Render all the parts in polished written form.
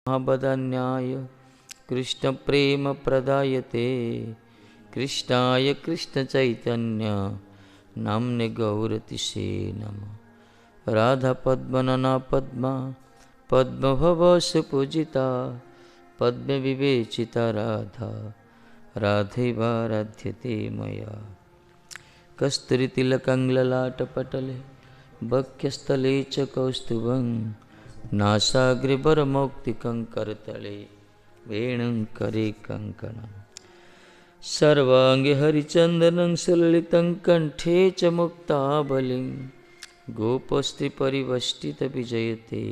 महाबदान्याय कृष्णप्रेमप्रदायते कृष्णाय कृष्णचैतन्य नाम्ने गौरतिसे नमः। राधा पद्मनना पद्मा पद्मभवसुपूजिता पद्मविवेचिता राधा राधैवाराध्यते मया। कस्तूरितिलकं वक्षस्थले च कौस्तुभं नासाग्रे करतले वेणुं करे कङ्कणं। सर्वाङ्गे हरिचन्दनं सुललितं कंठे च मुक्तावलिं गोपस्त्रीपरिवेष्टितविजयते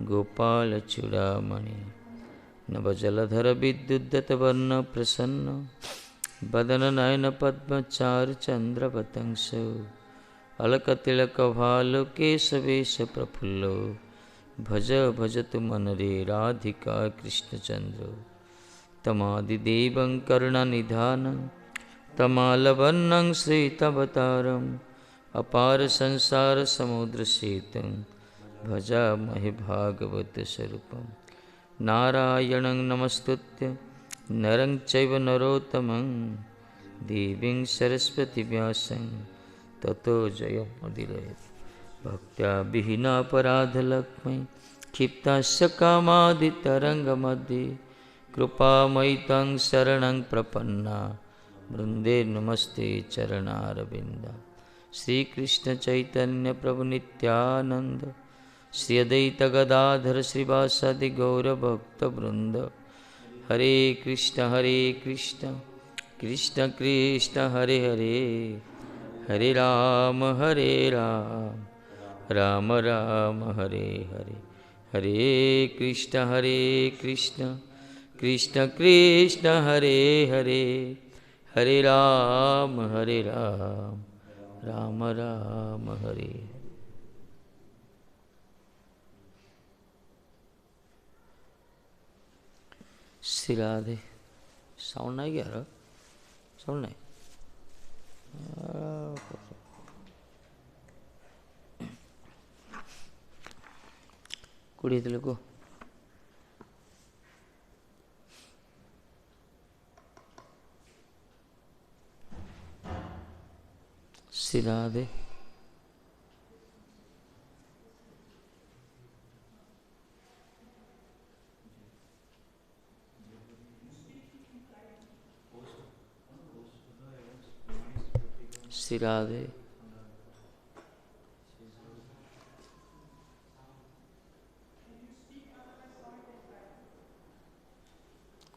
गोपालचूडामणि। नवजलधर विद्युद्गतवर्णप्रसन्न वदननयनपद्मचारुचन्द्रवतंसो अलकतिलकभालुकेशवेशप्रफुल्लो भज भजतु मनरे राधिका कृष्णचन्द्रो। तमादिदेवं करुणानिधानं तमालवर्णं श्वेतावतारम् अपार संसार समुद्रसेतुं भजामहे भागवतस्वरूपं। नारायणं नमस्तुत्य नरं चैव नरोत्तमं देवीं सरस्वती व्यासं ततो जयमुदीरयेत्। भक्त्या विहीनापराधलक्ष्मै क्षिप्तास्य कामादितरङ्गमध्ये कृपामयि तं शरणं प्रपन्ना वृन्दे नमस्ते चरणारविन्द। श्रीकृष्ण चैतन्य प्रभु नित्यानंद श्री अद्वैत गदाधर श्रीवासादि गौरभक्तवृंद। हरे कृष्ण कृष्ण कृष्ण हरे हरे हरे राम राम राम हरे हरे। हरे कृष्ण कृष्ण कृष्ण हरे हरे हरे राम राम राम हरे। श्री राधे। साउंड नहीं गया रहा? साउंड नहीं। कुड़ी को श्री राधे। श्री राधे।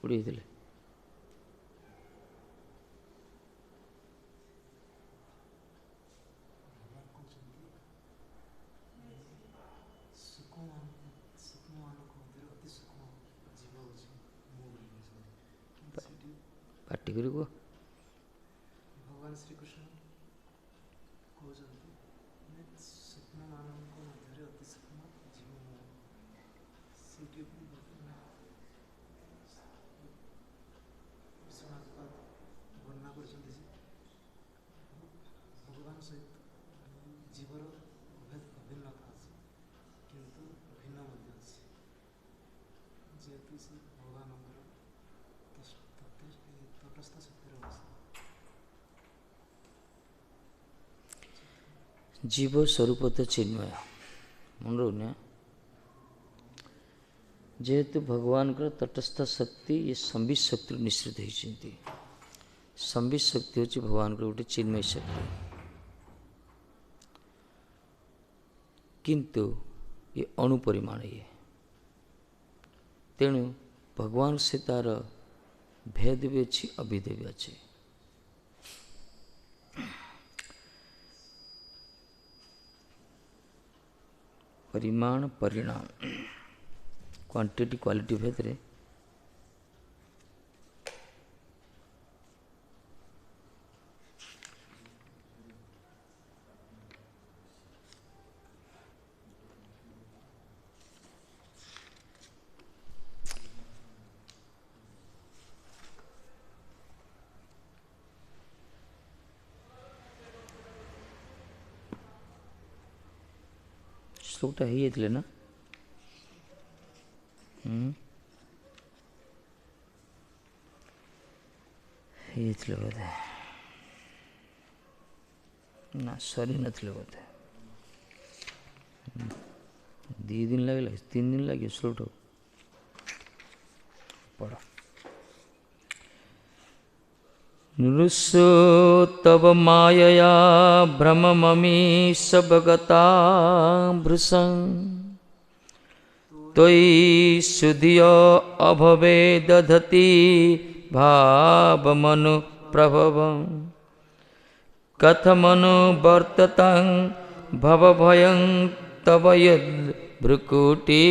कुड़ी पार्टी करी को भगवान श्री कृष्ण कहते स्वप्न मानव मध्य अति सूक्ष्म जीव विश्वनाथ वर्णना कर भगवान सहित जीवर अभिन्नता अच्छे किंतु भिन्न अच्छे जेहेतु से भगवान तटस्थ शक्तिर अवस्था जीव स्वरूप तो चिन्मय मन रोने जेहेतु भगवान का तटस्थ शक्ति ये संबित शक्ति निश्चित होती। संबित शक्ति हूँ भगवान को गोटे चिन्मय शक्ति किंतु ये अणुपरिमाण ये तेणु भगवान से तार भेद भी अच्छी अभेद भी अच्छे। परिमाण परिणाम क्वांटिटी क्वालिटी भेद रे श्लोकटा है ना ହେଇଥିଲେ ବୋଧେ ନା ସରି ନଥିଲେ ବୋଧେ 2 ଦିନ ଲାଗିଲା 3 ଦିନ ଲାଗିବ ଶୁଠୁ ପଢ଼ ନୃଷୋ ତବ ମାୟୟା ଭ୍ରମମୀଶ ଭଗତା ଭୃଶଂ ତ୍ୱୟି ସୁଧିୟ ଅଭବେ ଦଧତି ଭାବମନୁ ପ୍ରଭବଂ କଥମନୁ ବର୍ତ୍ତତଂ ଭବଭୟଂ ତବ ୟଦ୍ ଭ୍ରୁକୁଟି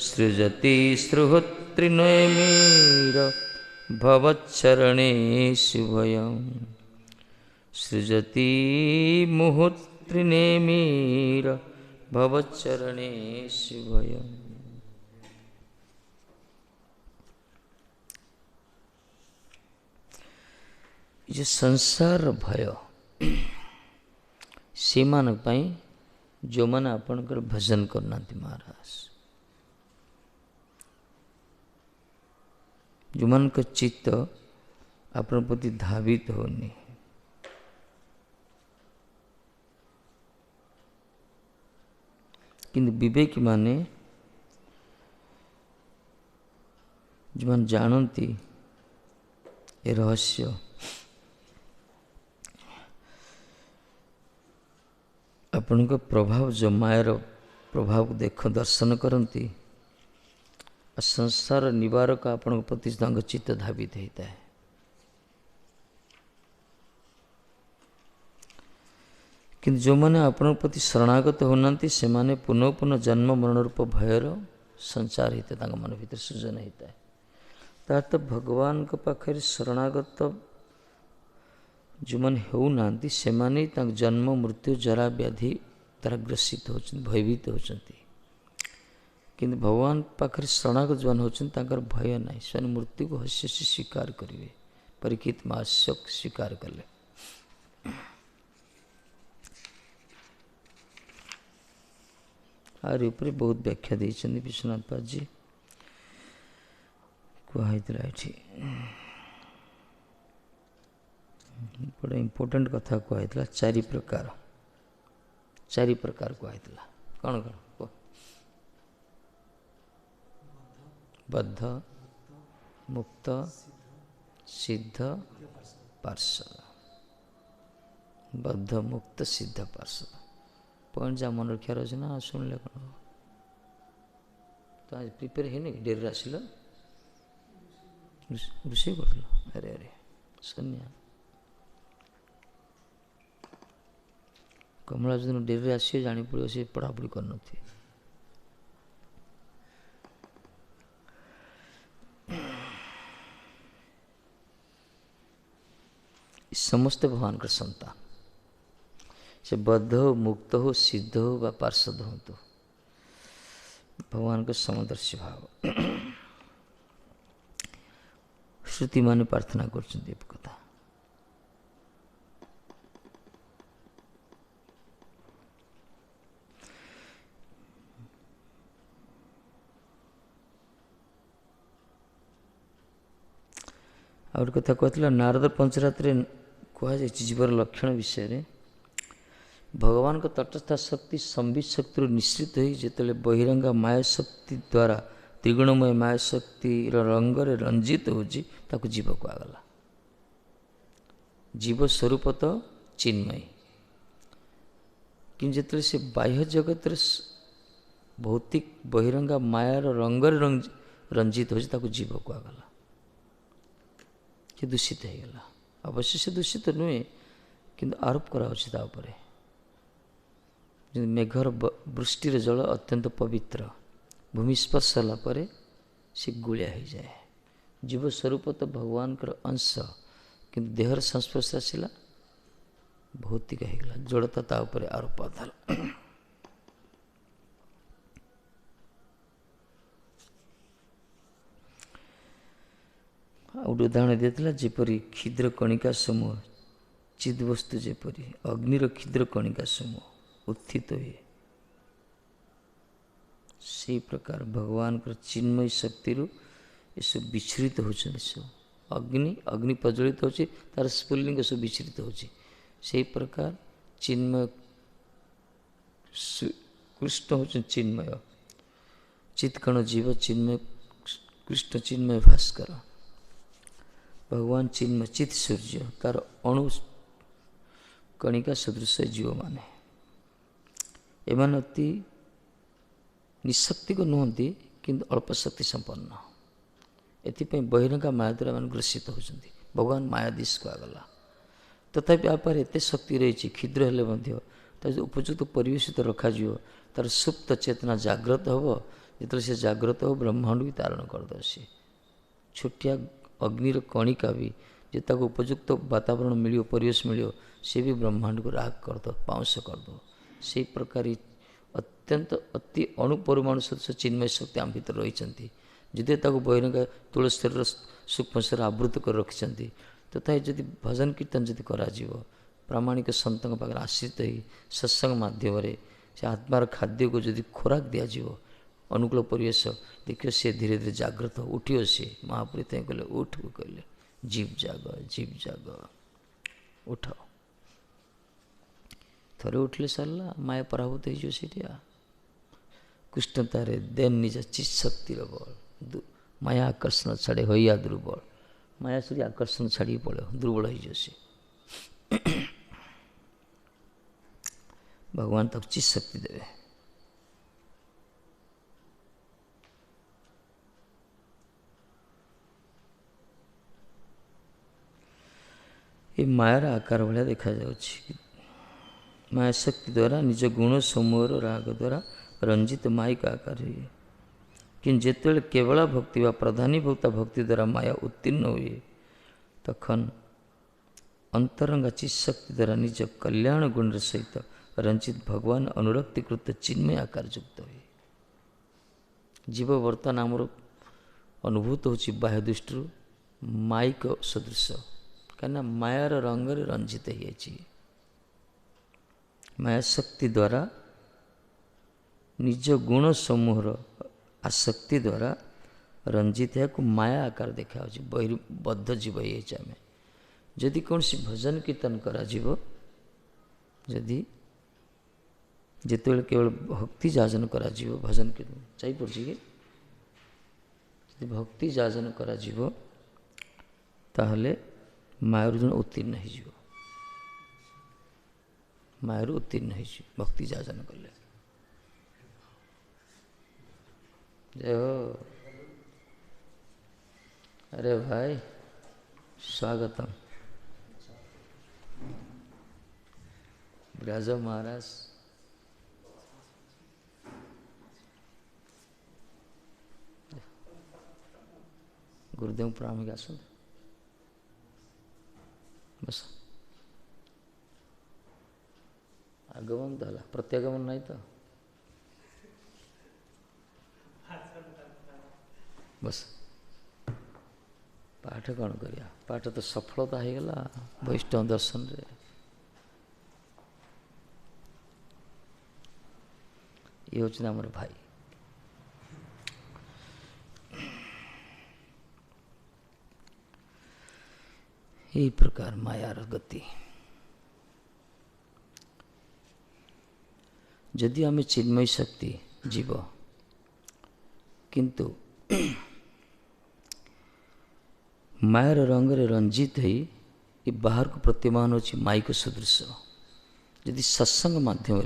ସୃଜତି ସୃହୃତ୍ରିନେମିର भवच्चरणेषु भयं सृजति मुहुत्रिनेमिर भवच्चरणेषु भयं ये संसार भय सेमान पाई जो मैंने आपणकर भजन करना महाराज जो मन का चित्त अपन प्रति धावित होनी किंतु विवेकी माने जो मन जानती ए रहस्य अपन को प्रभाव जो मायर प्रभाव को देख दर्शन करती संसार निवारक आपण प्रति चित्त धावित होता है किंतु जो मैंने आपण प्रति शरणागत होना से माने पुनः पुनः जन्म मरण रूप भयर संचार होता है मन भीतर सृजन होता है तार तो भगवान के पाखे शरणागत जो मैंने होना से माने जन्म मृत्यु जरा व्याधि द्वारा ग्रसित होती भयभीत होती किंतु भगवान पाखे शरणागत जो होती भय ना से मृत्यु को हस्य से स्वीकार करेंगे परीक्षित मास्य स्वीकार कले आर ऊपर बहुत व्याख्या देते विश्वनाथ पाद जी कहुला ये बड़ा इम्पोर्टेंट कथा कहुला 4 प्रकार कहुला कौन कौन बद्ध मुक्त सिद्ध पार्षद बद्ध मुक्त सिद्ध पार्षद पॉइंट जा मन रखार अच्छे ना शुणिले कौन तो आज प्रिपेयर है डेरी आसिल रोषे कर अरे अरे सन्या कमला जो डेरी आसिए जानी पड़ो सी पढ़ापढ़ी कर समस्ते भगवान का संतान से बद्ध हो मुक्त हो सिद्ध हो व पार्षद हो तो भगवान का समदर्शी भाव श्रुति माने प्रार्थना कर कथा और कथा कहला नारद पंचरात्र कहुई जीवर लक्षण विषय रे भगवान को तटस्थ शक्ति संबित शक्ति निश्चित हो जिते बहिरंगा माया शक्ति द्वारा त्रिगुणमय माया शक्ति रंग रंजित हो जीव को आगला जीव स्वरूप तो चिन्मय कि जिते से बाह्य जगत भौतिक बहिरंगा मायार रंग रंजित हो जीव को आगला कि दूषित हो गला अवश्य से दूषित नुहे किंतु आरोप करा मेघर वृष्टिर जल अत्यंत पवित्र भूमि स्पर्श होगापर से गुलिया हो जाए जीव स्वरूप तो भगवान अंश किंतु देहर संस्पर्श आसला भौतिक होगला जड़ता तापर आरोप आधार गोटे उदाहरण देता जेपरी क्षुद्र कणिका समूह चिदवस्तु जेपरी अग्निर क्षुद्र कणिका समूह उत्थित हुए से प्रकार भगवान चिन्मय शक्ति ये सब विच्छृत होती सब अग्नि अग्नि प्रज्वलित हो तार स्फुलिंग सब विच्छृत हो प्रकार चिन्मय कृष्ण हो चिन्मय चित्कण जीव चिन्मय कृष्ण चिन्मय भास्कर भगवान चिन्मय चित सूर्य तार अणु कणिका सदृश जीव माने एमान अति निशक्ति को नुहति किंतु अल्प शक्ति संपन्न एथिपाई बहिरंगा माया द्वारा मान ग्रसित होती भगवान मायाधीश को आगला तथापि आपार एत शक्ति रही क्षुद्र हेले उपयुक्त परिवेशित रखा तार सुप्त चेतना जाग्रत हम जो से जाग्रत हो ब्रह्मांड भी तारण करदे सी छोटिया अग्निर कणिका भी जो ताको उपयुक्त वातावरण मिलो परिवेश मिलो सी भी ब्रह्मांड को राग करद पाउंस करद से प्रकार अत्यंत अति अणुपरमाणु सदृश चिन्मय शक्ति आम भर रही जदि ताको बहिरंगा तुलसी सूक्ष्म शरीर आवृत कर रखिंट तथा जदि भजन कीर्तन जदि करा प्रामाणिक सतों पाखे आश्रित ही सत्संग माध्यम से आत्मार खाद्य को जदि खोराक दिज्व अनुकूल परिवेश देखिए सी धीरे धीरे जाग्रत उठियो सी महापुरी तक कहले उठ कहले जीव जाग उठ थरे उठले सरला माया पराभूत हो कृष्ण तारे देन निज चित शक्तिर बल माया आकर्षण छाड़े होइया दुर्बल माया सूर्य आकर्षण छाड़ी पड़े दुर्बल हो भगवान तक चित शक्ति देवे ये मायार आकार भाया देखा माया शक्ति द्वारा निज गुण समूह राग द्वारा रंजित मायिक आकार हुए कि जिते केवला भक्ति व प्रधानीभूता भक्ति द्वारा माया उत्तीर्ण हुए तखन अंतरंगा चित शक्ति द्वारा निज कल्याण गुण सहित रंजित भगवान अनुरक्तिकृत चिन्मय आकार युक्त हुए जीव वर्तमान आमर अनुभूत हो बाह्य दृष्टि मायिक सदृश कहीं मायार रंग रंजित हो माया शक्ति द्वारा निज गुण समूह आसक्ति द्वारा रंजित है को माया आकार देखा बहिर्बद्ध जीव आम जदि कौन सी भजन कीर्तन करा जदि जिते केवल भक्ति जाजन करा भजन कीर्तन चाहिए पड़ी कि भक्ति जाजन करा ताहले मायर जन उत्तीर्ण हो मायर उत्तीर्ण हो भक्ति जाजन कले जय हो। अरे भाई स्वागतम ब्राजो महाराज गुरुदेव प्रणाम आस बस आगमन तो है प्रत्यागमन नहीं तो बस पाठ कौन करिया पाठ तो सफलता हो गला वैष्णव दर्शन रे ये हूँ आमर भाई यही प्रकार मायार गति जदि आम चिन्मय शक्ति जीव किंतु मायर रंग रंजित हो ये बाहर को प्रतिमान होची माइक सदृश यदि सत्संग माध्यम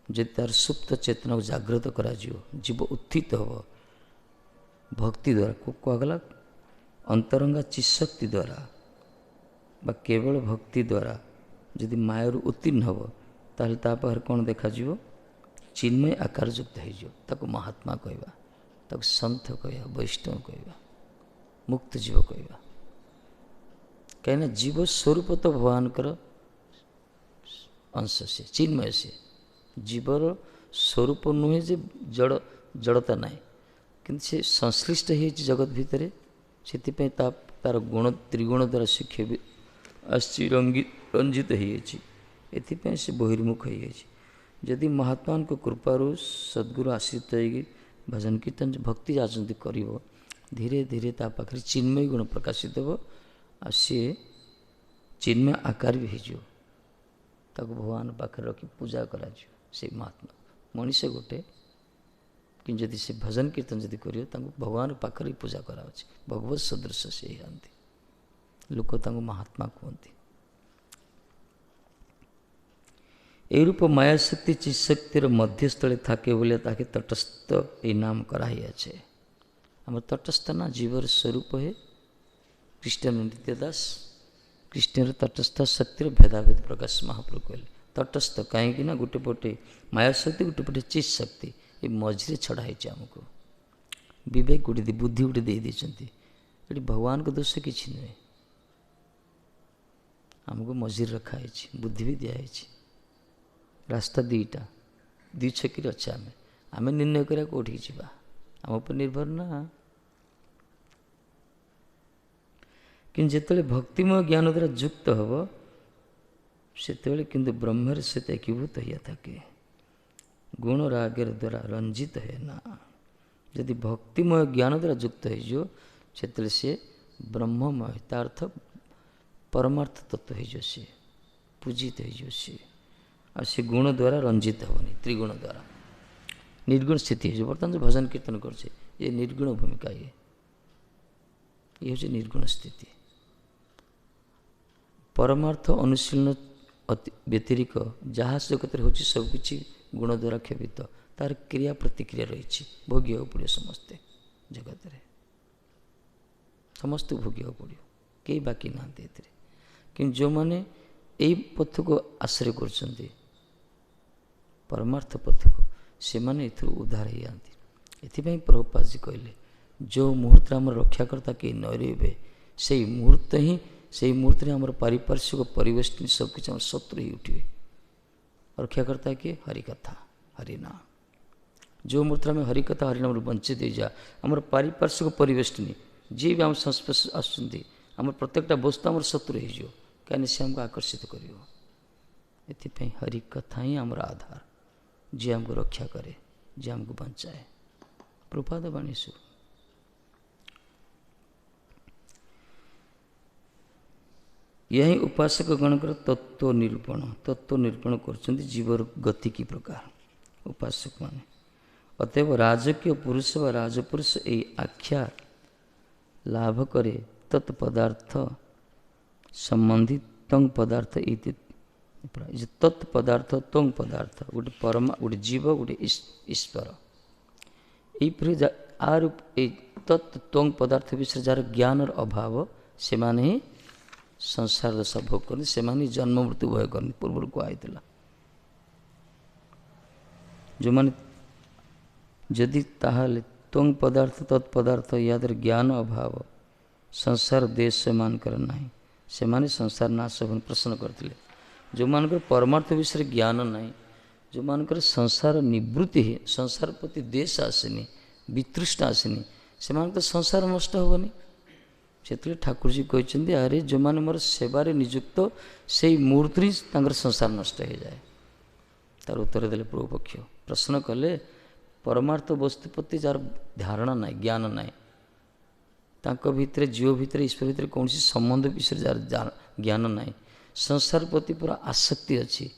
जदि तार सुप्त चेतना को जागृत करा जीव उत्थित हो भक्ति द्वारा को कहगला अंतरंगा चिशक्ति द्वारा बा केवल भक्ति द्वारा यदि मायर उत्तीर्ण हो ताहले ता पाखर कौन देखा चिन्मय आकार युक्त हो महात्मा कहवा ताको संत कहवा वैष्णव कहवा मुक्त जीव कहवा कहीं जीव स्वरूप तो भगवान अंश से चिन्मय से जीवर स्वरूप नुहे जे जड़ जड़ता ना कि से संश्लिष्ट हो जगत भितर से तार गुण त्रिगुण द्वारा शिक्षा आसी रंजित हो से बहिर्मुख हो जदि महात्मा कृपारू सद्गुरु आश्रित होगी भजन कीर्तन भक्ति राजनीति कर धीरे धीरे ता पाखे चिन्मय गुण प्रकाशित हो आ सी चिन्मय आकार भी हो भगवान पाखे रखी पूजा करा से महात्मा मनीष गोटे कि जदि से भजन कीर्तन जदि कर भगवान पाखे पूजा करा भगवत सदृश से आती लोक महात्मा कहते এই রূপ মায়া শক্তি চিৎশক্তির মধ্যস্থলে থাকে বলে তাকে তটস্থ এই নাম করা হয়েছে আমার তটস্থ না জীবর স্বরূপ হে কৃষ্ণ নিত্যদাস কৃষ্ণর তটস্থ শক্তির ভেদাভেদ প্রকাশ মহাপ্রভু कहले তটস্থ कहीं ना गोटे पटे माया शक्ति गोटे पटे चित शक्ति ये मझे छड़ा है आमको विवेक गोटे बुद्धि गोटे दे देते ये भगवान को दोष किसी नुहे आमको मझे रखा है बुद्धि भी दिखाई रास्ता दीटा दी छकी अच्छे आम निर्णय करा कौटी जावा आम पर निर्भर ना कि जिते भक्तिमय ज्ञान द्वारा युक्त हम से किंतु ब्रह्मर सहित एकीभूत हो थके गुण रागर द्वारा रंजित है ना यदि भक्तिमय ज्ञान द्वारा युक्त हो से ब्रह्ममय तार्थ परमार्थ तत्व हो सी पूजित हो सी आ से गुण द्वारा रंजित हेनी त्रिगुण द्वारा निर्गुण स्थिति हो बर्तमान जो भजन कीर्तन करछे ये निर्गुण भूमिका ये हूँ निर्गुण स्थिति परमार्थ अनुशीलन व्यतिरिक जहाँ जगत हो सबकि गुण द्वारा क्षपित तार क्रिया प्रतिक्रिया रही भोग्य पड़े समस्ते जगत रे समस्त भोग्य पड़ो कई बाकी ना कि जो मैंने यही पथ को आश्रय कर परमार्थ पथ को से माने उद्धार हो जाती एपाई प्रभुपाद जी कहले जो मुहूर्त आम रक्षाकर्ता कई न रे से मुहूर्त ही से मुहूर्त में आम पारिपार्श्विक परिवेश सबकि शत्रु ही उठे रक्षाकर्ता किए हरिकथा हरिनाम जो मुहूर्त में हरिकथा हरिनाम बंचित हो जा आम पारिपार्श्विक परिवेश जी भी आम संस्पर्श आसुँच आम प्रत्येकटा वस्तु आम शत्रु हो कहीं से आमको आकर्षित कर हरिकथा ही आमर आधार जी आमको रक्षा करे जी आमको बचाए प्रपाद बाणी सु यही उपासक गणकर तत्व निरूपण कर जीवर गति की प्रकार उपासक माने अतएव राजकीय पुरुष व राजपुरुष यही आख्या लाभ करे तत्पदार्थ संबंधित तंग पदार्थ तत्पदार्थ तंग पदार्थ गोटे परमा गोटे जीव गोटे ईश्वर यही आर तत्व पदार्थ विषय जार ज्ञान अभाव से माने ही संसार दशा भोग करते से माने जन्म मृत्यु भय करते पूर्व कहुई जो माने जदि ताहले त्वंग पदार्थ तत्पदार्थ यादर ज्ञान अभाव संसार देश से मान कर नहीं से माने संसार नाश होने प्रश्न करते जो मानकर परमार्थ विषय ज्ञान नहीं जो मानकर संसार निवृत्ति है संसार प्रति देश आसेनी वितृष्ण आसेनी से मान तो संसार नष्ट होनी से ठाकुर जी कहते अरे जो मैंने मोर सेवार नियुक्त से मुहूर्त ही संसार नष्ट हो जाए तार उत्तर देले प्रभु पक्ष प्रश्न कले परमार्थ वस्तु प्रति जार धारणा ना ज्ञान ना भितर जीव भितर ईश्वर भितर कौन संबंध विषय जार ज्ञान ना संसार प्रति पूरा आसक्ति अच्छी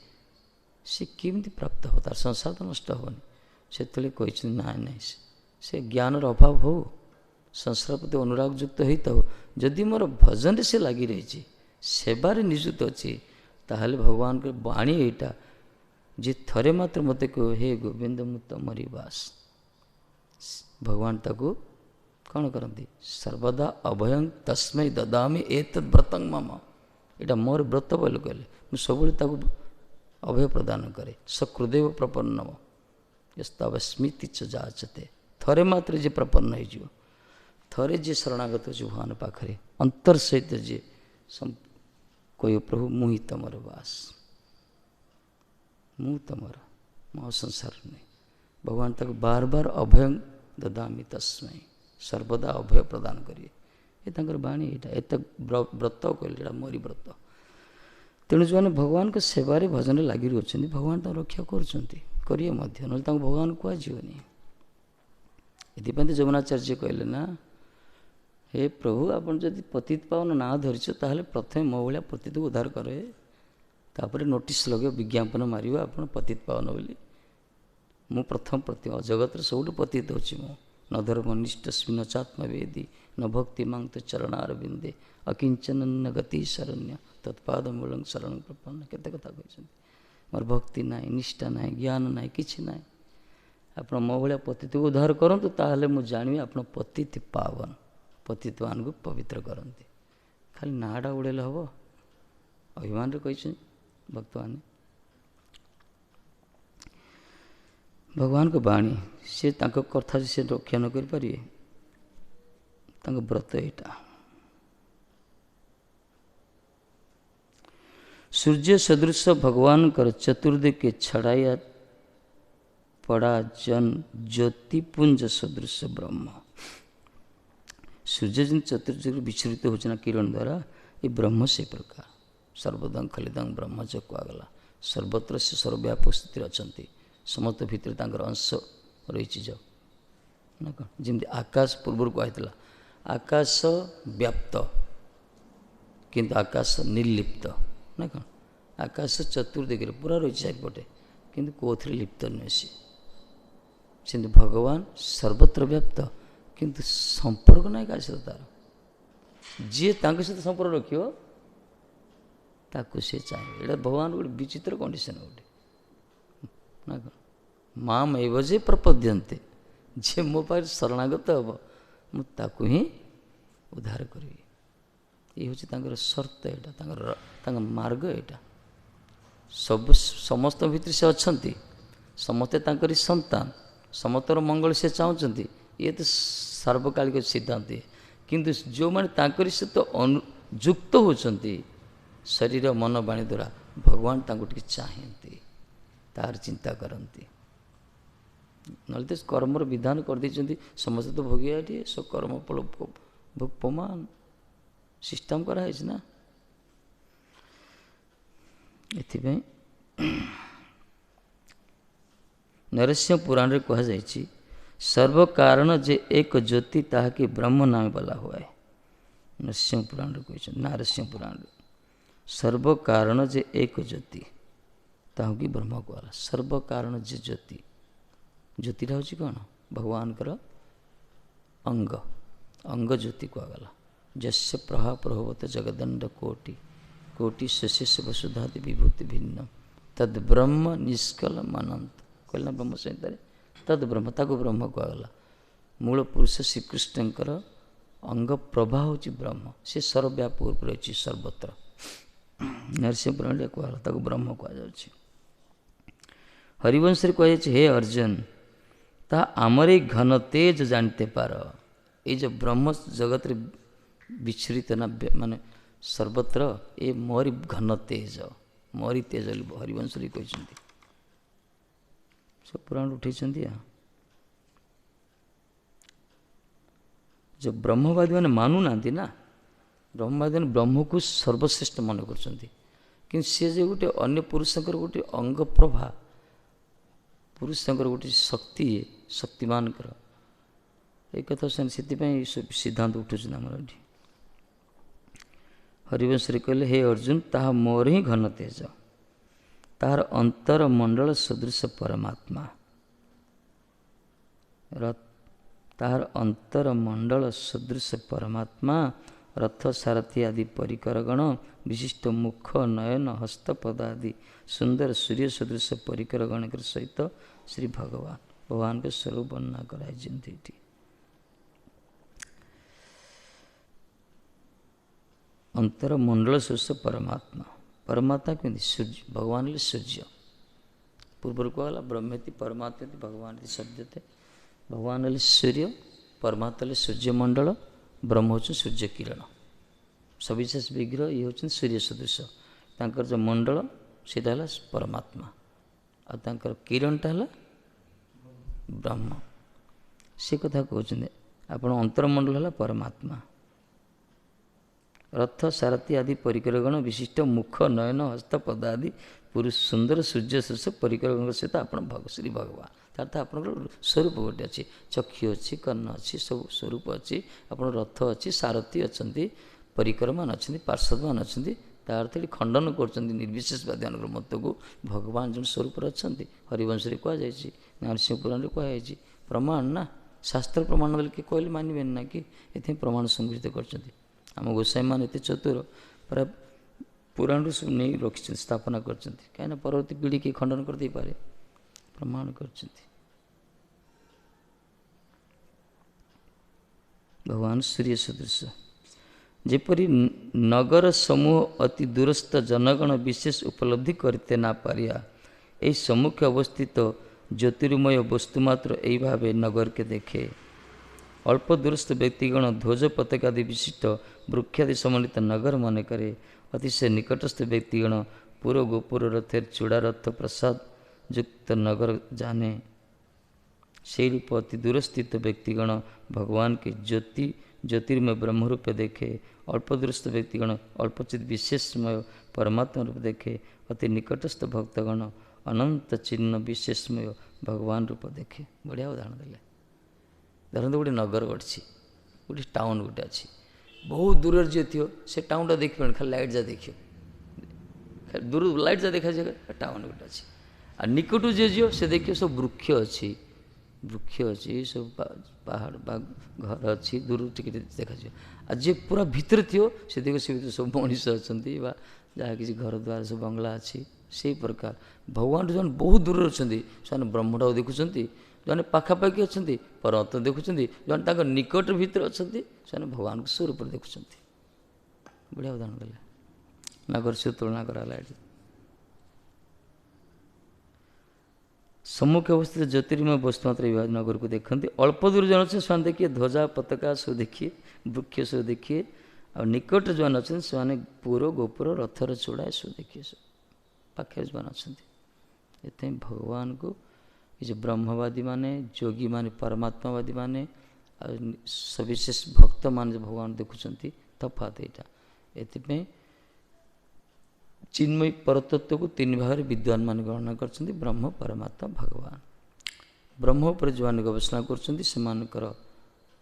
सी केमती प्राप्त हो तार संसार तो नष्ट होनी से ना ना से ज्ञान अभाव हो संसार प्रति अनुराग युक्त होता हो जदि मोर भजन से लगी रही सेवार नियुक्त अच्छी ताहले भगवान के वाणी यहाँ जी थरे मात्र मत कह हे गोविंद मु तमरी बास भगवान ताको कौन करती सर्वदा अभयं तस्मै ददामि एतद् व्रतं मम यहाँ मोर व्रत बोल कहले मुझे सब अभय प्रदान करे सकृदेव प्रपन्नम यस्तावस्मिति च जाचते थरे मात्र जे प्रपन्न हो थरे जे शरणागत हो भगवान पाखे अंतर सहित जे कह प्रभु मुहि तमर वास मु तमर मो संसार नहीं भगवान तक बार बार अभय ददामि तस्मै सर्वदा अभय प्रदान करिए ये वाणी यहाँ एत व्रत कहले मोरी व्रत ତେଣୁ ଯେଉଁମାନେ ଭଗବାନଙ୍କ ସେବାରେ ଭଜନରେ ଲାଗି ରହୁଛନ୍ତି ଭଗବାନ ତାଙ୍କୁ ରକ୍ଷା କରୁଛନ୍ତି, କରିବେ ମଧ୍ୟ, ନହେଲେ ତାଙ୍କୁ ଭଗବାନ କୁହାଯିବନି। ଏଥିପାଇଁ ତ ଯମୁନାଚାର୍ଯ୍ୟ କହିଲେ ନା, ହେ ପ୍ରଭୁ ଆପଣ ଯଦି ପତିତ ପାବନ ନାଁ ଧରିଛ ତାହେଲେ ପ୍ରଥମେ ମୋ ଭଳିଆ ପତିତକୁ ଉଦ୍ଧାର କରେ, ତାପରେ ନୋଟିସ୍ ଲଗେଇବ, ବିଜ୍ଞାପନ ମାରିବ ଆପଣ ପତିତ ପାବନ ବୋଲି। ମୁଁ ପ୍ରଥମ ଜଗତରେ ସବୁଠୁ ପତିତ ହେଉଛି ମୁଁ। ନ ଧର୍ମନିଷ୍ଠସ୍ମିନ ଚାତ୍ମବେଦୀ ନ ଭକ୍ତି ମାଙ୍ଗ ଚରଣାରବିନ୍ଦେ ଅକିଞ୍ଚନ ଗତି ଶରଣ୍ୟ ତତ୍ପାଦ ମୂଳଂ ଶରଣ ପ୍ରପନ୍ନ। କେତେ କଥା କହିଛନ୍ତି। ମୋର ଭକ୍ତି ନାହିଁ, ନିଷ୍ଠା ନାହିଁ, ଜ୍ଞାନ ନାହିଁ, କିଛି ନାହିଁ। ଆପଣ ମୋ ଭଳିଆ ପତିତକୁ ଉଦ୍ଧାର କରନ୍ତୁ, ତାହେଲେ ମୁଁ ଜାଣିବି ଆପଣ ପତିତ ପାବନ, ପତିତମାନଙ୍କୁ ପବିତ୍ର କରନ୍ତି। ଖାଲି ନାଁଟା ଉଡ଼େଇଲେ ହେବ? ଅଭିମାନରେ କହିଛନ୍ତି ଭକ୍ତମାନେ। ଭଗବାନଙ୍କ ବାଣୀ, ସେ ତାଙ୍କ କଥା ସେ ରକ୍ଷା ନ କରିପାରିବେ। ତାଙ୍କ ବ୍ରତ ଏଇଟା। ସୂର୍ଯ୍ୟ ସଦୃଶ ଭଗବାନଙ୍କର ଚତୁର୍ଦିକେ ଛଡ଼ାଇଆ ପଡ଼ା ଜ୍ୟୋତିପୁଞ୍ଜ ସଦୃଶ ବ୍ରହ୍ମ। ସୂର୍ଯ୍ୟ ଯେମିତି ଚତୁର୍ଦିଗରୁ ବିଚ୍ଛୁରିତ ହେଉଛି ନା କିରଣ ଦ୍ୱାରା, ଏ ବ୍ରହ୍ମ ସେ ପ୍ରକାର। ସର୍ବଦଂ ଖଲିଦଂ ବ୍ରହ୍ମ ଯେ କୁହାଗଲା, ସର୍ବତ୍ର ସେ ସର୍ବବ୍ୟାପକ ସ୍ଥିତିରେ ଅଛନ୍ତି। ସମସ୍ତ ଭିତରେ ତାଙ୍କର ଅଂଶ ରହିଛି ଯ ନା କ'ଣ? ଯେମିତି ଆକାଶ ପୂର୍ବରୁ କୁହାଯାଇଥିଲା, ଆକାଶ ବ୍ୟାପ୍ତ କିନ୍ତୁ ଆକାଶ ନିର୍ଲିପ୍ତ ନା କ'ଣ? ଆକାଶ ଚତୁର୍ଦିଗରେ ପୁରା ରହିଛି ଚାରିପଟେ, କିନ୍ତୁ କେଉଁଥିରେ ଲିପ୍ତ ନୁହେଁ ସେ। ସେମିତି ଭଗବାନ ସର୍ବତ୍ର ବ୍ୟାପ୍ତ କିନ୍ତୁ ସମ୍ପର୍କ ନାହିଁ କାହା ସହିତ ତାର। ଯିଏ ତାଙ୍କ ସହିତ ସମ୍ପର୍କ ରଖିବ ତାକୁ ସେ ଚାହିଁବେ। ଏଇଟା ଭଗବାନ ଗୋଟେ ବିଚିତ୍ର କଣ୍ଡିସନ ଗୋଟେ ନା କ'ଣ? ମାମ୍ ଏବ ଯେ ପ୍ରପଦ୍ୟନ୍ତେ, ଯିଏ ମୋ ପାଖରେ ଶରଣାଗତ ହେବ ମୁଁ ତାକୁ ହିଁ ଉଦ୍ଧାର କରିବି। ଇଏ ହେଉଛି ତାଙ୍କର ସର୍ତ୍ତ, ଏଇଟା ତାଙ୍କ ମାର୍ଗ ଏଇଟା। ସମସ୍ତଙ୍କ ଭିତରେ ସେ ଅଛନ୍ତି, ସମସ୍ତେ ତାଙ୍କରି ସନ୍ତାନ, ସମସ୍ତଙ୍କର ମଙ୍ଗଳ ସେ ଚାହୁଁଛନ୍ତି। ଇଏ ତ ସାର୍ବକାଳିକ ସିଦ୍ଧାନ୍ତ। କିନ୍ତୁ ଯେଉଁମାନେ ତାଙ୍କରି ସହିତ ଯୁକ୍ତ ହେଉଛନ୍ତି ଶରୀର ମନ ବାଣୀ ଦ୍ୱାରା, ଭଗବାନ ତାଙ୍କୁ ଟିକେ ଚାହାନ୍ତି, ତାର ଚିନ୍ତା କରନ୍ତି। ନହେଲେ ତ କର୍ମର ବିଧାନ କରିଦେଇଛନ୍ତି, ସମସ୍ତେ ତ ଭୋଗିବା ଏଠି, ସବୁ କର୍ମ ଫଳ ଭୋଗମାନ ସିଷ୍ଟମ କରାହେଇଛି ନା। ଏଥିପାଇଁ ନରସିଂହ ପୁରାଣରେ କୁହାଯାଇଛି, ସର୍ବକାରଣ ଯେ ଏକ ଜ୍ୟୋତି ତାହାକି ବ୍ରହ୍ମ ନାମେ ବଲା ହୁଏ। ନରସିଂହ ପୁରାଣରେ କହିଛନ୍ତି, ନାରସିଂହ ପୁରାଣରେ ସର୍ବକାରଣ ଯେ ଏକ ଜ୍ୟୋତି ତାହାକି ବ୍ରହ୍ମ କୁହାଗଲା। ସର୍ବକାରଣ ଯେ ଜ୍ୟୋତି, ଜ୍ୟୋତିଟା ହେଉଛି କ'ଣ? ଭଗବାନଙ୍କର ଅଙ୍ଗ, ଅଙ୍ଗ ଜ୍ୟୋତି କୁହାଗଲା। ଯସ୍ୟ ପ୍ରଭା ପ୍ରଭବତ ଜଗଦଣ୍ଡ କୋଟି କୋଟି ଶେଷ ବସୁଧାତି ବିଭୂତି ଭିନ୍ନ ତଦ୍ ବ୍ରହ୍ମ ନିଷ୍କଲ ମାନନ୍ତ। କହିଲା ନା ବ୍ରହ୍ମ ସଂହିତାରେ, ତଦ୍ ବ୍ରହ୍ମ, ତାକୁ ବ୍ରହ୍ମ କୁହାଗଲା। ମୂଳ ପୁରୁଷ ଶ୍ରୀକୃଷ୍ଣଙ୍କର ଅଙ୍ଗ ପ୍ରଭା ହେଉଛି ବ୍ରହ୍ମ। ସେ ସର୍ବବ୍ୟାପକ ଉପରେ ଅଛି ସର୍ବତ୍ର। ନରସିଂହ ପୁରାଣରେ କୁହାଗଲା, ତାକୁ ବ୍ରହ୍ମ କୁହାଯାଉଛି। ହରିବଂଶରେ କୁହାଯାଇଛି, ହେ ଅର୍ଜୁନ, ତାହା ଆମର ଏଇ ଘନ ତେଜ ଜାଣିତେ ପାର। ଏଇ ଯେଉଁ ବ୍ରହ୍ମ ଜଗତରେ ବିଚ୍ଛୁରିତ ନା, ମାନେ ସର୍ବତ୍ର, ଏ ମୋରି ଘନ ତେଜ, ମୋରି ତେଜ ବୋଲି ହରିବଂଶରେ କହିଛନ୍ତି। ସବୁ ପୁରାଣ ଉଠେଇଛନ୍ତି। ଯେଉଁ ବ୍ରହ୍ମବାଦୀ ମାନେ ମାନୁନାହାନ୍ତି ନା, ବ୍ରହ୍ମବାଦୀ ମାନେ ବ୍ରହ୍ମକୁ ସର୍ବଶ୍ରେଷ୍ଠ ମନେ କରୁଛନ୍ତି। କିନ୍ତୁ ସେ ଯେ ଗୋଟେ ଅନ୍ୟ ପୁରୁଷଙ୍କର ଗୋଟେ ଅଙ୍ଗ ପ୍ରଭା, ପୁରୁଷଙ୍କର ଗୋଟେ ଶକ୍ତି, ଶକ୍ତିମାନଙ୍କର, এই କଥା ସେଥିପାଇଁ ସିଦ୍ଧାନ୍ତ ଉଠୁଛନ୍ତି ଆମର ଏଠି। ହରିବଂଶରେ କହିଲେ, ହେ ଅର୍ଜୁନ, ତାହା ମୋର ହିଁ ଘନ ତେଜ, ତାହାର ଅନ୍ତର ମଣ୍ଡଳ ସଦୃଶ ପରମାତ୍ମା। ତାହାର ଅନ୍ତର ମଣ୍ଡଳ ସଦୃଶ ପରମାତ୍ମା, ରଥ ସାରଥୀ ଆଦି ପରିକରଗଣ ବିଶିଷ୍ଟ ମୁଖ ନୟନ ହସ୍ତପଦ ଆଦି ସୁନ୍ଦର ସୂର୍ଯ୍ୟ ସଦୃଶ ପରିକରଗଣଙ୍କ ସହିତ ଶ୍ରୀ ଭଗବାନଙ୍କ ସ୍ୱରୂପ ବର୍ଣ୍ଣନା କରାଯାଇଛନ୍ତି ଏଠି। ଅନ୍ତର ମଣ୍ଡଳ ସଦୃଶ ପରମାତ୍ମା, ପରମାତ୍ମା କେମିତି? ସୂର୍ଯ୍ୟ, ଭଗବାନ ହେଲେ ସୂର୍ଯ୍ୟ। ପୂର୍ବରୁ କୁହାଗଲା, ବ୍ରହ୍ମେତି ପରମାତ୍ମେତି ଭଗବାନ ଶବ୍ଦତେ। ଭଗବାନ ହେଲେ ସୂର୍ଯ୍ୟ, ପରମାତ୍ମା ହେଲେ ସୂର୍ଯ୍ୟମଣ୍ଡଳ, ବ୍ରହ୍ମ ହେଉଛନ୍ତି ସୂର୍ଯ୍ୟ କିରଣ। ସବିଶେଷ ବିଗ୍ରହ ଇଏ ହେଉଛନ୍ତି ସୂର୍ଯ୍ୟ ସଦୃଶ। ତାଙ୍କର ଯେଉଁ ମଣ୍ଡଳ ସେଇଟା ହେଲା ପରମାତ୍ମା, ଆଉ ତାଙ୍କର କିରଣଟା ହେଲା ବ୍ରହ୍ମ। ସେ କଥା କହୁଛନ୍ତି, ଆପଣ ଅନ୍ତରମଣ୍ଡଳ ହେଲା ପରମାତ୍ମା, ରଥ ସାରଥୀ ଆଦି ପରିକରଗଣ ବିଶିଷ୍ଟ ମୁଖ ନୟନ ହସ୍ତ ପଦ ଆଦି ପୁରୁଷ ସୁନ୍ଦର ସୂର୍ଯ୍ୟ ଶେଷ ପରିକରଗଣଙ୍କ ସହିତ ଆପଣ ଶ୍ରୀ ଭଗବାନ। ତାର୍ଥ ଆପଣଙ୍କର ସ୍ୱରୂପ ଗୋଟେ ଅଛି, ଚକ୍ଷୁ ଅଛି, କର୍ଣ୍ଣ ଅଛି, ସବୁ ସ୍ୱରୂପ ଅଛି। ଆପଣ ରଥ ଅଛି, ସାରଥୀ ଅଛନ୍ତି, ପରିକରମାନ ଅଛନ୍ତି, ପାର୍ଶ୍ୱଦମାନ ଅଛନ୍ତି। ତା ଅର୍ଥ ଏଠି ଖଣ୍ଡନ କରୁଛନ୍ତି ନିର୍ବିଶେଷବାଦୀମାନଙ୍କର ମତକୁ। ଭଗବାନ ଜଣେ ସ୍ୱରୂପରେ ଅଛନ୍ତି। ହରିବଂଶରେ କୁହାଯାଇଛି, ନରସିଂହ ପୁରାଣରେ କୁହାଯାଇଛି। ପ୍ରମାଣ ନା, ଶାସ୍ତ୍ର ପ୍ରମାଣ ବୋଲି କିଏ କହିଲେ ମାନିବେନି ନା କି? ଏଥିପାଇଁ ପ୍ରମାଣ ସଂଗୃହୀତ କରିଛନ୍ତି। ଆମ ଗୋସାଇଁମାନେ ଏତେ ଚତୁର, ପ୍ରାୟ ପୁରାଣରୁ ସବୁ ନେଇ ରଖିଛନ୍ତି, ସ୍ଥାପନା କରିଛନ୍ତି। କାହିଁକିନା ପରବର୍ତ୍ତୀ ପିଢ଼ି କିଏ ଖଣ୍ଡନ କରିଦେଇପାରେ, ପ୍ରମାଣ କରିଛନ୍ତି। ଭଗବାନ ସୂର୍ଯ୍ୟ ସଦୃଶ। ଯେପରି ନଗର ସମୂହ ଅତି ଦୂରସ୍ଥ ଜନଗଣ ବିଶେଷ ଉପଲବ୍ଧି କରିତେ ନା ପାରିବା, ଏହି ସମ୍ମୁଖେ ଅବସ୍ଥିତ ଜ୍ୟୋତିର୍ମୟ ବସ୍ତୁ ମାତ୍ର ଏହି ଭାବେ ନଗରକେ ଦେଖେ। ଅଳ୍ପ ଦୂରସ୍ଥ ବ୍ୟକ୍ତିଗଣ ଧ୍ୱଜ ପତାକାଦି ବିଶିଷ୍ଟ ବୃକ୍ଷାଦି ସମନ୍ୱିତ ନଗର ମନେ କରେ। ଅତିଶୟ ନିକଟସ୍ଥ ବ୍ୟକ୍ତିଗଣ ପୁର ଗୋପୁର ରଥେର ଚୂଡ଼ା ରଥ ପ୍ରସାଦ ଯୁକ୍ତ ନଗର ଜାନେ। ସେହି ରୂପ ଅତି ଦୂରସ୍ଥିତ ବ୍ୟକ୍ତିଗଣ ଭଗବାନ କି ଜ୍ୟୋତିର୍ମୟ ବ୍ରହ୍ମ ରୂପେ ଦେଖେ। ଅଳ୍ପ ଦୂରସ୍ଥ ବ୍ୟକ୍ତିଗଣ ଅଳ୍ପଚିତ ବିଶେଷମୟ ପରମାତ୍ମା ରୂପେ ଦେଖେ। ଅତି ନିକଟସ୍ଥ ଭକ୍ତଗଣ ଅନନ୍ତ ଚିହ୍ନ ବିଶେଷମୟ ଭଗବାନ ରୂପ ଦେଖେ। ବଢ଼ିଆ ଉଦାହରଣ ଦେଲେ। ଧରନ୍ତୁ ଗୋଟେ ନଗର ଅଛି, ଗୋଟେ ଟାଉନ୍ ଗୋଟେ ଅଛି, ବହୁତ ଦୂରରେ ଯିଏ ଥିବ ସେ ଟାଉନ୍ଟା ଦେଖିପାରିବନି, ଖାଲି ଲାଇଟ୍ ଯା ଦେଖିବ, ଖାଲି ଦୂର ଲାଇଟ୍ ଯା ଦେଖାଯିବ, ଟାଉନ୍ ଗୋଟେ ଅଛି। ଆଉ ନିକଟକୁ ଯିଏ ଯିବ ସେ ଦେଖିବ ସବୁ ବୃକ୍ଷ ଅଛି, ସବୁ ପାହାଡ଼ ବା ଘର ଅଛି, ଦୂରରୁ ଟିକେ ଦେଖାଯିବ। ଆଉ ଯିଏ ପୁରା ଭିତରେ ଥିବ ସେ ଦେଖିବ ସେ ଭିତରେ ସବୁ ମଣିଷ ଅଛନ୍ତି ବା ଯାହା କିଛି ଘର ଦ୍ୱାର ସବୁ ବଙ୍ଗଳା ଅଛି। ସେଇ ପ୍ରକାର ଭଗବାନଠୁ ଯେଉଁମାନେ ବହୁତ ଦୂରରେ ଅଛନ୍ତି ସେମାନେ ବ୍ରହ୍ମଟାକୁ ଦେଖୁଛନ୍ତି, ଯେଉଁମାନେ ପାଖାପାଖି ଅଛନ୍ତି ପରମାତ୍ମା ଦେଖୁଛନ୍ତି, ଯେଉଁମାନେ ତାଙ୍କ ନିକଟ ଭିତରେ ଅଛନ୍ତି ସେମାନେ ଭଗବାନଙ୍କୁ ସ୍ୱରୂପରେ ଦେଖୁଛନ୍ତି। ବଢ଼ିଆ ଉଦାହରଣ ଦେଲେ। ନଗର ସହ ତୁଳନା କରାଗଲା ଏଠି। ସମ୍ମୁଖ ଅବସ୍ଥିତ ଜ୍ୟୋତିର୍ମୟ ବସ୍ତୁ ମାତ୍ର ବିଭାଗ ନଗରକୁ ଦେଖନ୍ତି। ଅଳ୍ପ ଦୂର ଜଣ ଅଛନ୍ତି ସେମାନେ ଦେଖିବେ ଧ୍ୱଜା ପତାକା ସବୁ ଦେଖିବେ, ବୃକ୍ଷ ସବୁ ଦେଖିବେ। ଆଉ ନିକଟରେ ଯେଉଁମାନେ ଅଛନ୍ତି ସେମାନେ ପୁର ଗୋପୁର ରଥର ଚୂଡ଼ା ଏସବୁ ଦେଖିବେ। ସବୁ ପାଖରେ ଯେଉଁମାନେ ଅଛନ୍ତି, ଏଥିପାଇଁ ଭଗବାନଙ୍କୁ ଏ ଯେଉଁ ବ୍ରହ୍ମବାଦୀମାନେ, ଯୋଗୀମାନେ, ପରମାତ୍ମାବାଦୀମାନେ ଆଉ ସବିଶେଷ ଭକ୍ତମାନେ ଯେଉଁ ଭଗବାନ ଦେଖୁଛନ୍ତି, ତଫାତ୍ ଏଇଟା। ଏଥିପାଇଁ ଚିନ୍ମୟୀ ପରତତ୍ତ୍ୱକୁ ତିନି ଭାଗରେ ବିଦ୍ୱାନମାନେ ଗଣନା କରିଛନ୍ତି, ବ୍ରହ୍ମ, ପରମାତ୍ମା, ଭଗବାନ। ବ୍ରହ୍ମ ଉପରେ ଯେଉଁମାନେ ଗବେଷଣା କରୁଛନ୍ତି ସେମାନଙ୍କର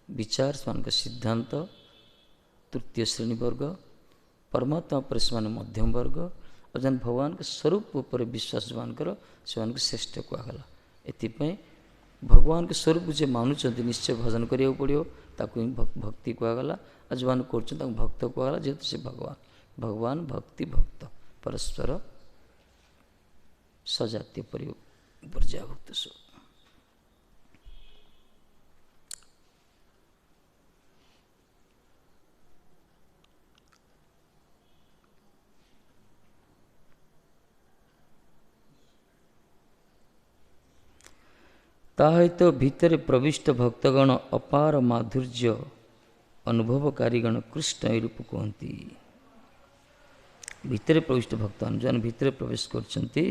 ବିଚାର, ସେମାନଙ୍କ ସିଦ୍ଧାନ୍ତ ତୃତୀୟ ଶ୍ରେଣୀ ବର୍ଗ। ପରମାତ୍ମା ଉପରେ ସେମାନେ ମଧ୍ୟମ ବର୍ଗ। ଆଉ ଯେନ୍ ଭଗବାନଙ୍କ ସ୍ୱରୂପ ଉପରେ ବିଶ୍ୱାସ ଯେଉଁମାନଙ୍କର ସେମାନଙ୍କୁ ଶ୍ରେଷ୍ଠ କୁହାଗଲା। ଏଥିପାଇଁ ଭଗବାନଙ୍କ ସ୍ୱରୂପ ଯିଏ ମାନୁଛନ୍ତି ନିଶ୍ଚୟ ଭଜନ କରିବାକୁ ପଡ଼ିବ, ତାକୁ ହିଁ ଭକ୍ତି କୁହାଗଲା। ଆଉ ଯେଉଁମାନେ କରୁଛନ୍ତି ତାଙ୍କୁ ଭକ୍ତ କୁହାଗଲା, ଯେହେତୁ ସେ ଭଗବାନ ଭକ୍ତି ଭକ୍ତ ପରସ୍ପର ସଜାତୀୟ ପର୍ଯ୍ୟାୟଭୁକ୍ତ ସବୁ। ତା ସହିତ ଭିତରେ ପ୍ରବିଷ୍ଟ ଭକ୍ତଗଣ ଅପାର ମାଧୁର୍ଯ୍ୟ ଅନୁଭବକାରୀଗଣ କୃଷ୍ଣ ଏହି ରୂପ କୁହନ୍ତି। ଭିତରେ ପ୍ରବିଷ୍ଟ ଭକ୍ତମାନେ ଯେଉଁମାନେ ଭିତରେ ପ୍ରବେଶ କରୁଛନ୍ତି,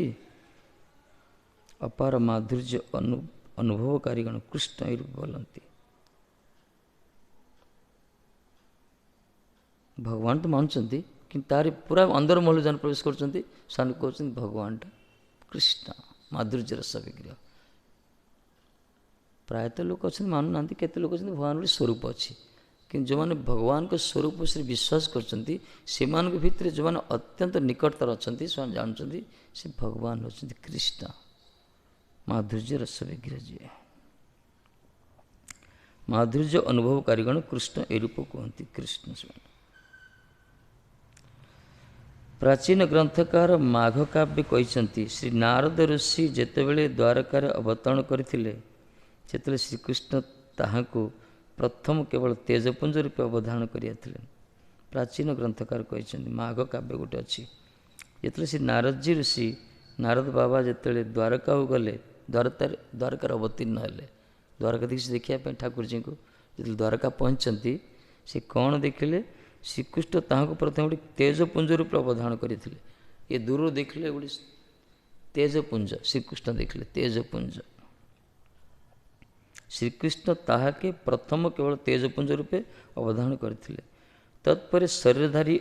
ଅପାର ମାଧୁର୍ଯ୍ୟ ଅନୁଭବକାରୀଗଣ କୃଷ୍ଣ ଏହି ରୂପ ବୋଲନ୍ତି। ଭଗବାନ ତ ମାନୁଛନ୍ତି କିନ୍ତୁ ତାରି ପୁରା ଅନ୍ଦର ମହଲ ଯେଉଁମାନେ ପ୍ରବେଶ କରୁଛନ୍ତି ସେମାନେ କହୁଛନ୍ତି ଭଗବାନଟା କୃଷ୍ଣ, ମାଧୁର୍ଯ୍ୟ ରସ ବିଗ୍ରହ। ପ୍ରାୟତଃ ଲୋକ ଅଛନ୍ତି ମାନୁନାହାନ୍ତି, କେତେ ଲୋକ ଅଛନ୍ତି ଭଗବାନ ଗୋଟେ ସ୍ୱରୂପ ଅଛି। କିନ୍ତୁ ଯେଉଁମାନେ ଭଗବାନଙ୍କ ସ୍ୱରୂପ ବିଷୟରେ ବିଶ୍ୱାସ କରୁଛନ୍ତି ସେମାନଙ୍କ ଭିତରେ ଯେଉଁମାନେ ଅତ୍ୟନ୍ତ ନିକଟତର ଅଛନ୍ତି ସେମାନେ ଜାଣୁଛନ୍ତି ସେ ଭଗବାନ ହେଉଛନ୍ତି କୃଷ୍ଣ, ମାଧୁର୍ଯ୍ୟ ରସ ବିଗ୍ରହ ଯିଏ। ମାଧୁର୍ଯ୍ୟ ଅନୁଭବକାରୀଗଣ କୃଷ୍ଣ ଏ ରୂପ କୁହନ୍ତି, କୃଷ୍ଣ ସେମାନେ। ପ୍ରାଚୀନ ଗ୍ରନ୍ଥକାର ମାଘକାବ୍ୟ କହିଛନ୍ତି, ଶ୍ରୀ ନାରଦ ଋଷି ଯେତେବେଳେ ଦ୍ୱାରକାରେ ଅବତରଣ କରିଥିଲେ ସେତେବେଳେ ଶ୍ରୀକୃଷ୍ଣ ତାହାଙ୍କୁ ପ୍ରଥମ କେବଳ ତେଜପୁଞ୍ଜ ରୂପେ ଅବଧାରଣ କରିଥିଲେ। ପ୍ରାଚୀନ ଗ୍ରନ୍ଥକାର କହିଛନ୍ତି, ମାଘ କାବ୍ୟ ଗୋଟେ ଅଛି, ଯେତେବେଳେ ଶ୍ରୀ ନାରଦଜୀ ଋଷି, ନାରଦ ବାବା ଯେତେବେଳେ ଦ୍ୱାରକାକୁ ଗଲେ, ଦ୍ୱାରକାରେ ଅବତୀର୍ଣ୍ଣ ହେଲେ, ଦ୍ୱାରକାଧୀଶ ଦେଖିବା ପାଇଁ ଠାକୁରଜୀଙ୍କୁ ଯେତେବେଳେ ଦ୍ୱାରକା ପହଞ୍ଚିଛନ୍ତି ସେ କ'ଣ ଦେଖିଲେ? ଶ୍ରୀକୃଷ୍ଣ ତାହାଙ୍କୁ ପ୍ରଥମେ ଗୋଟେ ତେଜପୁଞ୍ଜ ରୂପେ ଅବଧାରଣ କରିଥିଲେ। ଏ ଦୂରରୁ ଦେଖିଲେ ଗୋଟେ ତେଜପୁଞ୍ଜ, ଶ୍ରୀକୃଷ୍ଣ ଦେଖିଲେ ତେଜପୁଞ୍ଜ। ଶ୍ରୀକୃଷ୍ଣ ତାହାକେ ପ୍ରଥମ କେବଳ ତେଜପୁଞ୍ଜ ରୂପେ ଅବଧାରଣ କରିଥିଲେ। ତତ୍ପରେ ଶରୀରଧାରୀ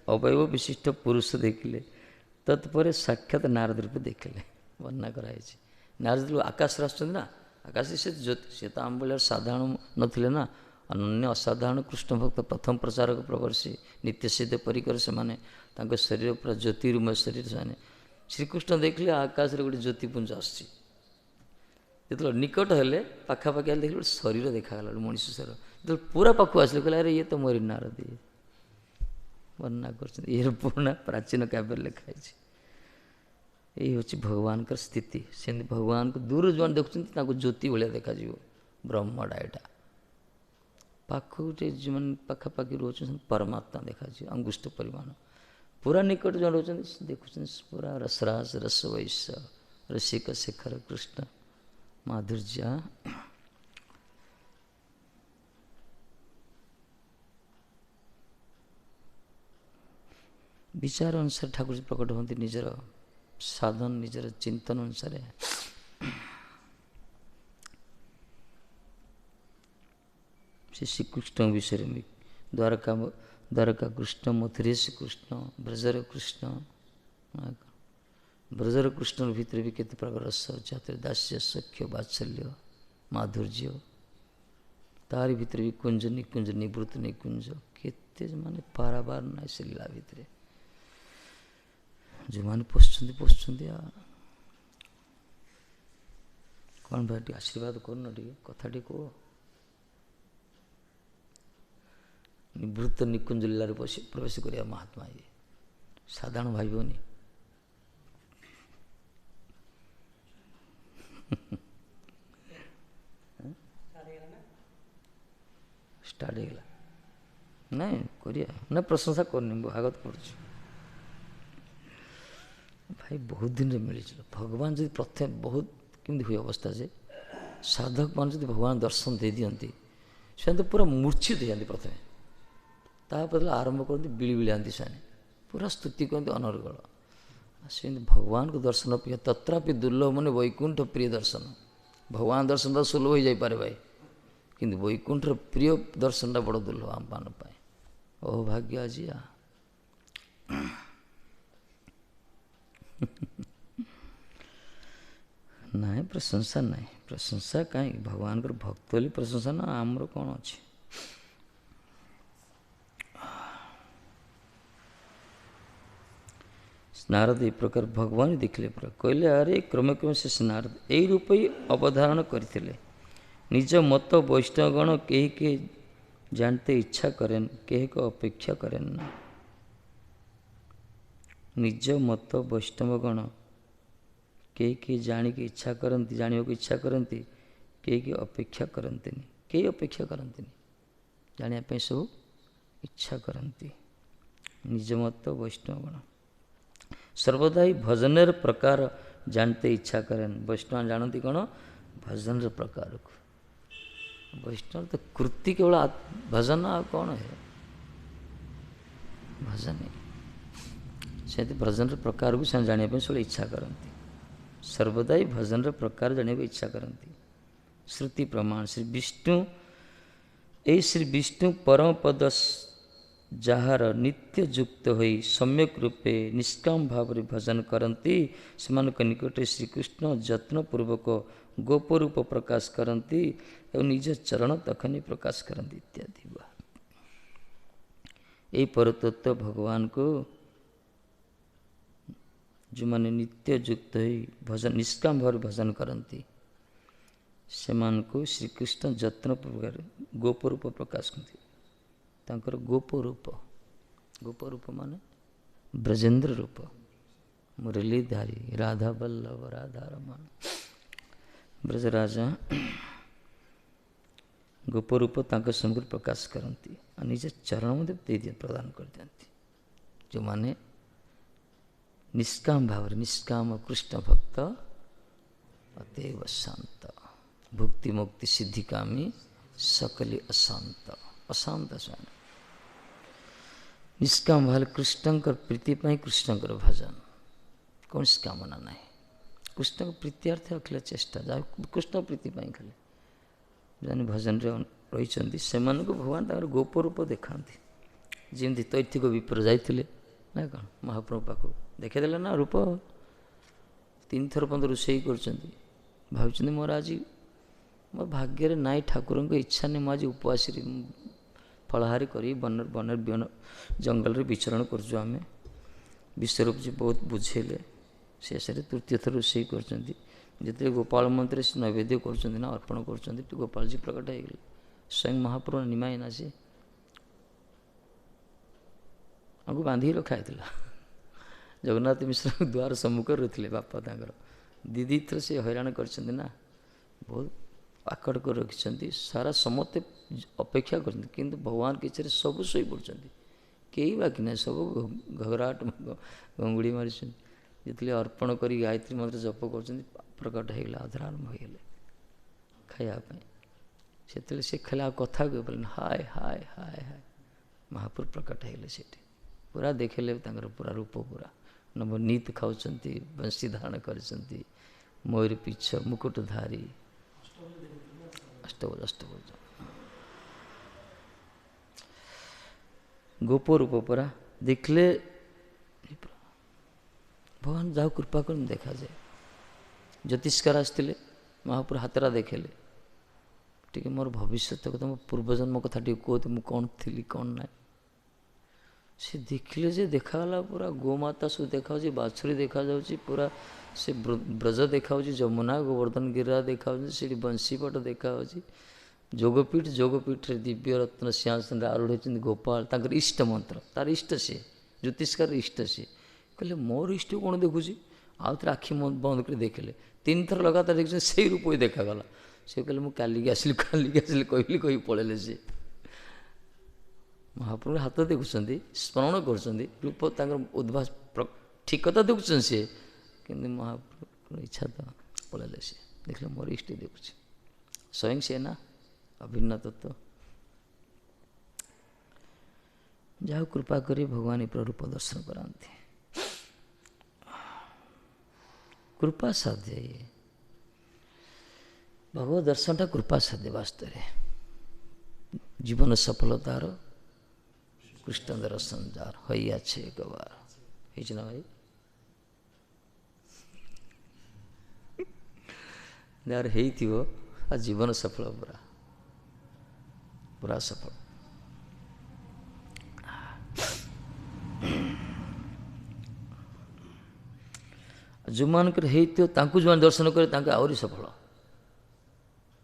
ଅବୟବ ବିଶିଷ୍ଟ ପୁରୁଷ ଦେଖିଲେ, ତତ୍ପରେ ସାକ୍ଷାତ ନାରଦ ରୂପ ଦେଖିଲେ। ବର୍ଣ୍ଣନା କରାଯାଇଛି। ନାରଦ ଆକାଶରେ ଆସୁଛନ୍ତି ନା, ଆକାଶରେ ସେ ଜ୍ୟୋତି, ସେ ତ ଆମ ଭଳିଆ ସାଧାରଣ ନଥିଲେ ନା, ଅନନ୍ୟ ଅସାଧାରଣ କୃଷ୍ଣ ଭକ୍ତ, ପ୍ରଥମ ପ୍ରଚାରକ ପ୍ରବର୍ଷୀ, ନିତ୍ୟସିଦ୍ଧ ପରିକର ସେମାନେ, ତାଙ୍କ ଶରୀର ପୁରା ଜ୍ୟୋତିର୍ମୟ ଶରୀର ସେମାନେ। ଶ୍ରୀକୃଷ୍ଣ ଦେଖିଲେ ଆକାଶରେ ଗୋଟେ ଜ୍ୟୋତିପୁଞ୍ଜ ଆସୁଛି। ଯେତେବେଳେ ନିକଟ ହେଲେ, ପାଖାପାଖି ହେଲେ ଦେଖିଲେ ଗୋଟେ ଶରୀର ଦେଖାଗଲା, ଗୋଟେ ମଣିଷ ଶରୀର। ଯେତେବେଳେ ପୁରା ପାଖକୁ ଆସିଲେ କହିଲେ ଆରେ ଇଏ ତ ମୋରି ନାରଦ। ଇଏ ବର୍ଣ୍ଣନା କରୁଛନ୍ତି, ଇଏ ପୁରୁଣା ପ୍ରାଚୀନ କାବ୍ୟରେ ଲେଖା ହେଇଛି। ଏଇ ହେଉଛି ଭଗବାନଙ୍କର ସ୍ଥିତି। ସେମିତି ଭଗବାନଙ୍କୁ ଦୂରରୁ ଯେଉଁମାନେ ଦେଖୁଛନ୍ତି ତାଙ୍କୁ ଜ୍ୟୋତି ଭଳିଆ ଦେଖାଯିବ। ବ୍ରହ୍ମଟା ଏଇଟା, ପାଖକୁ ଯେଉଁମାନେ ପାଖାପାଖି ରହୁଛନ୍ତି ପରମାତ୍ମା ଦେଖାଯିବ ଅଙ୍ଗୁଷ୍ଠ ପରିମାଣ। ପୁରା ନିକଟ ଯେଉଁ ରହୁଛନ୍ତି ଦେଖୁଛନ୍ତି ପୁରା ରସରାଜ ରସ ବୈଶ ରସିକ ଶେଖର କୃଷ୍ଣ ମାଧୁର୍ଯ୍ୟ। ବିଚାର ଅନୁସାରେ ଠାକୁର ପ୍ରକଟ ହୁଅନ୍ତି, ନିଜର ସାଧନ ନିଜର ଚିନ୍ତନ ଅନୁସାରେ। ସେ ଶ୍ରୀକୃଷ୍ଣଙ୍କ ବିଷୟରେ ଦ୍ୱାରକା କୃଷ୍ଣ, ମଥୁରେଶ କୃଷ୍ଣ, ବ୍ରଜର କୃଷ୍ଣ। ବ୍ରଜର କୃଷ୍ଣର ଭିତରେ ବି କେତେ ପ୍ରକାର ରସ ଅଛି, ଦାସ୍ୟ ସଖ୍ୟ ବାତ୍ସଲ୍ୟ ମାଧୁର୍ଯ୍ୟ। ତାରି ଭିତରେ ବି କୁଞ୍ଜ ନିକୁଞ୍ଜ ନିବୃତ୍ତ ନିକୁଞ୍ଜ, କେତେ ମାନେ ପାରାବାର ନାହିଁ ସେ ଲୀଳା ଭିତରେ। ଯେଉଁମାନେ ପୋଷୁଛନ୍ତି ଆଉ କ'ଣ ଭାଇ ଟିକେ ଆଶୀର୍ବାଦ କରୁନ, ଟିକେ କଥା ଟିକେ କୁହ। ନିବୃତ୍ତ ନିକୁଞ୍ଜ ଲୀଳାରେ ପ୍ରବେଶ କରିବା ମହାତ୍ମା, ଇଏ ସାଧାରଣ ଭାବିବନି। ଷ୍ଟାର୍ଟ ହେଇଗଲା ନାଇଁ କରିବା ନା, ପ୍ରଶଂସା କରୁନି, ଭାଗବତ କରୁଛୁ ଭାଇ। ବହୁତ ଦିନରେ ମିଳିଛି ଭଗବାନ। ଯଦି ପ୍ରଥମେ ବହୁତ କେମିତି ହୁଏ ଅବସ୍ଥା ଯେ ସାଧକମାନେ ଯଦି ଭଗବାନ ଦର୍ଶନ ଦେଇଦିଅନ୍ତି, ସେମାନେ ତ ପୁରା ମୂର୍ଚ୍ଛିତ ହେଇଯାନ୍ତି ପ୍ରଥମେ, ତାପରେ ଆରମ୍ଭ କରନ୍ତି ବିଳିବିଳାନ୍ତି, ସେମାନେ ପୁରା ସ୍ତୁତି କରନ୍ତି ଅନର୍ଗଳ। ସେମିତି ଭଗବାନଙ୍କୁ ଦର୍ଶନ ଅପେକ୍ଷା ତତ୍ରାପି ଦୁର୍ଲଭ ମାନେ ବୈକୁଣ୍ଠ ପ୍ରିୟ ଦର୍ଶନ। ଭଗବାନ ଦର୍ଶନ ତ ସୁଲଭ ହେଇଯାଇପାରେ ଭାଇ, କିନ୍ତୁ ବୈକୁଣ୍ଠର ପ୍ରିୟ ଦର୍ଶନଟା ବଡ଼ ଦୁର୍ଲଭ ଆମମାନଙ୍କ ପାଇଁ। ଓ ଭାଗ୍ୟ ଆଜି ନାହିଁ ପ୍ରଶଂସା ନାହିଁ, ପ୍ରଶଂସା କାହିଁକି? ଭଗବାନଙ୍କର ଭକ୍ତ ବୋଲି ପ୍ରଶଂସା ନା, ଆମର କ'ଣ ଅଛି? ନାରଦ ଏ ପ୍ରକାର ଭଗବାନ ଦେଖିଲେ, କହିଲେ ଆରେ କ୍ରମେ କ୍ରମେ ସେ ନାରଦ ଏଇ ରୂପ ହିଁ ଅବଧାରଣ କରିଥିଲେ। ନିଜ ମତ ବୈଷ୍ଣବଗଣ କେହି କେହି ଜାଣିତେ ଇଚ୍ଛା କରେନ୍, କେହିକ ଅପେକ୍ଷା କରେନ୍ ନା। ନିଜ ମତ ବୈଷ୍ଣବଗଣ କେହି କେହି ଜାଣିକି ଇଚ୍ଛା କରନ୍ତି, ଜାଣିବାକୁ ଇଚ୍ଛା କରନ୍ତି, କେହି କେହି ଅପେକ୍ଷା କରନ୍ତିନି। କେହି ଅପେକ୍ଷା କରନ୍ତିନି, ଜାଣିବା ପାଇଁ ସବୁ ଇଚ୍ଛା କରନ୍ତି। ନିଜ ମତ ବୈଷ୍ଣବଗଣ ସର୍ବଦା ହିଁ ଭଜନର ପ୍ରକାର ଜାଣିତେ ଇଚ୍ଛା କରେନ୍। ବୈଷ୍ଣବ ଜାଣନ୍ତି କ'ଣ? ଭଜନର ପ୍ରକାରକୁ। ବୈଷ୍ଣବ ତ କୃତି କେବଳ ଭଜନ, ଆଉ କ'ଣ ହେ ଭଜନ। ସେମିତି ଭଜନର ପ୍ରକାରକୁ ସେମାନେ ଜାଣିବା ପାଇଁ ସବୁବେଳେ ଇଚ୍ଛା କରନ୍ତି। ସର୍ବଦା ହିଁ ଭଜନର ପ୍ରକାର ଜାଣିବାକୁ ଇଚ୍ଛା କରନ୍ତି। ଶ୍ରୁତି ପ୍ରମାଣ ଶ୍ରୀ ବିଷ୍ଣୁ, ଏଇ ଶ୍ରୀ ବିଷ୍ଣୁ ପରମପଦ ଯାହାର ନିତ୍ୟ ଯୁକ୍ତ ହୋଇ ସମ୍ୟକ ରୂପେ ନିଷ୍କାମ ଭାବରେ ଭଜନ କରନ୍ତି, ସେମାନଙ୍କ ନିକଟରେ ଶ୍ରୀକୃଷ୍ଣ ଯତ୍ନପୂର୍ବକ ଗୋପ ରୂପ ପ୍ରକାଶ କରନ୍ତି ଏବଂ ନିଜ ଚରଣ ତଖନି ପ୍ରକାଶ କରନ୍ତି ଇତ୍ୟାଦି। ଏହି ପରତତ୍ଵ ଭଗବାନଙ୍କୁ ଯେଉଁମାନେ ନିତ୍ୟ ଯୁକ୍ତ ହୋଇ ଭଜନ ନିଷ୍କାମ ଭାବରେ ଭଜନ କରନ୍ତି, ସେମାନଙ୍କୁ ଶ୍ରୀକୃଷ୍ଣ ଯତ୍ନପୂର୍ବକ ଗୋପ ରୂପ ପ୍ରକାଶ କରନ୍ତି। ତାଙ୍କର ଗୋପ ରୂପ ମାନେ ବ୍ରଜେନ୍ଦ୍ର ରୂପ, ମୁରଲୀଧାରୀ ରାଧା ବଲ୍ଲଭ ରାଧା ରମଣ ବ୍ରଜରାଜା ଗୋପ ରୂପ ତାଙ୍କ ସମ୍ମୁଖରେ ପ୍ରକାଶ କରନ୍ତି ଆଉ ନିଜ ଚରଣ ମଧ୍ୟ ପ୍ରଦାନ କରିଦିଅନ୍ତି। ଯେଉଁମାନେ ନିଷ୍କାମ ଭାବରେ, ନିଷ୍କାମ କୃଷ୍ଣ ଭକ୍ତ ଅତଏବ ଶାନ୍ତ, ଭୁକ୍ତି ମୁକ୍ତି ସିଦ୍ଧିକାମୀ ସକଲି ଅଶାନ୍ତ। ଅଶାନ୍ତ ସେମାନେ ନିଷ୍କାମ ଭାବରେ କୃଷ୍ଣଙ୍କର ପ୍ରୀତି ପାଇଁ କୃଷ୍ଣଙ୍କର ଭଜନ, କୌଣସି କାମନା ନାହିଁ। କୃଷ୍ଣଙ୍କ ପ୍ରୀତ୍ୟାର୍ଥେ ଅଖିଳ ଚେଷ୍ଟା, ଯାହା କୃଷ୍ଣ ପ୍ରୀତି ପାଇଁ ଖାଲି ଯେଉଁମାନେ ଭଜନରେ ରହିଛନ୍ତି, ସେମାନଙ୍କୁ ଭଗବାନ ତାଙ୍କର ଗୋପ ରୂପ ଦେଖାନ୍ତି। ଯେମିତି ତୈଥିକ ବିପ୍ର ଯାଇଥିଲେ ନା କ'ଣ ମହାପ୍ରଭୁ ପାଖକୁ ଦେଖେଇଦେଲେ ନା ରୂପ। 3 ଥର ପର୍ଯ୍ୟନ୍ତ ରୋଷେଇ କରୁଛନ୍ତି, ଭାବୁଛନ୍ତି ମୋର ଆଜି ମୋ ଭାଗ୍ୟରେ ନାଇଁ, ଠାକୁରଙ୍କ ଇଚ୍ଛା ନେଇ ମୁଁ ଆଜି ଉପବାସରେ ଫଳାହାରି କରି ବନ ଜଙ୍ଗଲରେ ବିଚରଣ କରୁଛୁ ଆମେ। ବିଶ୍ୱରୂପଜୀ ବହୁତ ବୁଝେଇଲେ, ଶେଷରେ ତୃତୀୟ ଥର ରୋଷେଇ କରୁଛନ୍ତି। ଯେତେବେଳେ ଗୋପାଳ ମନ୍ଦିରରେ ସେ ନୈବେଦ୍ୟ କରୁଛନ୍ତି ନା ଅର୍ପଣ କରୁଛନ୍ତି, ଗୋପାଳଜୀ ପ୍ରକଟ ହେଇଗଲେ। ସ୍ୱୟଂ ମହାପ୍ରଭୁ ନିମାଇନା ସେ ଆମକୁ ବାନ୍ଧିକି ରଖା ହେଇଥିଲା। ଜଗନ୍ନାଥ ମିଶ୍ରଙ୍କ ଦ୍ୱାର ସମ୍ମୁଖରେ ରହିଥିଲେ ବାପା ତାଙ୍କର। ଦି ଥର ସେ ହଇରାଣ କରିଛନ୍ତି ନା, ବହୁତ ଆକଟ କରି ରଖିଛନ୍ତି। ସାରା ସମସ୍ତେ ଅପେକ୍ଷା କରିଛନ୍ତି, କିନ୍ତୁ ଭଗବାନ କିଛିରେ ସବୁ ଶୋଇପଡ଼ୁଛନ୍ତି, କେହି ବାକି ନାହିଁ, ସବୁ ଘଘରାଟ ଘଙ୍ଗୁଡ଼ି ମାରିଛନ୍ତି। ଯେତେବେଳେ ଅର୍ପଣ କରି ଗାୟତ୍ରୀ ମନ୍ତ୍ର ଜପ କରୁଛନ୍ତି, ପ୍ରକଟ ହେଇଗଲା, ଅଧର ଆରମ୍ଭ ହେଇଗଲେ ଖାଇବା ପାଇଁ। ସେତେବେଳେ ସେ ଖାଲି ଆଉ କଥା କହିପାରିଲେନି, ହାୟ ହାୟ ହାୟ ହାୟ। ମହାପ୍ରଭୁ ପ୍ରକଟ ହେଇଗଲେ ସେଠି, ପୁରା ଦେଖିଲେ ତାଙ୍କର ପୁରା ରୂପ, ପୁରା ନବନୀତ ଖାଉଛନ୍ତି, ବଂଶୀ ଧାରଣ କରିଛନ୍ତି, ମୟୂର ପିଚ୍ଛ ମୁକୁଟଧାରୀ, ଅଷ୍ଟଭୁଜ ଗୋପ ରୂପ ପରା। ଦେଖିଲେ ଭଗବାନ ଯାହାକୁ କୃପା କରି ଦେଖାଯାଏ। ଜ୍ୟୋତିଷ୍କାର ଆସିଥିଲେ, ମହାପ୍ରଭୁ ହାତରା ଦେଖେଇଲେ, ଟିକେ ମୋର ଭବିଷ୍ୟତ କଥା, ମୋ ପୂର୍ବଜନ୍ମ କଥା ଟିକେ କୁହନ୍ତୁ, ମୁଁ କ'ଣ ଥିଲି କ'ଣ ନାହିଁ। ସେ ଦେଖିଲେ ଯେ ଦେଖାଗଲା ପୁରା ଗୋମାତା ସବୁ ଦେଖାଯାଉଛି, ବାଛୁରୀ ଦେଖାଯାଉଛି, ପୁରା ସେ ବ୍ରଜ ଦେଖାଯାଉଛି, ଯମୁନା ଗୋବର୍ଦ୍ଧନ ଗିରା ଦେଖାଯାଉଛି, ସେଠି ବଂଶୀପଟ ଦେଖାଯାଉଛି। ଯୋଗପୀଠରେ ଦିବ୍ୟ ରତ୍ନ ସିଂହାସନରେ ଆରୂଢ଼ ହୋଇଛନ୍ତି ଗୋପାଳ, ତାଙ୍କର ଇଷ୍ଟ ମନ୍ତ୍ର, ତାର ଇଷ୍ଟ ସିଏ, ଜ୍ୟୋତିଷ୍କାର ଇଷ୍ଟ ସିଏ। କହିଲେ ମୋର ଇଷ୍ଟ କ'ଣ ଦେଖୁଛି? ଆଉ ଥରେ ଆଖି ବନ୍ଦ କରି ଦେଖିଲେ, 3 ଥର ଲଗାତାର ଦେଖିଛନ୍ତି, ସେଇ ରୂପ ହିଁ ଦେଖାଗଲା। ସେ କହିଲେ ମୁଁ କାଲିକି ଆସିଲି କହି ପଳେଇଲେ ସିଏ। ମହାପ୍ରଭୁ ହାତ ଦେଖୁଛନ୍ତି, ସ୍ମରଣ କରୁଛନ୍ତି, ରୂପ ତାଙ୍କର ଉଦ୍ଭାସ ଠିକ୍ କଥା ଦେଖୁଛନ୍ତି ସିଏ, କିନ୍ତୁ ମହାପ୍ରଭୁଙ୍କ ଇଚ୍ଛା ତ ପଳେଇଲେ ସିଏ। ଦେଖିଲେ ମୋର ଇଷ୍ଟ ଦେଖୁଛି, ସ୍ୱୟଂ ସିଏ ନା, ଅଭିନ୍ନ ତତ୍ତ୍ୱ। ଯାହାକୁ କୃପା କରି ଭଗବାନ ରୂପ ଦର୍ଶନ କରାନ୍ତି, କୃପା ସାଧ୍ୟ। ଭଗବତ ଦର୍ଶନଟା କୃପା ସାଧ୍ୟ। ବାସ୍ତବରେ ଜୀବନ ସଫଳତାର କୃଷ୍ଣ ଦର୍ଶନ ଯାର ହୋଇଅଛି ଏକବାର, ହେଇଛି ନା ଭାଇ? ଯାହାର ହେଇଥିବ ଆ ଜୀବନ ସଫଳ, ପୁରା ପୁରା ସଫଳ। ଯେଉଁମାନଙ୍କର ହେଇଥିବ ତାଙ୍କୁ ଯେଉଁମାନେ ଦର୍ଶନ କରେ ତାଙ୍କୁ ଆହୁରି ସଫଳ।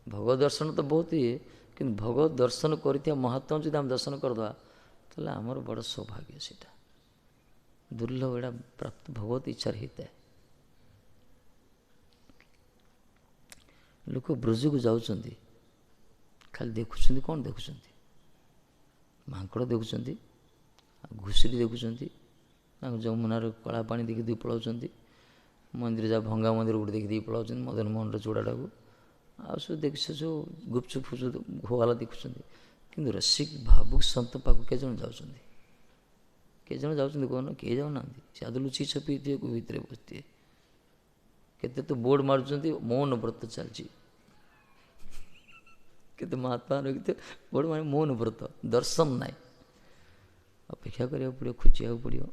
ଭଗବତ ଦର୍ଶନ ତ ବହୁତ ଇଏ, କିନ୍ତୁ ଭଗବତ ଦର୍ଶନ କରିଥିବା ମହାତ୍ମା ଯଦି ଆମେ ଦର୍ଶନ କରିଦେବା, ତାହେଲେ ଆମର ବଡ଼ ସୌଭାଗ୍ୟ। ସେଇଟା ଦୁର୍ଲଭ, ଏଇଟା ପ୍ରାପ୍ତ ଭଗବତ ଇଚ୍ଛାରେ ହେଇଥାଏ। ଲୋକ ବ୍ରଜକୁ ଯାଉଛନ୍ତି, ଖାଲି ଦେଖୁଛନ୍ତି, କ'ଣ ଦେଖୁଛନ୍ତି? ମାଙ୍କଡ଼ ଦେଖୁଛନ୍ତି, ଘୁଷୁରୀ ଦେଖୁଛନ୍ତି, ତାଙ୍କ ଯମୁନାର କଳା ପାଣି ଦେଖି ଦେଇ ପଳାଉଛନ୍ତି, ମନ୍ଦିର ଯା ଭଙ୍ଗା ମନ୍ଦିର ଗୋଟେ ଦେଖି ଦେଇ ପଳାଉଛନ୍ତି, ମଦନ ମୋହନର ଚୂଡ଼ାଟାକୁ, ଆଉ ସବୁ ଦେଖି ସବୁ ଗୁପଚୁପ ଫୁଚୁପ ଘୋବାଲା ଦେଖୁଛନ୍ତି। କିନ୍ତୁ ରସିକ ଭାବୁକ ସନ୍ତ ପାଖକୁ କେଜଣ ଯାଉଛନ୍ତି? କେଜଣ ଯାଉଛନ୍ତି କହୁନ? କେହି ଯାଉନାହାନ୍ତି। ସେ ଆଦୁ ଲୁଚି ଛପିଥିବେ, ଭିତରେ ବସିଥିବେ। କେତେ ତ ବୋର୍ଡ଼ ମାରୁଛନ୍ତି, ମୌନ ବ୍ରତ ଚାଲିଛି। କେତେ ମହାତ୍ମା ରଖିଥିବେ ବୋର୍ଡ଼ ମାନେ ମୌନ ବ୍ରତ, ଦର୍ଶନ ନାହିଁ। ଅପେକ୍ଷା କରିବାକୁ ପଡ଼ିବ, ଖୋଜିବାକୁ ପଡ଼ିବ।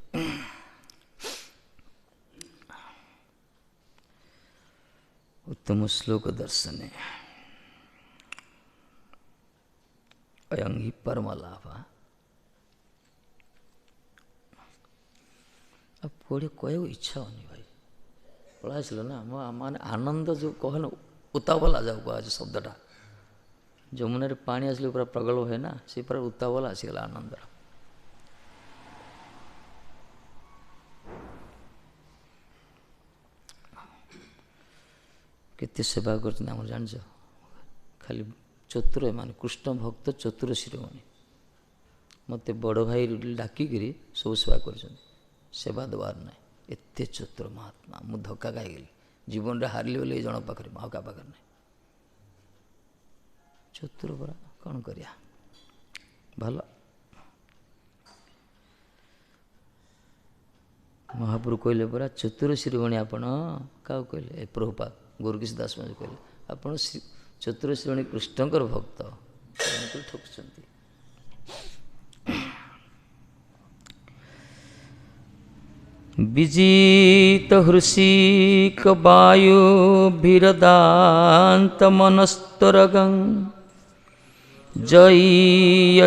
ଉତ୍ତମ ଶ୍ଲୋକ ଦର୍ଶନେ ଅୟଂ ହି ପରମ ଲାଭ। ଆଉ ପଢ଼ି କହିବାକୁ ଇଚ୍ଛା ହେଉନି ଭାଇ, ପଳା ଆସିଲ ନା। ମାନେ ଆନନ୍ଦ ଯେଉଁ କହେନ, ଉତାବଲା ଯାଉ କୁହାଯାଉଛି ଶବ୍ଦଟା। ଯମୁନାରେ ପାଣି ଆସିଲେ ପୁରା ପ୍ରଗଳ୍ଭ ହୁଏ ନା, ସେ ପୁରା ଉତାବଲା ଆସିଗଲା ଆନନ୍ଦର। କେତେ ସେବା କରୁଛନ୍ତି ଆମର ଜାଣିଛ? ଖାଲି ଚତୁର, ଏମାନେ କୃଷ୍ଣ ଭକ୍ତ ଚତୁର ଶିରୋମଣି। ମୋତେ ବଡ଼ ଭାଇ ଡାକିକିରି ସବୁ ସେବା କରୁଛନ୍ତି, ସେବା ଦେବାର ନାହିଁ। ଏତେ ଚତୁର ମହାତ୍ମା, ମୁଁ ଧକ୍କା ଖାଇଗଲି। ଜୀବନରେ ହାରିଲି ବୋଲି ଏଇ ଜଣ ପାଖରେ, ଆଉ କାହା ପାଖରେ ନାହିଁ। ଚତୁର ପରା, କ'ଣ କରିବା? ଭଲ। ମହାପ୍ରଭୁ କହିଲେ ପରା, ଚତୁର ଶିରୋମଣି ଆପଣ। କାହାକୁ କହିଲେ? ଏ ପ୍ରଭୁପାଦ ଗୁରୁକିଶ ଦାସ ମହାରାଜ କହିଲେ, ଆପଣ ଚତୁର ଶ୍ରେଣୀ କୃଷ୍ଣଙ୍କର ଭକ୍ତ, ଠକୁଛନ୍ତି। विजित हृषिक वायुभिरदान्त मनस्तरगं जययतन्ति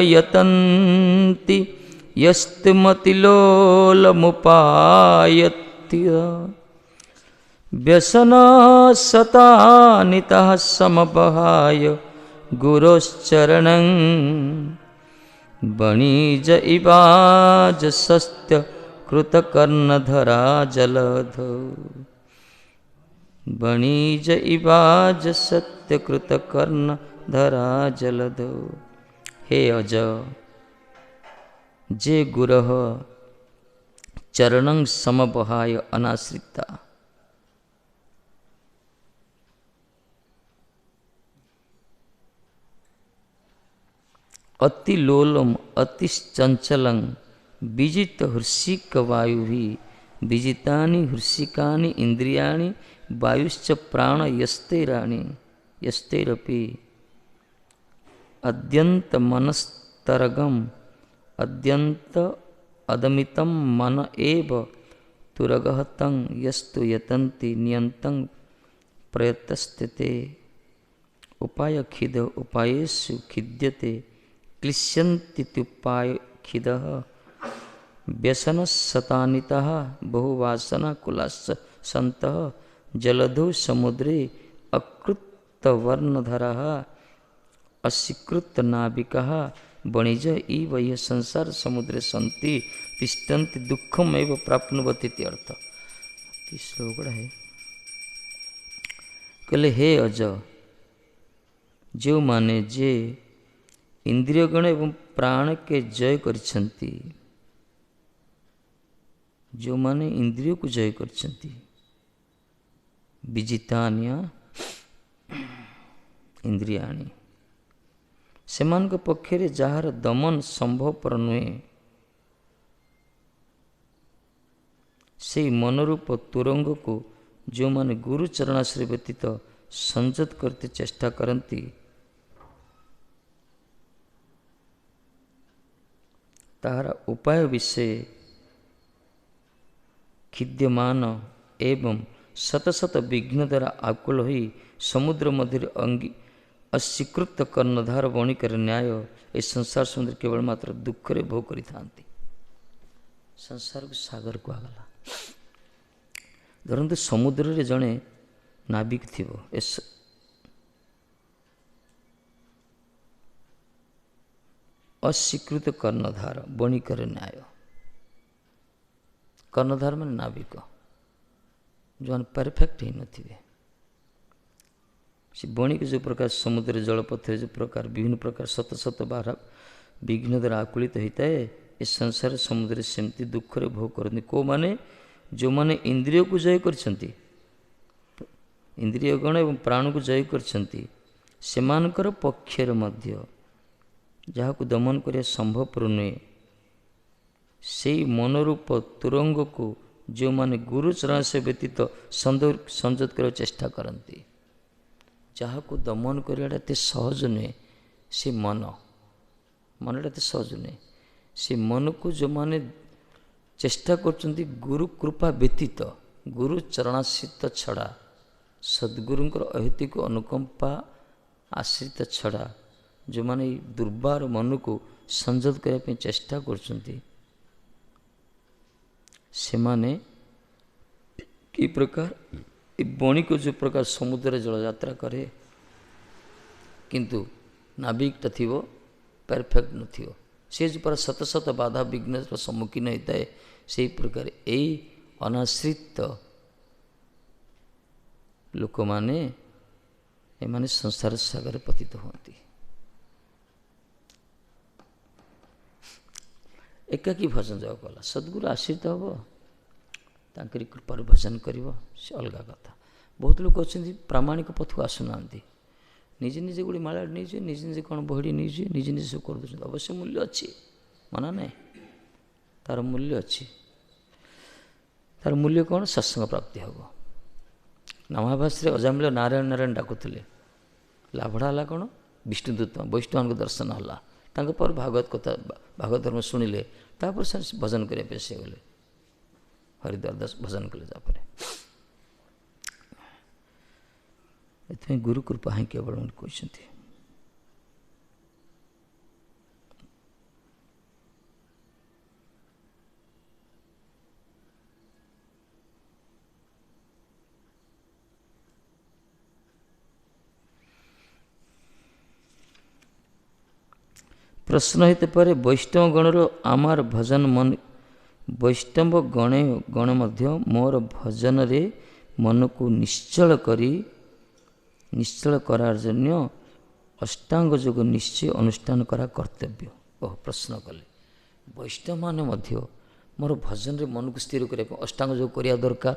यस्तिमतिलोलमुपायत्य व्यसनसतानितः समपहाय गुरोश्चरणं वणिज इवाजसस्त्य कृतकर्णधरा जलधौ वणिज इवाजसत्य कृतकर्णधरा जलधौ। हे अज जे गुरः चरणं समबहाय अनाश्रिता अतिलोलम अतिश्चंचलं विजित हृषिक वायुभिः विजितानि हृषिकानि इंद्रियाणि वायुश्च प्राण यस्तैराणि यस्तैरपि अद्यन्त मनस्तरगम अद्यन्त अदमितं मन एव तुरगः तं यस्तु यतन्ति नियन्तं प्रयतस्ते उपाय खिद उपायेषु खिद्यते क्लिश्यन्त्युपाय खिदः व्यसनसतानितः बहुवासनाकुलाश्च सन्तः जलधौ समुद्रे अकृतवर्णधरः अशीकृतनाविकः वणिज इव यह संसार समुद्रे सन्ति तिष्ठन्ति दुःखमेव प्राप्नुवन्ति अर्थ। श्लोक है कहले हे अज जो माने जे इंद्रियगण एवं प्राण के जय करछन्ति जो माने इंद्रिय को जय करछन्ति विजितान्या इंद्रियाणि सेमानक पक्षरे जार दमन संभवपर नुहे से मनरूप तुरंग को जो माने गुरु चरणाश्रय व्यतीत संयत करते चेष्टा करती तार उपाय विषय खिद्यमान एवं शत शत विघ्न द्वारा आकुल हो समुद्र मध्य अस्वीकृत कर्णधार वणिकर न्याय ए संसार समुद्र केवल मात्र दुख रे भोग करि थांती संसार को सागर को आगला धरतु समुद्र रे जणे नाविक थिबो अस्वीकृत कर्णधार वणिकर न्याय कर्णधार मान नाविक जो परफेक्ट ही नथिबे से बणिक जो प्रकार समुद्र जलपथ जो प्रकार विभिन्न प्रकार शत शत बार विघ्न द्वारा आकुलित होता है इस संसार समुद्र सेमती दुख रे भोग करते को माने जो माने इंद्रिय को जय करछन्ति इंद्रियगण एवं प्राण को जय करछन्ति सेमानकर पक्षर मध्य जहाँ को दमन करिया संभवपर नुहे से मनरूप तुरंग को जो माने गुरु चरण से व्यतीत संयत कर चेष्टा करती जहाँ को दमन करियाटा एते सहज नुहे से मनटा एते सहज नुहे से मन को जो माने चेष्टा करछन्ति गुरु कृपा व्यतीत गुरु चरणाश्रित छड़ा सद्गुरुंकर अहेतुक अनुकंपा आश्रित छड़ा जो माने दुर्बार मन को संयत करने चेष्टा करछन्ति से माने कि प्रकार बणिक जो प्रकार समुद्र जल यात्रा करे किंतु नाविकटा थिबो परफेक्ट नथिबो से जो पर शत शत बाधा विघ्न सम्मुखीन होता है से प्रकार यही अनाश्रित लोक माने एमाने संसार सागर पतित होती एकाकी भजन जब कला सद्गुरु आश्रित हम तांकरी कृपार भजन करिवो से अलग कथा बहुत लोग अच्छा प्रामाणिक पथक आसुना निजे निजे गोटे माला नहीं निजे निजे कौन बहड़ी नहीं निजे निजे सब कर दे अवश्य मूल्य अच्छी मना ना तार मूल्य अच्छी तार मूल्य कौन सत्संग प्राप्ति हम नामाभास अजामिल नारायण नारायण डाकुले लाभड़ा है कौन विष्णुदूत वैष्णव दर्शन है पर भागवत कथा भागवत धर्म शुणिले तापर से भजन करने से गले हरिद्वार दास भजन कले जापर एथि गुरु कृपा ही केवल कहते प्रश्न होते पारे वैष्णव गणर आमार भजन मन वैष्णव गणे गण मध्य मोर भजन रे मन को निश्चल करार जन्य अष्टांग योग निश्चय अनुष्ठान करा कर्तव्य। ओह प्रश्न कले वैष्णव मान मध्य मोर भजन रे मन को स्थिर करने अष्टांग योग करिया दरकार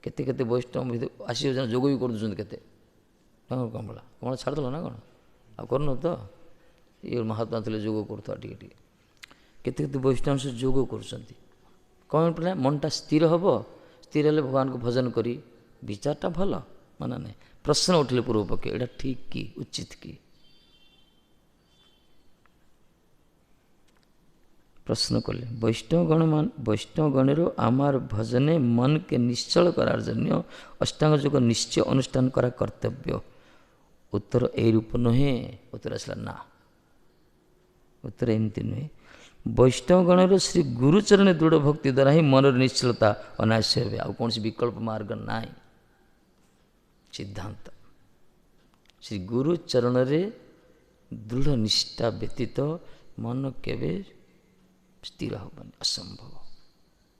केते केते वैष्णव आसी योग भी कर दूसरे केते कमला कमला छाड़देल ना कौन आ करन तो ये महात्मा थे जोग करता टे केते केते वैष्णव से जोग कर कौन पड़ा मनटा स्थिर हम स्थिर हेल्ले भगवान को भजन करी विचारटा भल माना ना प्रश्न उठिले पूर्व पक्षे एटा ठीक कि उचित कि प्रश्न कले वैष्णव गणर आमार भजने मन के निश्चल करार जन्य अष्टांग योग निश्चय अनुष्ठान करा कर्तव्य। उत्तर ए रूप नुहे उत्तर आसला ना उत्तर एमती नुहे वैष्णव गणर श्री गुरुचरण दृढ़ भक्ति द्वारा ही मनर निश्चलता अनायास हे आ कौन विकल्प मार्ग ना सिद्धांत श्री गुरुचरण रे दृढ़ निष्ठा व्यतीत मन केवे स्थिर हेनी असंभव।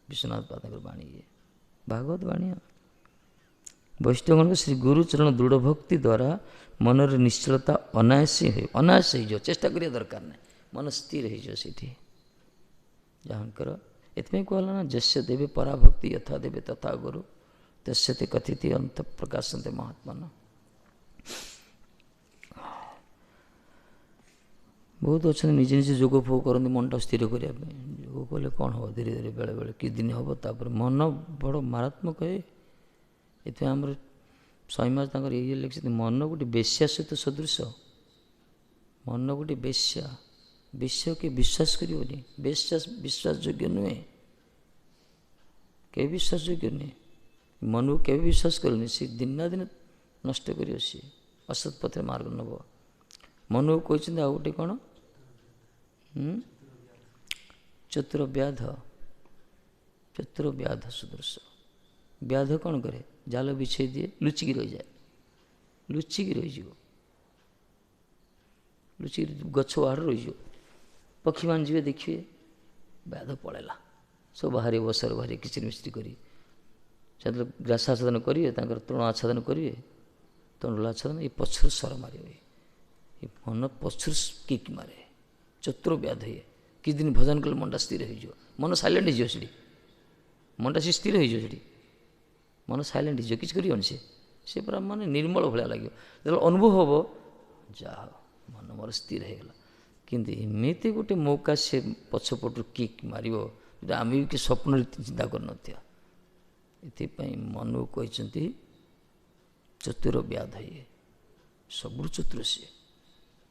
विश्वनाथ पाद वाणी ये भागवत वाणी वैष्णवगण श्री गुरुचरण दृढ़ भक्ति द्वारा मनर निश्चलता अनायास हो चेष्टा करिया दरकार नहीं मन स्थिर हो जहाँकर एथमें कहला ना जस्य देवे पराभक्ति यथा देवे तथा गुरु तस्य ते कथित अंत प्रकाशन्ते महात्मा बहुत अच्छा निजे निजे जोग फोग करते मनटा स्थिर करने जोग कले कौन हम धीरे धीरे बेले बेले कि दिन हम तापर मन बड़ मारात्मक है ये आम स्वामीमाज ये लिखते मन गोटे बेश्या सहित सदृश मन गोटे बेश्या बेश्या के विश्वास करियोनी बेश्या विश्वास योग्य नुहे के विश्वास योग्य नुहे मन को केवे विश्वास करनी सी दिन ना दिन नष्ट कर सी असत पथे मार्ग नब मन को कहते आ गोटे कौन चतुर व्याध सदृश व्याध कौन करे जाल बिछे दिए लुचिकी रही जाए लुचिकी रही लुचिकी गछ बाहर रही पक्षी मान जी देखिए व्याध पड़ेला सब बाहर बसर बाहर किचिर मिचिर कर ग्रासाच्छादन करेंगे तृण आच्छादन करेंगे तंडुल आच्छादन ये पछर स्वर मारे ये मन पछर किक मारे चतुर व्याध ये कि दिन भजन कले मनटा स्थिर हो मन साइलेंट हो मनटा सी स्थिर हो मन साइलेंट हो किसी कर सी पूरा माने निर्मल भाया लगे जो अनुभव हम जा मन मोर स्थिर होगा किंतु एमती गोटे मौका से पछपट किक मार जो आम भी कि स्वप्न चिंता कर मन को कहते चतुर व्याध ये सब चतुर सी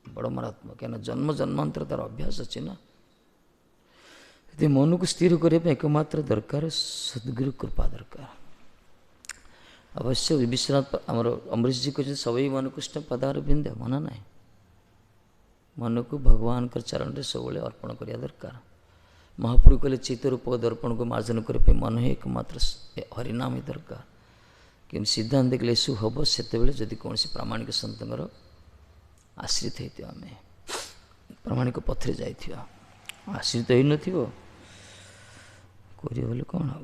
बड़ मारात्मक क्या जन्म जन्मांतर तार अभ्यास अच्छे ना ये मन को स्थिर करने एकमात्र दरकार सद्गुरु कृपा दरकार। अवश्य विश्वनाथ आमर अमरीश जी कहते सबै मन कृष्ण पदार बिंदे मना ना मन को भगवान का चरण से सब अर्पण करिया दरकार। महाप्रभु कहले चित्तरूप दर्पण को मार्जन करने मन ही एकमात्र हरिनाम ही दरकार कि सिद्धांत देखले यशु हम से जदि कौन प्रामाणिक सतर आश्रित होती आम प्रामाणिक पथरे जा आश्रित हो न कौन हम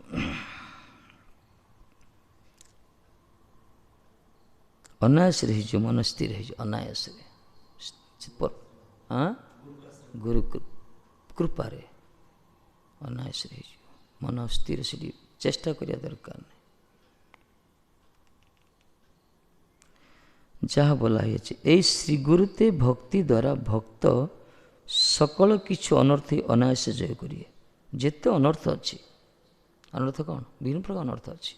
अनायास रही मन स्थिर हो अनायास हाँ गुरु कृपा रे अनायास रही मन स्थिर से चेष्टा करिया दरकार नहीं जहाँ बोला है श्री गुरुते भक्ति द्वारा भक्त सकल किछु अनर्थ अनायास जय करिए जेते अनर्थ अच्छी अनर्थ कौन विभिन्न प्रकार अनर्थ अच्छी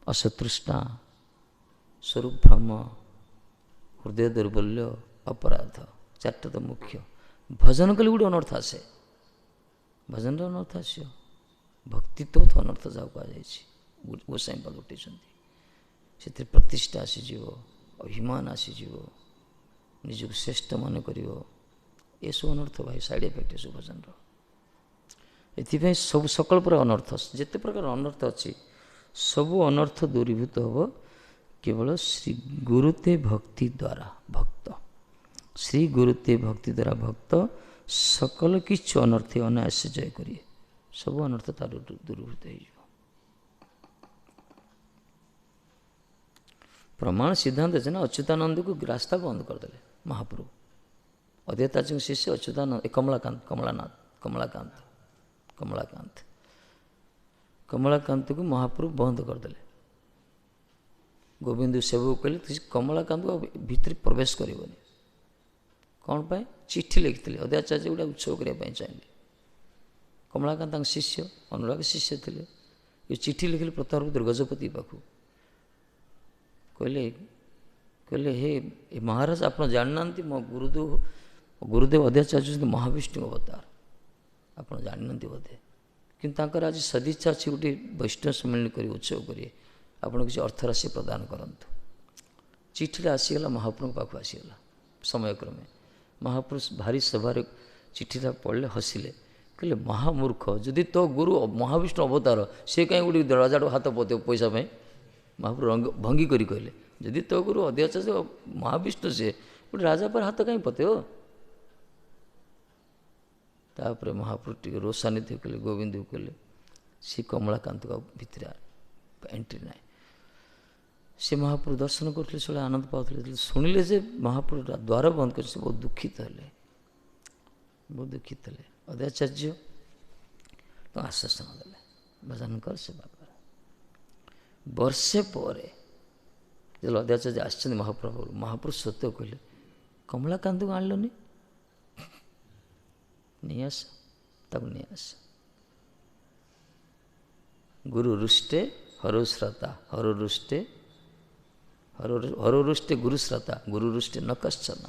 असतृष्णा स्वरूप भ्रम हृदय दुर्बल्य अपराध चार्टा तो मुख्य भजन कले गोटे अनर्थ आसे ଭଜନର ଅନର୍ଥ ଆସିବ। ଭକ୍ତି ତ ଅନର୍ଥ ଯାହାକୁ କୁହାଯାଇଛି, ଗୋସାଇଁ ପାଦ ଉଠେଇଛନ୍ତି। ସେଥିରେ ପ୍ରତିଷ୍ଠା ଆସିଯିବ, ଅଭିମାନ ଆସିଯିବ, ନିଜକୁ ଶ୍ରେଷ୍ଠ ମନେ କରିବ। ଏସବୁ ଅନର୍ଥ ଭାଇ, ସାଇଡ଼୍ ଇଫେକ୍ଟ ଏସବୁ ଭଜନର। ଏଥିପାଇଁ ସବୁ ସକଳ ପ୍ରକାର ଅନର୍ଥ, ଯେତେ ପ୍ରକାର ଅନର୍ଥ ଅଛି ସବୁ ଅନର୍ଥ ଦୂରୀଭୂତ ହେବ କେବଳ ଶ୍ରୀ ଗୁରୁତେ ଭକ୍ତି ଦ୍ୱାରା। ଭକ୍ତ ଶ୍ରୀ ଗୁରୁତେ ଭକ୍ତି ଦ୍ୱାରା ଭକ୍ତ ସକଲ କିଛି ଅନର୍ଥ ଅନାୟାସ ଜୟ କରିବେ। ସବୁ ଅନର୍ଥ ତାର ଦୂରୀଭୂତ ହେଇଯିବ। ପ୍ରମାଣ ସିଦ୍ଧାନ୍ତ ଅଛି ନା। ଅଚ୍ୟୁତାନନ୍ଦକୁ ରାସ୍ତା ବନ୍ଦ କରିଦେଲେ ମହାପ୍ରଭୁ। ଅଦ୍ୱୈତାଚାର୍ଯ୍ୟଙ୍କ ଶିଷ୍ୟ ଅଚ୍ୟୁତାନନ୍ଦ, କମଳାକାନ୍ତକୁ ମହାପ୍ରଭୁ ବନ୍ଦ କରିଦେଲେ। ଗୋବିନ୍ଦ ସେବକୁ କହିଲେ କମଳାକାନ୍ତ ଭିତରେ ପ୍ରବେଶ କରିବନି। କ'ଣ ପାଇଁ? ଚିଠି ଲେଖିଥିଲେ। ଅଦ୍ୱୈତାଚାର୍ଯ୍ୟ ଗୁଡ଼ା ଉତ୍ସବ କରିବା ପାଇଁ ଚାହିଁଲେ। କମଳାକାନ୍ତ ତାଙ୍କ ଶିଷ୍ୟ, ଅନୁରାଗ ଶିଷ୍ୟ ଥିଲେ। ଏ ଚିଠି ଲେଖିଲେ ପ୍ରତାପରୁଦ୍ର ଗଜପତି ପାଖକୁ। କହିଲେ ହେ ମହାରାଜ, ଆପଣ ଜାଣିନାହାନ୍ତି ମୋ ଗୁରୁଦେବ ଅଦ୍ୱୈତାଚାର୍ଯ୍ୟ ହେଉଛନ୍ତି ମହାବିଷ୍ଣୁ ଅବତାର, ଆପଣ ଜାଣିନାହାନ୍ତି ବୋଧେ। କିନ୍ତୁ ତାଙ୍କର ଆଜି ସଦିଚ୍ଛା ଅଛି ଗୋଟେ ବୈଷ୍ଣବ ସମ୍ମିଳନୀ କରି ଉତ୍ସବ କରିବେ, ଆପଣ କିଛି ଅର୍ଥରାଶି ପ୍ରଦାନ କରନ୍ତୁ। ଚିଠିଟା ଆସିଗଲା, ମହାପ୍ରଭୁଙ୍କ ପାଖକୁ ଆସିଗଲା ସମୟକ୍ରମେ। ମହାପ୍ରଭୁ ଭାରି ସଭାରେ ଚିଠିଟା ପଢ଼ିଲେ, ହସିଲେ, କହିଲେ ମହାମୂର୍ଖ, ଯଦି ତୋ ଗୁରୁ ମହାବିଷ୍ଣୁ ଅବତାର, ସେ କାହିଁ ଗୋଟେ ରାଜାଠୁ ହାତ ପତେଇବ ପଇସା ପାଇଁ? ମହାପ୍ରଭୁ ଭଙ୍ଗି କରି କହିଲେ, ଯଦି ତୋ ଗୁରୁ ଅଦ୍ୱୈତାଚାର୍ଯ୍ୟ ମହାବିଷ୍ଣୁ, ସେ ଗୋଟେ ରାଜା ପରେ ହାତ କାହିଁ ପତେଇବ? ତାପରେ ମହାପ୍ରଭୁ ଟିକେ ରୋଷାନ୍ୱିତ କଲେ, ଗୋବିନ୍ଦକୁ କହିଲେ ସେ କମଳାକାନ୍ତକୁ ଭିତରେ ଏଣ୍ଟ୍ରି ନାହିଁ। ସେ ମହାପ୍ରଭୁ ଦର୍ଶନ କରୁଥିଲେ, ସେବେଳେ ଆନନ୍ଦ ପାଉଥିଲେ। ଶୁଣିଲେ ଯେ ମହାପ୍ରଭୁ ଦ୍ୱାର ବନ୍ଦ କରି, ସେ ବହୁତ ଦୁଃଖିତ ହେଲେ। ଅଦ୍ୱୈତାଚାର୍ଯ୍ୟ ତ ଆଶ୍ୱାସନ ଦେଲେ, ଭଜନ କର ସେବା କର। ବର୍ଷେ ପରେ ଯେତେବେଳେ ଅଦ୍ୱୈତାଚାର୍ଯ୍ୟ ଆସିଛନ୍ତି ମହାପ୍ରଭୁ ସତ୍ୟ କହିଲେ, କମଳାକାନ୍ତକୁ ଆଣିଲନି? ନେଇ ଆସ, ତାକୁ ନେଇ ଆସ। ଗୁରୁ ରୁଷ୍ଟେ ହରଉ ଶ୍ରତା, ହର ରୁଷ୍ଟେ ଗୁରୁ ଶ୍ରତା, ଗୁରୁ ରୁଷ୍ଟେ ନ କଶ୍ଚନ।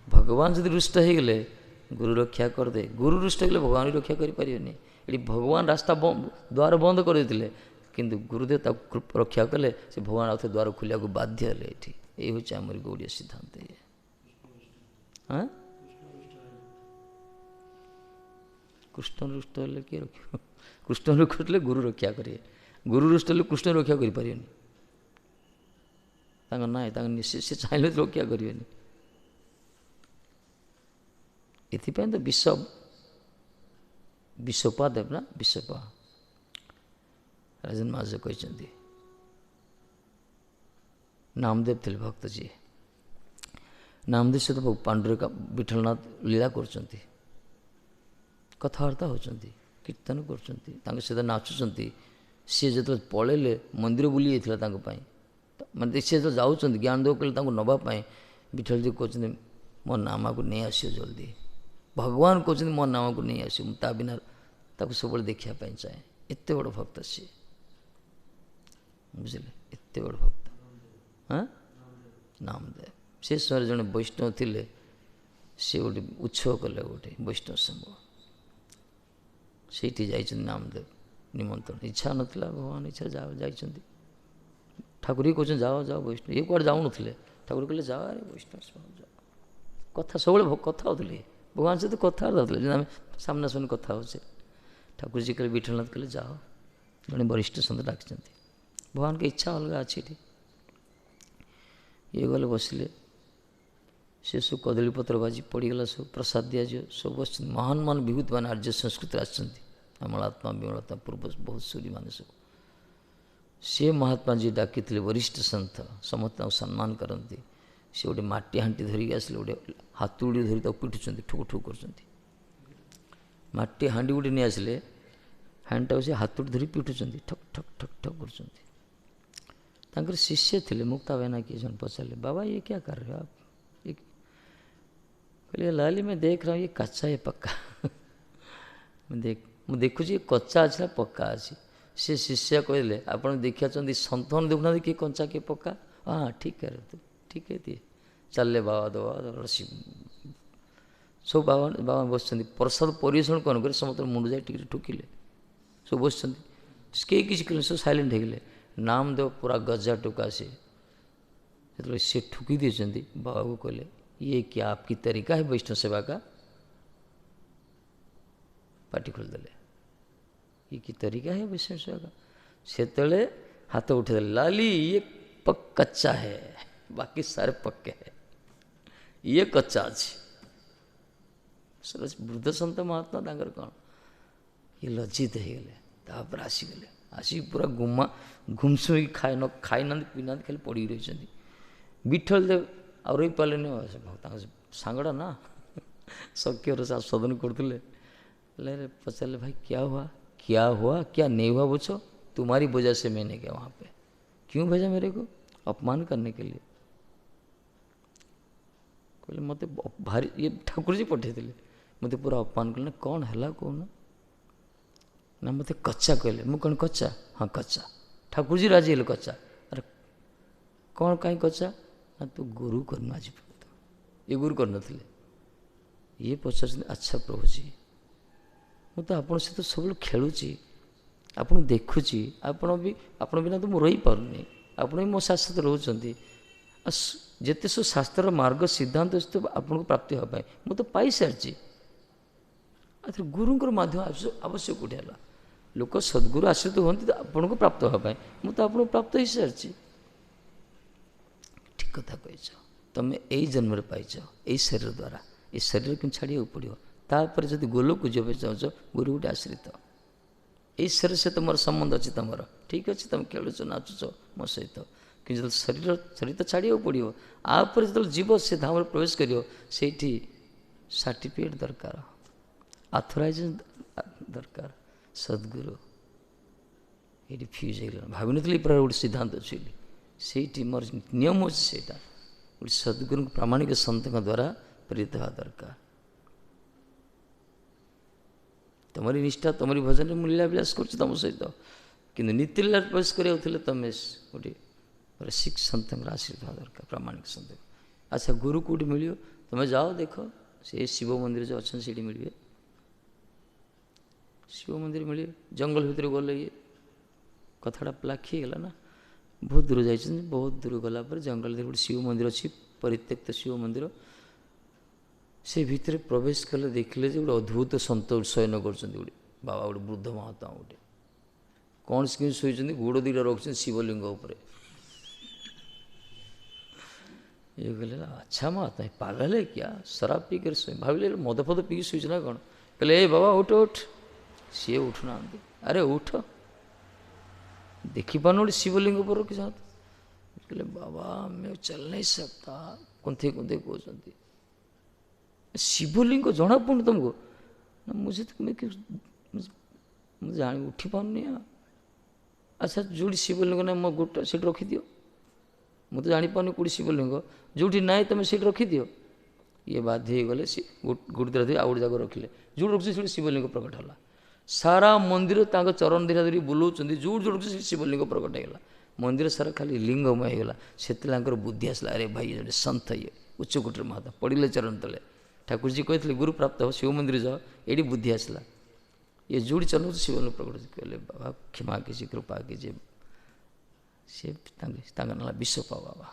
ଭଗବାନ ଯଦି ରୁଷ୍ଟ ହେଇଗଲେ ଗୁରୁ ରକ୍ଷା କରିଦେ, ଗୁରୁ ରୁଷ୍ଟ ହେଇଗଲେ ଭଗବାନ ବି ରକ୍ଷା କରିପାରିବେନି। ଏଠି ଭଗବାନ ରାସ୍ତା ଦ୍ୱାର ବନ୍ଦ କରିଦେଇଥିଲେ, କିନ୍ତୁ ଗୁରୁଦେବ ତାକୁ ରକ୍ଷା କଲେ, ସେ ଭଗବାନ ଆଉ ଥରେ ଦ୍ୱାର ଖୋଲିବାକୁ ବାଧ୍ୟ ହେଲେ। ଏଠି ଏଇ ହେଉଛି ଆମର ଗୌଡ଼ୀୟ ସିଦ୍ଧାନ୍ତ। କୃଷ୍ଣ ରୁଷ୍ଟ ହେଲେ କିଏ ରଖିବ? କୃଷ୍ଣ ରୁଷ୍ଟ ହେଲେ ଗୁରୁ ରକ୍ଷା କରିବେ, ଗୁରୁ ରୁଷ୍ଟ ହେଲେ କୃଷ୍ଣ ରକ୍ଷା କରିପାରିବେନି। ତାଙ୍କ ନାହିଁ, ତାଙ୍କ ସେ ଚାହିଁଲେ ରକ୍ଷା କରିବେନି। ଏଥିପାଇଁ ତ ବିଶ୍ୱପା ଦେବ ନା, ବିଶ୍ୱପା ରାଜନ ମହାରାଜ କହିଛନ୍ତି। ନାମଦେବ ଥିଲେ ଭକ୍ତ ଯିଏ। ନାମଦେବ ସହିତ ପାଣ୍ଡୁରଙ୍ଗ ବିଠଳନାଥ ଲୀଳା କରୁଛନ୍ତି, କଥାବାର୍ତ୍ତା ହେଉଛନ୍ତି, କୀର୍ତ୍ତନ କରୁଛନ୍ତି, ତାଙ୍କ ସହିତ ନାଚୁଛନ୍ତି। ସିଏ ଯେତେବେଳେ ପଳେଇଲେ, ମନ୍ଦିର ବୁଲି ଯାଇଥିଲା ତାଙ୍କ ପାଇଁ, ମାନେ ସେ ଯେତେବେଳେ ଯାଉଛନ୍ତି ଜ୍ଞାନ ଦେବ କହିଲେ ତାଙ୍କୁ ନେବା ପାଇଁ, ବିଠଳଜୀ କହୁଛନ୍ତି ମୋ ନାମାକୁ ନେଇ ଆସିବ ଜଲ୍ଦି। ଭଗବାନ କହୁଛନ୍ତି ମୋ ନାମକୁ ନେଇ ଆସିବ, ମୁଁ ତା ବିନା ତାକୁ ସବୁବେଳେ ଦେଖିବା ପାଇଁ ଚାହେଁ। ଏତେ ବଡ଼ ଭକ୍ତ ସିଏ, ବୁଝିଲେ, ଏତେ ବଡ଼ ଭକ୍ତ। ନାମଦେବ ସେ ସମୟରେ ଜଣେ ବୈଷ୍ଣବ ଥିଲେ, ସେ ଗୋଟେ ଉତ୍ସବ କଲେ, ଗୋଟେ ବୈଷ୍ଣବ ସଂଘ, ସେଇଠି ଯାଇଛନ୍ତି ନାମଦେବ ନିମନ୍ତ୍ରଣ। ଇଚ୍ଛା ନଥିଲା, ଭଗବାନ ଇଚ୍ଛା ଯାଇଛନ୍ତି। ଠାକୁର ହିଁ କହୁଛନ୍ତି ଯାଅ ବୈଷ୍ଣବ। ଇଏ କୁଆଡ଼େ ଯାଉନଥିଲେ, ଠାକୁର କହିଲେ ଯାଅ, ଆରେ ବୈଷ୍ଣବ ଯାଅ। କଥା ସବୁବେଳେ କଥା ହେଉଥିଲେ, ଭଗବାନ ସହିତ କଥା ହେଉଥିଲେ, ଯେମିତି ଆମେ ସାମ୍ନାସାମ୍ନି କଥା ହେଉଛେ। ଠାକୁରଜୀ କହିଲେ, ବିଠଳନାଥ କହିଲେ ଯାଅ, ଜଣେ ବରିଷ୍ଠ ସନ୍ଥ ଡାକିଛନ୍ତି। ଭଗବାନଙ୍କ ଇଚ୍ଛା ଅଲଗା ଅଛି ଏଠି। ଇଏ ଗଲେ ବସିଲେ, ସେ ସବୁ କଦଳୀପତ୍ର ବାଜି ପଡ଼ିଗଲା, ସବୁ ପ୍ରସାଦ ଦିଆଯିବ, ସବୁ ବସିଛନ୍ତି। ମହାନ ବିଭୂତ ମାନେ ଆର୍ଯ୍ୟ ସଂସ୍କୃତିରେ ଆସିଛନ୍ତି, ଅମଳାତ୍ମା ବିମଳାତ୍ମା ପୂର୍ବ ବହୁତ ସୁରୀ ମାନେ ସବୁ। ସିଏ ମହାତ୍ମା ଯିଏ ଡାକିଥିଲେ ବରିଷ୍ଠ ସନ୍ଥ, ସମସ୍ତେ ତାଙ୍କୁ ସମ୍ମାନ କରନ୍ତି। ସେ ଗୋଟେ ମାଟି ହାଣ୍ଡି ଧରିକି ଆସିଲେ, ଗୋଟେ ହାତୁଡ଼ି ଧରି ତାକୁ ପିଟୁଛନ୍ତି, ଠୁକୁ ଠୁକୁ କରୁଛନ୍ତି। ମାଟି ହାଣ୍ଡି ଗୋଟେ ନେଇ ଆସିଲେ, ହାଣ୍ଡିଟାକୁ ସେ ହାତୁଡ଼ି ଧରି ପିଟୁଛନ୍ତି, ଠକ୍ ଠକ୍ ଠକ୍ ଠକ୍ କରୁଛନ୍ତି। ତାଙ୍କର ଶିଷ୍ୟ ଥିଲେ, ମୁକ୍ତା ଭାଇନା କିଏ ଜଣେ ପଚାରିଲେ, ବାବା ये क्या कर रहे हो आप? କହିଲେ ଲାଲି मैं देख रहा हूँ ये कच्चा है पक्का। ମୁଁ ଦେଖୁଛି କଞ୍ଚା ଅଛି ନା ପକ୍କା ଅଛି। ସେ ଶିଷ୍ୟ କହିଲେ, ଆପଣ ଦେଖିଛନ୍ତି ସନ୍ତାନ ଦେଖୁନାହାନ୍ତି କିଏ କଞ୍ଚା କିଏ ପକ୍କା? ହଁ ଠିକ୍ କରେ ତୁ, ଠିକ୍ है ଦିଏ ଚାଲିଲେ ବାବା ଦବା सब बाबा बाबा बस प्रसाद परिवेषण कौन कर समस्त मुंड जाए टिके ठुकिले सब बस कई किसी कले सब सैलेंट होगले नामदेव पूरा गजा टुका से ठुकी देते बाबा को कहले ये क्या आपकी तरीका है वैष्णव सेवा का पार्टी खोलदेले ये कि तरीका है वैष्णव सेवा का से तले हाथ उठे लाली ये कच्चा है बाकी सारे पक्के है ये कच्चा अच्छी सरस वृद्ध सन्त महात्मा तांकर कौन ये लज्जित होगले तापर आसीगले आसिक पूरा गुमा घुमसुई खाई ना पीना खाली पड़ी रही विठल देव आ रही पारे सांगड़ा ना सख्यर सदन करते पचारे भाई क्या हुआ क्या नहीं हुआ पूछो तुम्हारी वजह से मैंने गया वहाँ पे क्यों भेजा मेरे को अपमान करने के लिए कहले मत भारी ये ठाकुर जी पठे मत पूरा अपमान कले कौन है कौन ना मत कच्चा कहले मु कौन कच्चा हाँ कच्चा ठाकुर जी राजी हेले कच्चा अरे कौन कहीं कच्चा ना तू गुरु करना आज ये गुरु कर नथिले ये पचार अच्छा प्रभु जी मु तो आपण सहित सब खेलुची आपन देखुची आपण बिना तो मु रही पारुनी आपण भी मो साथ साथ रोचंती जिते सब शास्त्र मार्ग सिद्धांत तो आपको प्राप्ति होगा मु तो पाई सारी गुरुंर माध्यम आवश्यक कौटे है लोक सद्गुरु आश्रित हमें तो आपन को प्राप्त होगा मु तो आपको प्राप्त हो सारी ठीक कथा कह तुम्हें यही जन्म पाइच यही शरीर द्वारा ये शरीर क्यों छाड़िया पड़ो तापर जब गोलोक जब चाहो गुरु गोटे आश्रित यही शरीर से तुम संबंध अच्छी तुम ठीक अच्छे तुम खेलुच नाचुच मो सहित कि जो शरीर तो छाड़िया पड़ो आपर जो जीव से धाम प्रवेश कर सर्टिफिकेट दरकार ऑथराइजेशन दरकार सद्गुरु ये फ्यूज हो भाव नी प्रकार गोटे सिद्धांत अच्छी से मोर नियम अच्छे से गोटे सद्गुरु प्रामाणिक सन्त द्वारा प्रेरित हवा दरकार तुम्हारी निष्ठा तुम्हारी भजन में लीलाविलास कर तुम सहित कि नीति लीला प्रवेश कर तुम्हें गोटे सिख सन्त आशीर्वाद हवा दरकार प्रामाणिक सन्त अच्छा गुरु कौटी मिल तुम्हें जाओ देख से शिव मंदिर जो अच्छा से मिले शिव मंदिर मिले जंगल भितर गले ये कथाटा लाखीगला ना बहुत दूर जा बहुत दूर गलापर जंगल गोटे शिव मंदिर अच्छी परित्यक्त शिव मंदिर से भितर प्रवेश कले देखिले गोटे अद्भुत सन्त शयन कर बाबा गोटे वृद्ध महात्मा गोटे कौन से शोचते गोड़ दीटा रखते शिवलिंग उपर ये कहले अच्छा महात्मा पागल है क्या शराब पी कर सोए भाविले मद फद पी शोच ना कौन कहले ए बाबा उठ उठ सी उठुना अरे उठ देखी पान गोटे शिवलिंग पर रखी साथ कहले बाबा मैं चल नहीं सकता कुंथे कुंथे कहते शिवलिंग जना पड़े तुमको ना मुझे तो मुझे जान उठी पानी अच्छा जो शिवलिंग ना मो गोटा सीट रखी दियो मुझे तो जापानी कौटी शिवलिंग जो ना तुम सीट रखी दियो ये बाध्य गले गोटे दिरा आउ गोटे जगह रखिले जो रखी से शिवलिंग प्रकट है सारा मंदिर चरण धीरा धरी बुलाऊँ जो जो रखी शिवलिंग प्रकट होगा मंदिर सारा खाली लिंगमय होगा से बुद्धि आसला अरे भाई जो सन्थ ये उच्चकोटर महात्मा पड़े चरण तले ठाकुर जी कहते गुरु प्राप्त हो शिव मंदिर जाओ ये बुद्धि आसला ये जोड़ी चलो तो शिवलिंग प्रकट कहले बाबा क्षमा कीजिए कृपा कीजिए से ना विश्वपा बाबा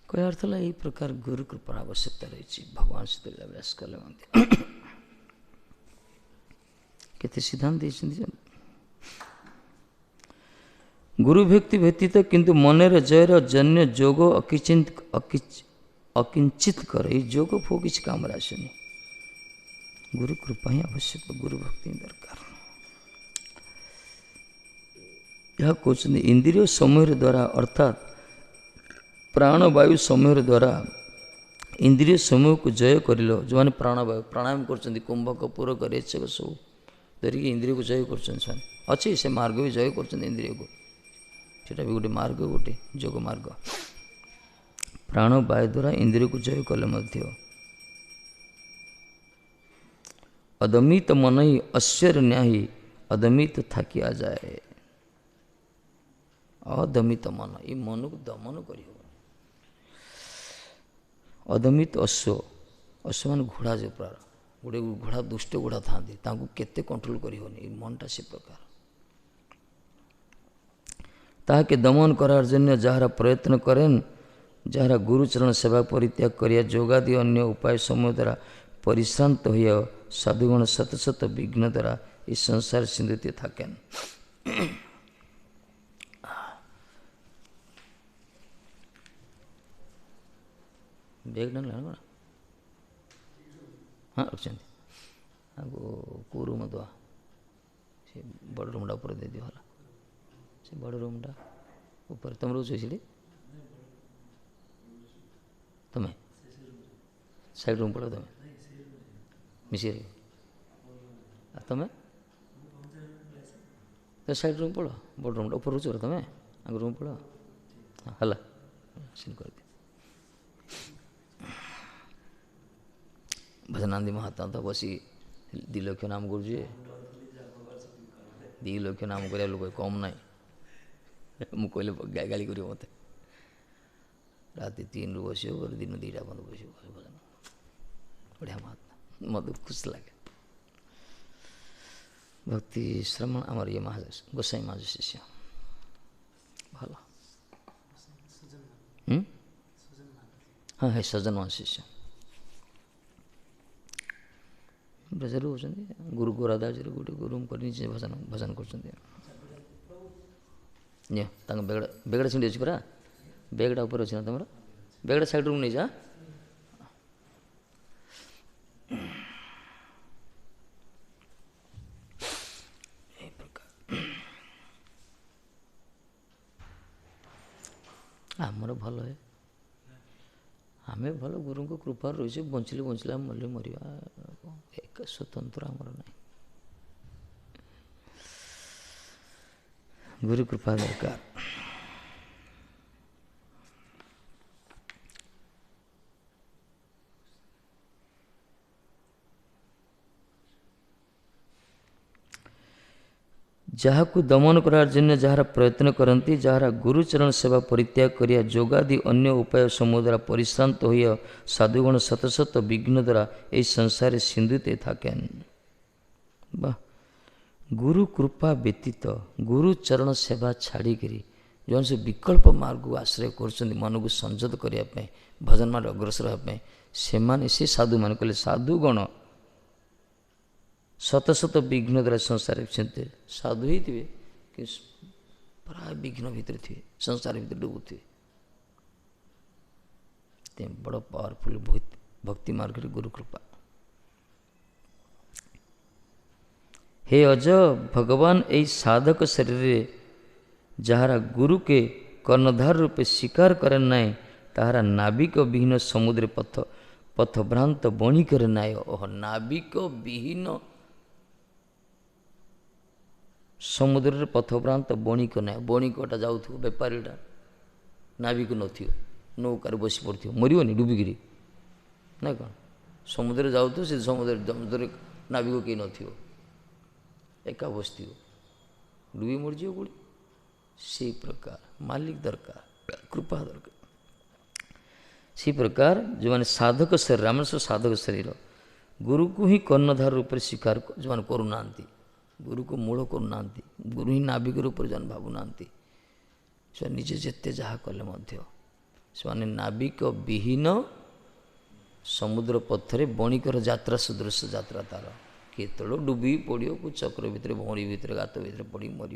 कह अर्थ है यही प्रकार गुरु कृपा आवश्यकता रही भगवान से लीलाविलास कले केते सिद्धांत गुरु भक्ति व्यतीत किंतु मनर जयर जन्य जोग अकिंचित कर जोग फो किसी काम आसनी गुरु कृपा ही आवश्यक गुरु भक्ति दरकार यह कहते इंद्रिय समूह द्वारा अर्थात प्राणवायु समूह द्वारा इंद्रिय समूह को जय कर जो मैंने प्राणवायु प्राणायाम कर कुंभक पूर करे सब धरिकी इंद्रिय को जय कर अच्छे से मार्ग भी जय कर इंद्रिय को सेटा भी गोटे मार्ग गोटे जोग मार्ग प्राणवायु द्वारा इंद्रिय को जय कले अदमित मन ही अश्वर न्यायी अदमित थाकी आ जाए अदमित मन ये मन को दमन कर अदमित अश्व और से घोड़ा जो प्रार गोटे घोड़ा दुष्ट घोड़ा था केते कंट्रोल करहनी मनटा से प्रकार ताके दमन करार जन्य जार प्रयत्न करें जार गुरुचरण सेवा परित्याग करिया जोगादि अन्य उपाय समय द्वारा परिश्रांत हो साधुगण शत शत विघ्न द्वारा इस संसार सिंधुते थाकें बेग ना हाँ रखते आगो कौ रूम दवा से बड़ रूमटा ऊपर दे दियो होला से बड़ रूमटा ऊपर तुम रोज से तुम्हें साइड रूम पड़ो तुम्हें मिसेरी तुम्हें तो साइड रूम पड़ो बड़ रूमटा ऊपर रोज तुम्हें आगे रूम पड़ो हाँ हला सीन कर दे भजनानंदी महात्मा तो बसी 2 लक्ष नाम गुरुजी 2 लक्ष नाम कर लोक कम ना मुझे कहले गाली कर मत राति 3 रु बस दिन 2टा बंद बस भजन बढ़िया महात्मा मत खुश लगे भक्ति श्रमण आमर ये महाज गोसाई महाज शिष्य भल हाँ है सजन महाज शिष्य ब्रजर हो गुरु गोरादास गोटे गुरु कर भजन भजन कर बेगड़ा बेगड़ा सीढ़ी अच्छी परा बेगड़ा ऊपर अच्छी ना तुम बेगड़ा साइड रूम नहीं जा आमर भल है आम भल गुरु को कृपा रही बंचले बंचले मरले मरवा एक स्वतंत्र आमर ना गुरु कृपा दरकार जहाँ को दमन करार जन्य जार प्रयत्न करती जार गुरुचरण सेवा परित्याग करिया जोगादि अन्य उपाय समूह द्वारा परिश्रांत हो साधुगण शत शत विघ्न द्वारा यही संसार सिंधुते थाकें वाह गुरु कृपा व्यतीत गुरुचरण सेवा छाड़िकी जो से विकल्प मार्ग को आश्रय कर मन को संयत करने भजन मार्ग अग्रसर होगापी से साधु मान कहले साधुगण शत शत विघ्न द्वारा संसार साधु ही थे कि प्राय विघ्न भितर थे संसार भीतर डुबुथे बड़ पावरफुल भक्ति मार्ग गुरु कृपा हे अज भगवान यही साधक शरीर जहारा गुरु के कर्णधार रूपे स्वीकार करे नाय ताहारा नाविक विहीन समुद्र पथभ्रांत बणी करे नाय ओह नाविक विहीन समुद्र पथभ्रांत बणिक ना बणिकटा जाऊ बेपारीटा नाविक नथियो नौकार बसी पड़ो मरनी डुबिकी ना कौन समुद्र जाऊ से समुद्र नाविक कहीं नथियो एका बसती डुबी मरजी कोड़ी से प्रकार मालिक दरकार कृपा दरकार से प्रकार जो मैंने साधक शरीर आम सब साधक शरीर गुरु को ही कर्णधार रूप से स्वीकार जो मैंने करूना गुरु को मूल करूना गुरु ही नाविक रूप से जन भावुना से निजे जेते जहाँ कले से नाविक विहीन समुद्र पथरे बणिकर यात्रा सदृश यात्रा तार केतल डुबी पड़ो को चक्र भितर भौरी भितर गात भितर पड़ी मर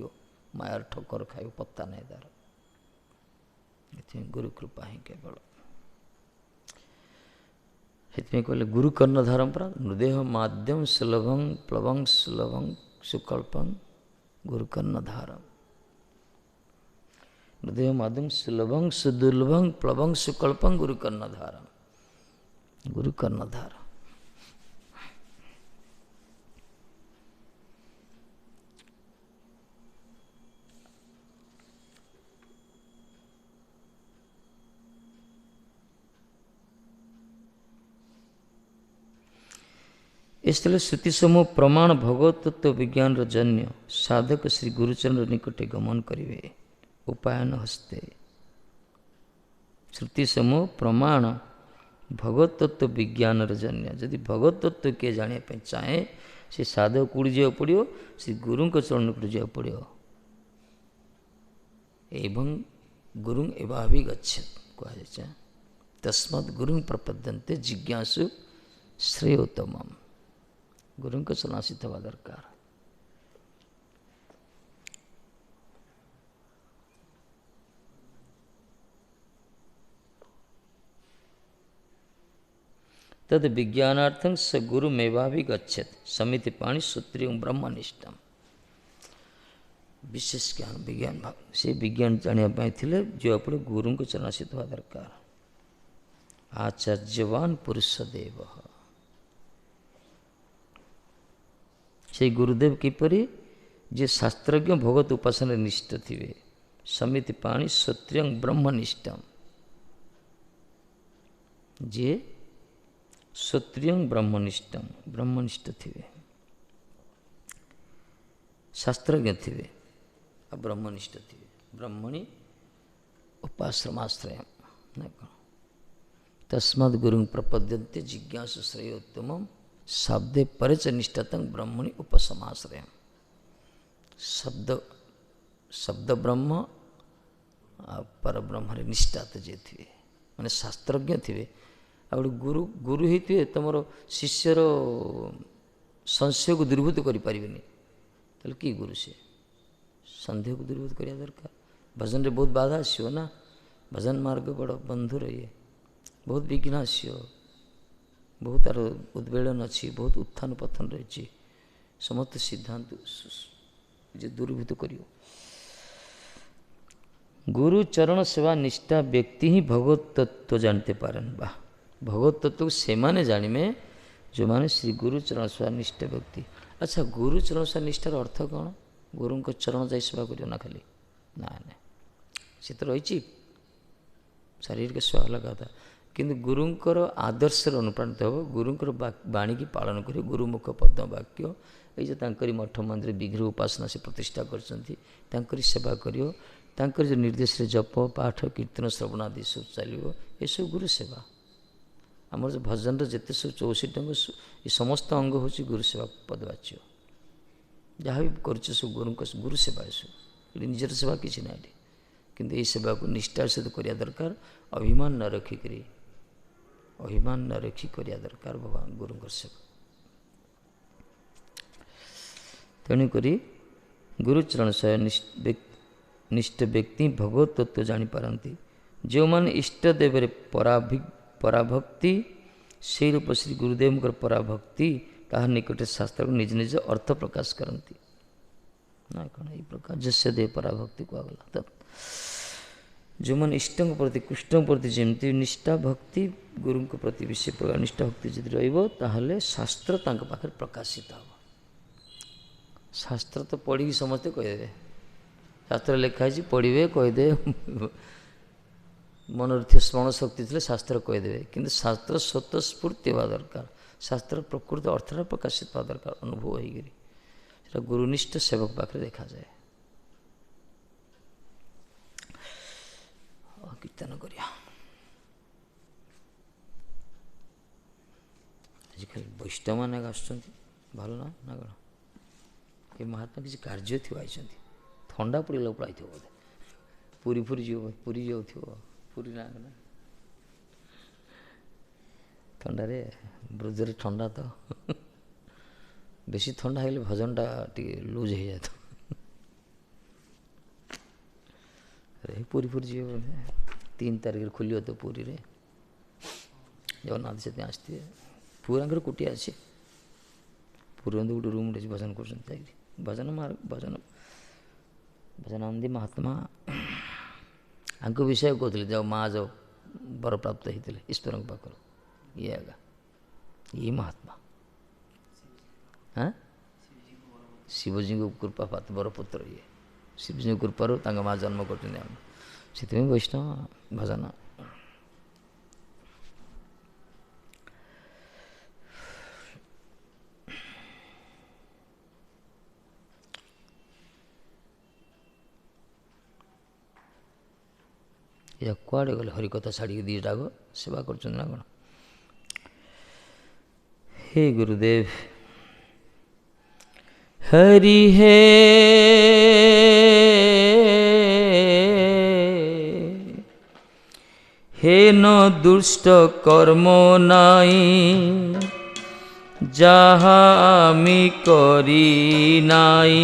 मायार ठक्कर खाई पत्ता नहीं तार गुरु कृपा ही केवल से कहले गुरु कर्णधारम परा नृदेह माध्यम सुलभं प्लवं सुलभं सुकल्पं गुरु कर्णधारम नृदेह माध्यम सुलभं सुदुर्लभं प्लवं सुकल्पं गुरु कर्णधारम गुरु कर्णधार इसलिए श्रुति समूह प्रमाण भगवत तत्व विज्ञान जन्य साधक श्री गुरुचरण निकटे गमन करिवे उपायन हस्ते श्रुति समूह प्रमाण भगवत तत्व विज्ञान जन्य जदि भगवत तत्व किए जाना चाहे से साधक कूड़ी जावाक पड़ो से गुरु चरण को जावाक पड़ो एवं गुरु एवाभिगच्छेत् कहुए तस्मात् गुरु प्रपद्यन्ते जिज्ञासु श्रेयोत्तम गुरु को चरणासीत हवा दरकार। तद विज्ञानार्थं स गुरुमेवाभिगच्छेत् समिति पाणी सूत्री ब्रह्मनिष्ठम विशेष ज्ञान विज्ञान भाव से विज्ञान जानापी थे जो आप गुरु को चरणासीत हवा दरकार। आचार्यवान पुरुष देव से गुरुदेव किपरि जे शास्त्रज्ञ भगवत उपासना निष्ठ थे समिति पाणी श्रोत्रियं ब्रह्मनिष्ठम जे श्रोत्रियं ब्रह्मनिष्ठ थे शास्त्रज्ञ थे आ ब्रह्मनिष्ठ थे ब्रह्मणि उपाश्रमाश्रय तस्माद् गुरु प्रपद्यन्ते जिज्ञासु श्रेयोत्तम शब्दे परे च निष्ठतं ब्रह्मणि उपसमाश्रय शब्द ब्रह्म पर ब्रह्म निष्ठा जे थे माने शास्त्रज्ञ थे आ गुरु गुरु ही थे तुम शिष्यर संशय को दूरीभूत करें कि गुरु से संदेह को दूरीभूत करने दरकार। भजन रे बहुत बाधा आसो ना भजन मार्ग बड़ बंधुर ये बहुत विघ्न आसो बहुत तार उद्वेलन अच्छी बहुत उत्थान पथन रही समस्त सिद्धांत जे दूरीभूत कर गुरु चरण सेवा निष्ठा व्यक्ति ही भगवत तत्व जानते पारन बा भगवत तत्व को से माने जानिमे जो माने श्री गुरु चरण सेवा निष्ठा व्यक्ति। अच्छा गुरु चरण सेवा निष्ठार अर्थ कौन गुरु को चरण जाई सेवा करियो ना खाली ना ना से तो रही शारीरिक सेवा अलग था किंतु गुरुंकर आदर्श अनुप्राणित हो गुरुंकर वाणी की पालन करियो गुरुमुख पद्म वाक्य ये जो तांकरी मठ मंदिर विग्रह उपासना से प्रतिष्ठा करछंती सेवा करियो तांकर जो निर्देश रे जप पाठ कीर्तन श्रवण आदि सब चलो ये सब गुरु सेवा आमर जो भजन जिते सब 64 अंग ये समस्त अंग हूँ गुरु सेवा पदवाच्य जहाँ भी कर गुरु सेवा सब निजर सेवा किसी ना किंतु ये सेवा को निष्ठार सहित करिया दरकार अभिमान न रखिक करिया दरकार भगवान गुरु सेवा तेणुक गुरुचरण सह निष्ठ व्यक्ति भगवत तत्व जापारती जो मैंने इष्टदेव पराभक्ति से रूप श्री गुरुदेव पराभक्ति ताहा निकट शास्त्र को निज निज अर्थ प्रकाश करती ना कौन ये प्रकार जस्य देव पराभक्ति कहगला तत् जो मैंने इष्ट प्रति कृष्ण प्रति जमती निष्ठा भक्ति गुरु प्रति विषय प्रकार निष्ठा भक्ति जदि रही शास्त्र पाखे प्रकाशित हो शास्त्र तो पढ़ी समस्ते कहीदे शास्त्र लिखाई पढ़े कहीदे मनोरथ स्मरण शक्ति थे शास्त्र कहीदे किंतु शास्त्र स्वतःस्फूर्ति हवा दरकार शास्त्र प्रकृत अर्थ प्रकाशित हवा दरकार अनुभव हो गुरुनिष्ठ सेवक पाखे देखा जाए। कीर्तन करिया आजिकल वैष्णव मैंने आसुँच भल ना ना कौन ये महात्मा किसी कार्य थी आई थंडा पड़ा पड़ाई बोधे पूरी पूरी पूरी जाऊ पूरी ना ना ठंडारे ब्रजरे ठंडा तो बेसी ठंडा हेल्ले भजनटा टी लुज हो जाए अरे पूरी पूरी जी बोधे 3 तारिख खुलियो तो पूरी रे जगन्नाथ से आसती पूरा कुटिया अच्छे पूरी गोटे रूम भजन कर भजन भजन भजनानंदी महात्मा आंको विषय कहते जब माँ जो वर प्राप्त होते ईश्वर पाखर ये आगा ये महात्मा हाँ शिवजी को कृपा पात बरपुत्र ये शिवजी कृपार माँ जन्म कर वैष्णव भजन या कुआड़े गले हरिकथा छाड़ी दीटा सेवा कर कौन हे गुरुदेव, हरि है हेन दुष्ट कर्म नाई যাহা আমি করি নাই।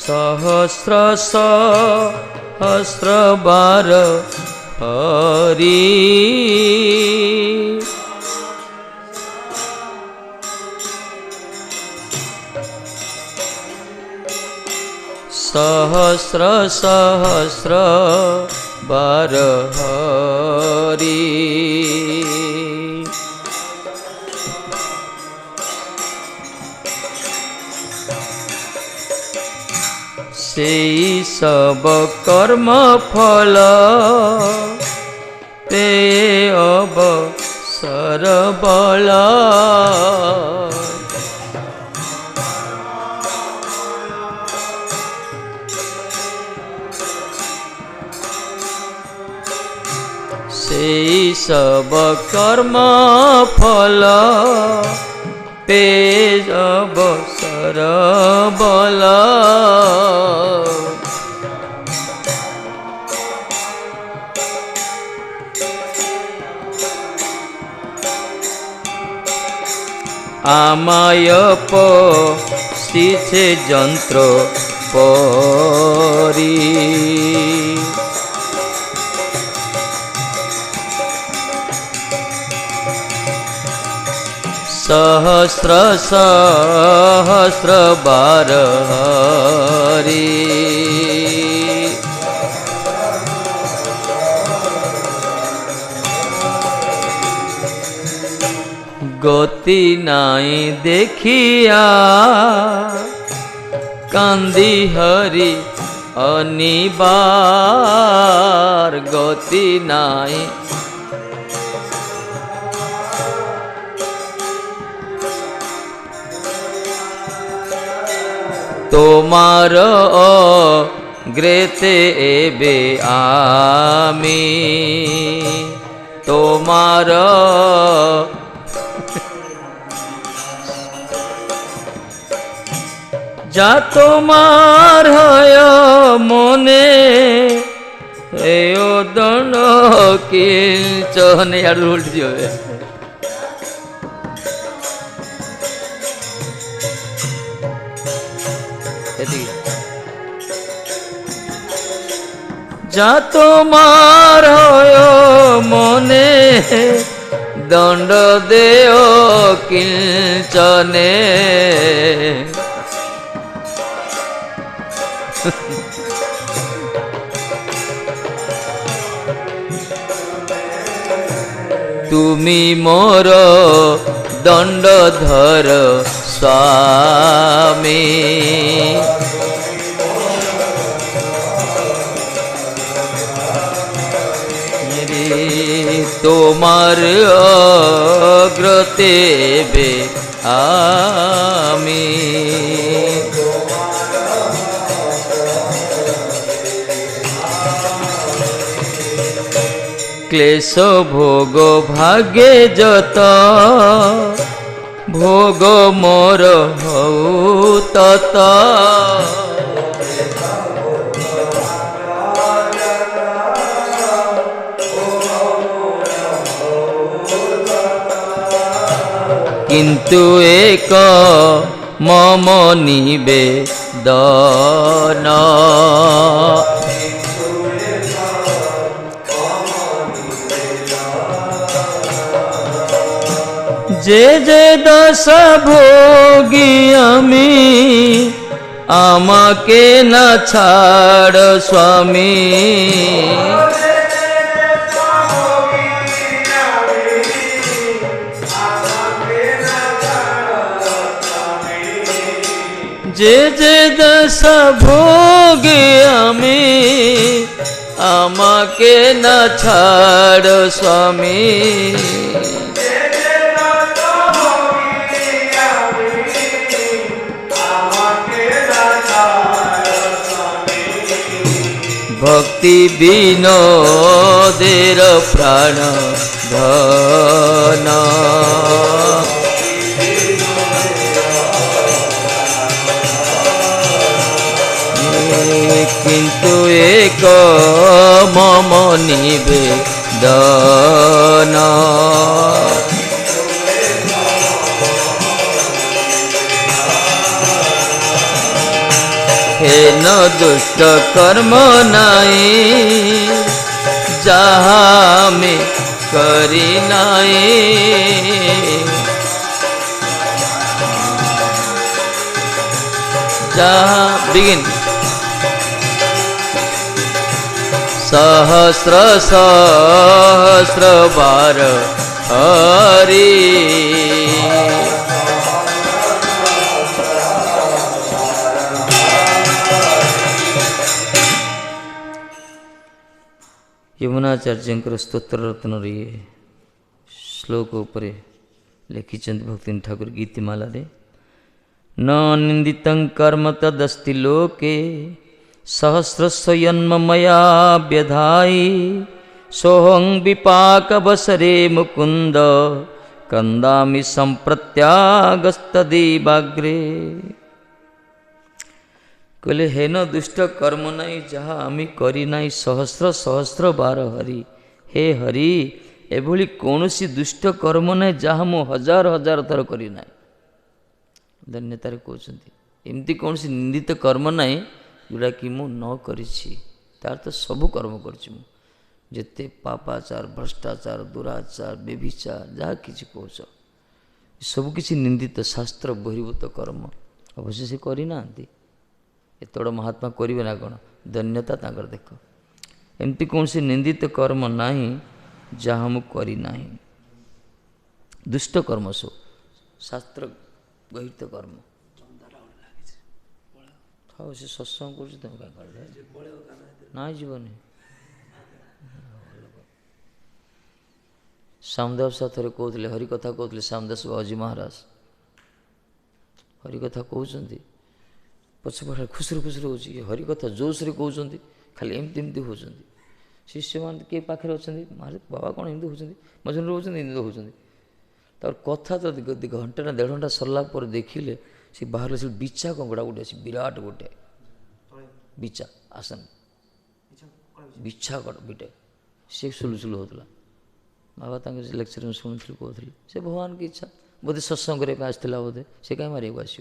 সহস্র সহস্র বার হরি सहस्र सहस्र बार हरि। सेई सब कर्म फल ते अवसर बल। सेई सब कर्म फल पे अवसर बल। आमाय पोषिछे यंत्र परी सहस्र सहस्र बार हरि। गति नाई देखिया कांदी हरि अनिबार। गति नाई तोमार अग्रेते एबे आमी। तोमार जा तोमार हय मने एओ दंड किंचन। यार उल्टी जाए जा तोमार हय मने दंड देओ किंचने। तुमी मोर दंडधर स्वामी। तोमार अग्रते बे आमी। क्लेश भोग भागे जत भोग मोर हऊ तत। किंतु एक मम निवेदन। जे जे दश भोगी आमी आमाके न छाड़ स्वामी। जे जे दश भोगी आमी आमाके न छाड़ स्वामी। ଭକ୍ତି ବିନୋଦେର ପ୍ରାଣ ଧନ କିନ୍ତୁ ଏକ ମମ ନିବେଦନ ହେନ ଦୁଷ୍ଟ କର୍ମ ନାଇଁ ଯାହା ଆମେ କରି ନାଇଁ ଯାହା ବିଗିନ୍ सहस्र सहस्र बार हरि यमुनाचार्य स्तोत्र रत्न श्लोक उपरे लिखिंट भक्ति ठाकुर गीतिमाला रे न निंदितं कर्म तदस्ति लोके सहस्रस्वयन्म मया व्यधायि सोहं विपाकवसरे मुकुंद कंदामि संप्रत्यागस्तदेवाग्रे कहले हेन दुष्ट कर्म नाई जहाँ आमी करी नाई सहस्र सहस्र बार हरि हे हरि एभली कौनसी दुष्ट कर्म नाई जहाँ मु हजार हजार थर करी नाई धन्यतार कहते एमती कौन निंदित कर्म नाई जोड़ा कि मु न करिछि तार तो सबु कर्म करछि मु जेते पापाचार भ्रष्टाचार दुराचार व्यभिचार जहाँ किछि कौच सबु किछि निंदित शास्त्र बहिर्भूत कर्म अवश्य से करि नांती एतड़ महात्मा करिवे ना कौन धन्यता तांकर देख एमती कौन निंदित कर्म नाही जहाँ मु करि नाही दुष्ट कर्म सो शास्त्र बहिर्भूत कर्म हाँ से सत्संग कर ना जीवनी श्यामदेव साथ कहते हरिकथा कहते श्यामदास बाबूजी महाराज हरिकथा कहते पछपटे खुसरू खुसरू हो हरिकथा जोशरे कहते खाली एमती एमती होती शिष्य मान किए पाखे अच्छा महाराज बाबा कौन एमती होती मझे रोचे एमती होती तर कथा तो घंटे ना 1.5 घंटा सरला पर देखिले से बाहर से बिछा कंकड़ा गोटे अच्छी विराट गोटे बिछा आसन बिछा बिटे सी सुलुसुलु होता बाबा लेक्चर में शुणी कहते से भगवान की इच्छा बोधे सत्संग करने आसला बोधे से कहीं मारे आस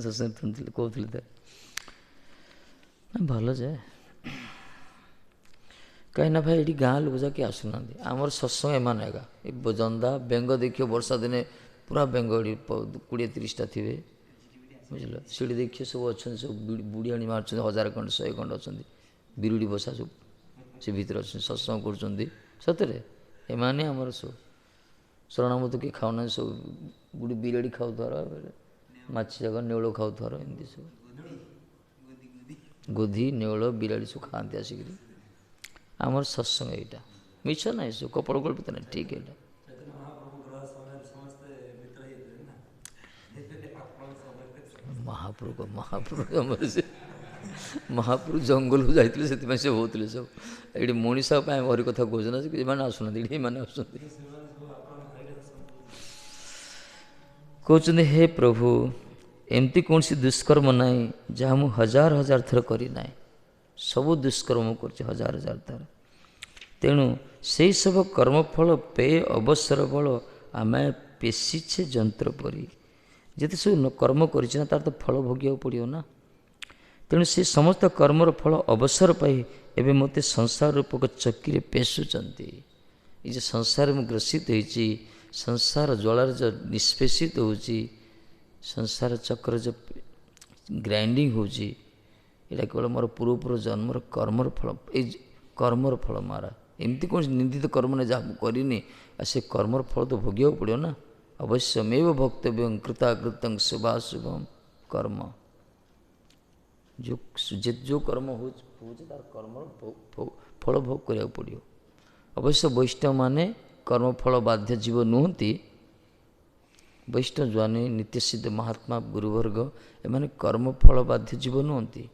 सत्संग कहते भल जाए कहीं ना भाई ये गाँ लोक जाके आसुना आमर सत्संग एमान एका जंदा बेंग देखिए वर्षा दिने पूरा बेंग 20-30टा थे बुझल सीढ़ी देखिए सब अच्छा सब बुढ़ियाणी मार 1000 खंड 100 खंड अच्छा बिरुड़ी बसा सब से भर अच्छे सत्संग कर सतरे एमाने आमर सब शरणामत किए खाऊना सब बुढ़ी बिराड़ी खाऊथार माछी जाक नेउल खाऊथार एमती सब गोधी नेउल बिराड़ी सब खाती आसिक आमर सत्संग यहाँ मिछ ना सब कपड़ कल्पित ना ठीक है महाप्रभु महाप्रभु से महाप्रभु जंगल को जाते से होते सब ये मनीषा हरि कथा कहना कि आसुना ये कहते हे प्रभु एमती कौन सी दुष्कर्म नाई जहाँ मु हजार हजार थर करी नाई सबु दुष्कर्म कर हजार हजार थर तेणु से सब कर्मफल पे अवसर बल आम पेशीछे जंत्र परी जिते सब कर्म कर तार तो फल भोग पड़ो ना तेणु से समस्त कर्मर फल अवसर पाई एवं मत संसार रूपक चक्की पेशुंट ये संसार में ग्रसित होती संसार ज्वालार जो निष्पेषित हो संसार चक्र जो ग्राइंडिंग हो केवल मोर पूर्वपूर्व जन्मर कर्मर फल ये कर्मर फल मारा एमती कौन निंदित कर्म ने जहाँ करनी से कर्मर फल तो भोग पड़ो ना अवश्यमेव भक्तव्य कृताकृतं शुभाशुभम कर्म जो कर्म हो तार कर्म फल भोग करा पड़ो अवश्य वैष्णव माने कर्मफल बाध्य जीव नुहति ବୈଷ୍ଣବ ଯେଉଁମାନେ ନିତ୍ୟସିଦ୍ଧ ମହାତ୍ମା ଗୁରୁବର୍ଗ ଏମାନେ କର୍ମଫଳ ବାଧ୍ୟ ଜୀବ ନୁହନ୍ତି।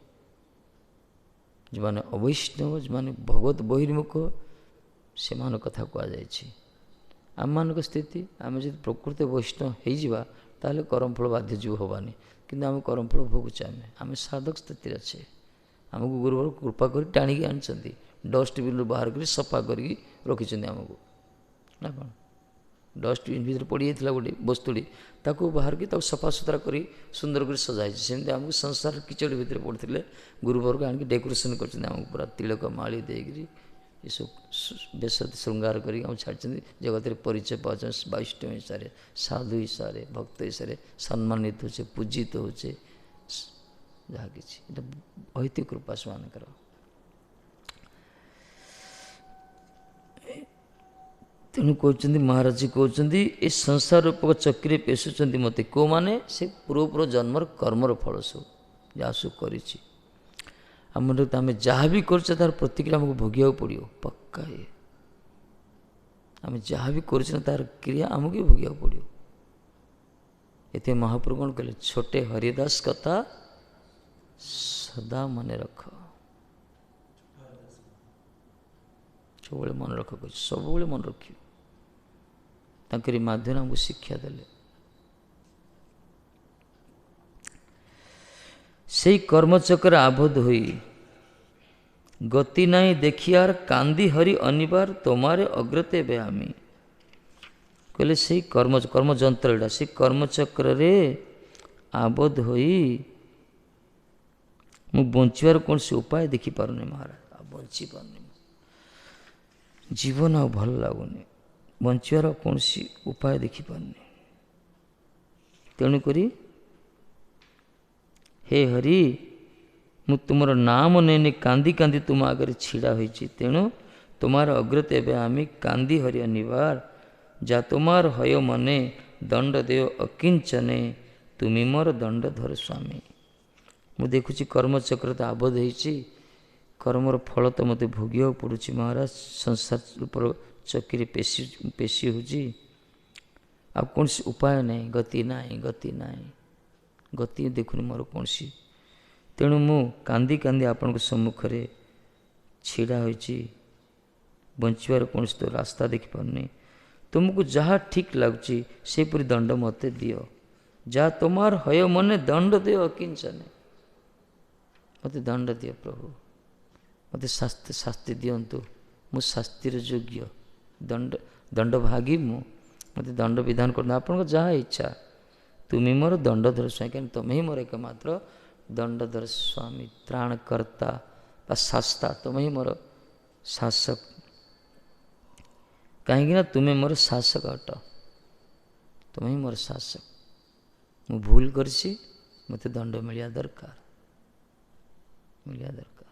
ଯେଉଁମାନେ ଅବୈଷ୍ଣବ, ଯେଉଁମାନେ ଭଗବତ ବହିର୍ମୁଖ, ସେମାନଙ୍କ କଥା କୁହାଯାଇଛି। ଆମମାନଙ୍କ ସ୍ଥିତି, ଆମେ ଯଦି ପ୍ରକୃତ ବୈଷ୍ଣବ ହେଇଯିବା ତାହେଲେ କର୍ମଫଳ ବାଧ୍ୟ ଜୀବ ହେବାନି, କିନ୍ତୁ ଆମେ କର୍ମଫଳ ଭୋଗୁଛେ। ଆମେ ସାଧକ ସ୍ଥିତିରେ ଅଛେ। ଆମକୁ ଗୁରୁବର୍ଗ କୃପା କରି ଟାଣିକି ଆଣିଛନ୍ତି, ଡଷ୍ଟବିନ୍ରୁ ବାହାର କରି ସଫା କରିକି ରଖିଛନ୍ତି ଆମକୁ, ନା କ'ଣ? ଡଷ୍ଟବିନ୍ ଭିତରେ ପଡ଼ିଯାଇଥିଲା ଗୋଟେ ବସ୍ତୁଟି, ତାକୁ ବାହାରିକି ତାକୁ ସଫାସୁତୁରା କରି ସୁନ୍ଦର କରି ସଜାଇଛି। ସେମିତି ଆମକୁ ସଂସାର କିଚଡ଼ି ଭିତରେ ପଡ଼ିଥିଲେ ଗୁରୁବର୍ଗ ଆଣିକି ଡେକୋରେସନ୍ କରିଛନ୍ତି, ଆମକୁ ପୁରା ତିଳକ ମାଳି ଦେଇକରି ଏସବୁ ବେଶ ଶୃଙ୍ଗାର କରିକି ଆମକୁ ଛାଡ଼ିଛନ୍ତି। ଜଗତରେ ପରିଚୟ ପାଉଛନ୍ତି ବୈଷ୍ଣବ ହିସାବରେ, ସାଧୁ ହିସାବରେ, ଭକ୍ତ ହିସାବରେ ସମ୍ମାନିତ ହେଉଛେ, ପୂଜିତ ହେଉଛେ, ଯାହା କିଛି ଏଇଟା ଅହେତୁକ କୃପା ସେମାନଙ୍କର। ତେଣୁ କହୁଛନ୍ତି, ମହାରାଜ କହୁଛନ୍ତି ଏ ସଂସାର ରୂପକ ଚକ୍ରରେ ପେଶୁଛନ୍ତି ମୋତେ। କେଉଁମାନେ? ସେ ପୂର୍ବ ଜନ୍ମର କର୍ମର ଫଳ ସବୁ, ଯାହା ସବୁ କରିଛି। ଆମର ଆମେ ଯାହା ବି କରୁଛେ ତାର ପ୍ରତିକ୍ରିୟା ଆମକୁ ଭୋଗିବାକୁ ପଡ଼ିବ, ପକ୍କା। ଆମେ ଯାହା ବି କରୁଛେ ନା ତାର କ୍ରିୟା ଆମକୁ ବି ଭୋଗିବାକୁ ପଡ଼ିବ। ଏଥିପାଇଁ ମହାପ୍ରଭୁ କ'ଣ କହିଲେ? ଛୋଟେ ହରିଦାସ କଥା ସଦା ମନେ ରଖ। ସବୁବେଳେ ମନେ ରଖ କହୁଛି, ସବୁବେଳେ ମନେ ରଖିବ। ତାଙ୍କରି ମାଧ୍ୟମରେ ଆମକୁ ଶିକ୍ଷା ଦେଲେ। ସେଇ କର୍ମଚକ୍ର ଆବଦ୍ଧ ହୋଇ ଗତି ନାହିଁ ଦେଖିଆର କାନ୍ଦି ହରି ଅନିବାର ତୋମାରେ ଅଗ୍ରତେ ଏବେ ଆମେ। କହିଲେ ସେଇ କର୍ମଯନ୍ତ୍ରଟା, ସେଇ କର୍ମଚକ୍ରରେ ଆବଦ୍ଧ ହୋଇ ମୁଁ ବଞ୍ଚିବାର କୌଣସି ଉପାୟ ଦେଖିପାରୁନି ମହାରାଜ। ଆଉ ବଞ୍ଚିପାରୁନି, ଜୀବନ ଆଉ ଭଲ ଲାଗୁନି, ବଞ୍ଚିବାର କୌଣସି ଉପାୟ ଦେଖିପାରୁନି। ତେଣୁକରି ହେ ହରି, ମୁଁ ତୁମର ନାମ ନେଇ କାନ୍ଦି କାନ୍ଦି ତୁମ ଆଗରେ ଛିଡ଼ା ହୋଇଛି। ତେଣୁ ତୁମାର ଅଗ୍ରତ ଏବେ ଆମେ କାନ୍ଦି ହରି ଅନିବାର, ଯା ତୁମାର ହୟ ମନେ ଦଣ୍ଡ ଦେୟ ଅକିଞ୍ଚନେ, ତୁମି ମୋର ଦଣ୍ଡ ଧର ସ୍ୱାମୀ। ମୁଁ ଦେଖୁଛି କର୍ମଚକ୍ର ତ ଆବଦ୍ଧ ହେଇଛି, କର୍ମର ଫଳ ତ ମୋତେ ଭୋଗିବାକୁ ପଡ଼ୁଛି ମହାରାଜ। ସଂସାର ଉପର ଚକିରେ ପେଶି ହେଉଛି, ଆଉ କୌଣସି ଉପାୟ ନାହିଁ, ଗତି ନାହିଁ, ଗତି ନାହିଁ, ଗତି ଦେଖୁନି ମୋର କୌଣସି। ତେଣୁ ମୁଁ କାନ୍ଦି କାନ୍ଦି ଆପଣଙ୍କ ସମ୍ମୁଖରେ ଛିଡ଼ା ହୋଇଛି, ବଞ୍ଚିବାର କୌଣସି ତ ରାସ୍ତା ଦେଖିପାରୁନି। ତୁମକୁ ଯାହା ଠିକ୍ ଲାଗୁଛି ସେପରି ଦଣ୍ଡ ମୋତେ ଦିଅ, ଯାହା ତୁମାର ହୟ ମନେ ଦଣ୍ଡ ଦିଅ ଅକିଞ୍ଚନେ। ମୋତେ ଦଣ୍ଡ ଦିଅ ପ୍ରଭୁ, ମୋତେ ଶାସ୍ତି ଦିଅନ୍ତୁ। ମୁଁ ଶାସ୍ତିର ଯୋଗ୍ୟ, ଦଣ୍ଡଭାଗୀ ମୁଁ, ମୋତେ ଦଣ୍ଡ ବିଧାନ କରନ୍ତୁ। ଆପଣଙ୍କ ଯାହା ଇଚ୍ଛା, ତୁମେ ମୋର ଦଣ୍ଡଧର ସ୍ୱାମୀ, କାହିଁକି ତୁମେ ହିଁ ମୋର ଏକମାତ୍ର ଦଣ୍ଡଧର ସ୍ୱାମୀ, ତ୍ରାଣକର୍ତ୍ତା ବା ଶାସ୍ତା, ତୁମେ ହିଁ ମୋର ଶାସକ। କାହିଁକି ନା ତୁମେ ମୋର ଶାସକ ଅଟ, ତୁମେ ହିଁ ମୋର ଶାସକ। ମୁଁ ଭୁଲ କରିଛି, ମୋତେ ଦଣ୍ଡ ମିଳିବା ଦରକାର, ମିଳିବା ଦରକାର।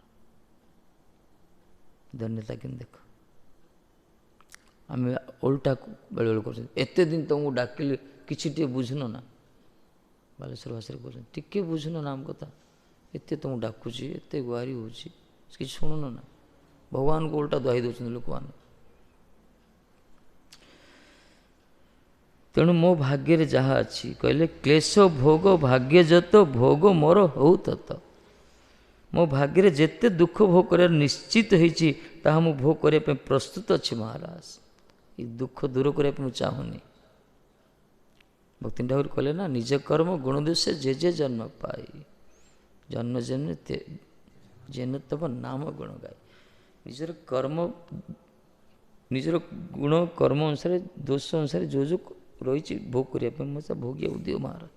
ଧନ୍ୟତା କିନ୍ତୁ ଦେଖ, ଆମେ ଓଲଟା ବେଳେବେଳେ କରୁଛନ୍ତି। ଏତେ ଦିନ ତୁମକୁ ଡାକିଲି କିଛି ଟିକେ ବୁଝୁନ ନା, ବାଲେଶ୍ୱର ଭାଷାରେ କହୁଛନ୍ତି, ଟିକେ ବୁଝୁନ ନା ଆମ କଥା। ଏତେ ତୁମକୁ ଡାକୁଛି, ଏତେ ଗୁହାରି ହେଉଛି, କିଛି ଶୁଣୁନ ନା। ଭଗବାନଙ୍କୁ ଓଲଟା ଦୋହାଇ ଦେଉଛନ୍ତି ଲୋକମାନେ। ତେଣୁ ମୋ ଭାଗ୍ୟରେ ଯାହା ଅଛି, କହିଲେ କ୍ଲେଶ ଭୋଗ ଭାଗ୍ୟ ଯତ, ଭୋଗ ମୋର ହଉ ତତ। ମୋ ଭାଗ୍ୟରେ ଯେତେ ଦୁଃଖ ଭୋଗ କରିବାର ନିଶ୍ଚିତ ହେଇଛି, ତାହା ମୁଁ ଭୋଗ କରିବା ପାଇଁ ପ୍ରସ୍ତୁତ ଅଛି ମହାରାଜ। ଏ ଦୁଃଖ ଦୂର କରିବା ପାଇଁ ମୁଁ ଚାହୁଁନି। ଭକ୍ତି ଠାକୁର କହିଲେ ନା, ନିଜ କର୍ମ ଗୁଣ ଦୋଷେ ଯେ ଯେ ଜନ୍ମ ପାଇ, ଜନ୍ମ ଜନ୍ମ ଯେନ ତବ ନାମ ଗୁଣ ଗାଇ। ନିଜର କର୍ମ, ନିଜର ଗୁଣ କର୍ମ ଅନୁସାରେ, ଦୋଷ ଅନୁସାରେ ଯେଉଁ ଯେଉଁ ରହିଛି ଭୋଗ କରିବା ପାଇଁ ମୋତେ ଭୋଗିବାକୁ ଦିଅ ମହାରାଜ।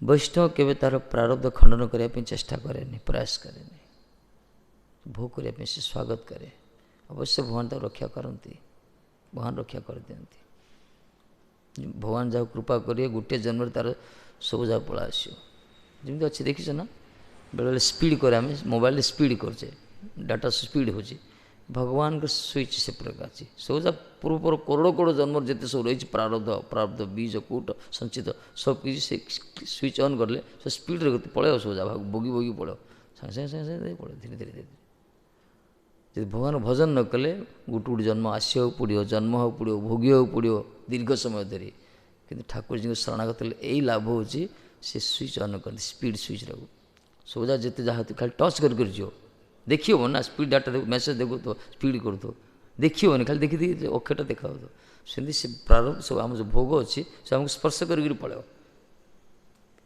ବୈଷ୍ଣବ କେବେ ତାର ପ୍ରାରବ୍ଧ ଖଣ୍ଡନ କରିବା ପାଇଁ ଚେଷ୍ଟା କରେନି, ପ୍ରୟାସ କରେନି। ଭୋଗ କରିବା ପାଇଁ ସେ ସ୍ୱାଗତ କରେ। ଅବଶ୍ୟ ଭଗବାନ ତାକୁ ରକ୍ଷା କରନ୍ତି, ଭଗବାନ ରକ୍ଷା କରିଦିଅନ୍ତି। ଭଗବାନ ଯାହାକୁ କୃପା କରିବେ, ଗୋଟିଏ ଜନ୍ମରେ ତାର ସବୁ ଯାକ ପଳା ଆସିବ। ଯେମିତି ଅଛି ଦେଖିଛ ନା, ବେଳେବେଳେ ସ୍ପିଡ଼ କରେ, ଆମେ ମୋବାଇଲରେ ସ୍ପିଡ଼ କରୁଛେ, ଡାଟା ସ୍ପିଡ଼ ହେଉଛି। ଭଗବାନଙ୍କ ସୁଇଚ୍ ସେ ପ୍ରକାର ଅଛି। ସବୁ ଯାକ ପୂର୍ବର କରୋଡ଼ କରୋଡ଼ ଜନ୍ମର ଯେତେ ସବୁ ରହିଛି ପ୍ରାରବ୍ଧ ବୀଜ କୂଟ ସଞ୍ଚିତ ସବୁ କିଛି ସେ ସୁଇଚ୍ ଅନ୍ କଲେ ସେ ସ୍ପିଡ଼ରେ ପଳେଇବ, ସବୁ ଯାକ ବଗି ବଗି ପଳେଇବ, ସାଙ୍ଗେ ସାଙ୍ଗେ ପଳେଇବ, ଧୀରେ ଧୀରେ ଧୀରେ। ଯଦି ଭଗବାନ ଭଜନ ନ କଲେ ଗୋଟେ ଗୋଟେ ଜନ୍ମ ଆସିବାକୁ ପଡ଼ିବ, ଜନ୍ମ ହେବାକୁ ପଡ଼ିବ, ଭୋଗିବାକୁ ପଡ଼ିବ ଦୀର୍ଘ ସମୟ ଧରି। କିନ୍ତୁ ଠାକୁରଜୀଙ୍କ ଶରଣାଗତ ହେଲେ ଏଇ ଲାଭ ହେଉଛି ସେ ସୁଇଚ୍ ଅନ୍ କରନ୍ତି ସ୍ପିଡ଼ ସୁଇଚ୍ଟାକୁ ସବୁଯା ଯେତେ ଯାହା ଖାଲି ଟଚ୍ କରି ଯିବ ଦେଖିହେବ ନା ସ୍ପିଡ଼ ଡାଟା ମେସେଜ୍ ଦେଖୁଥିବ ସ୍ପିଡ଼ କରୁଥିବ ଦେଖିହେବନି ଖାଲି ଦେଖିଦେଇ ଅକ୍ଷରଟା ଦେଖାହେଉଥିବ ସେମିତି ସେ ପ୍ରାରମ୍ଭ ସବୁ ଆମର ଯେଉଁ ଭୋଗ ଅଛି ସେ ଆମକୁ ସ୍ପର୍ଶ କରିକିରି ପଳାଇବ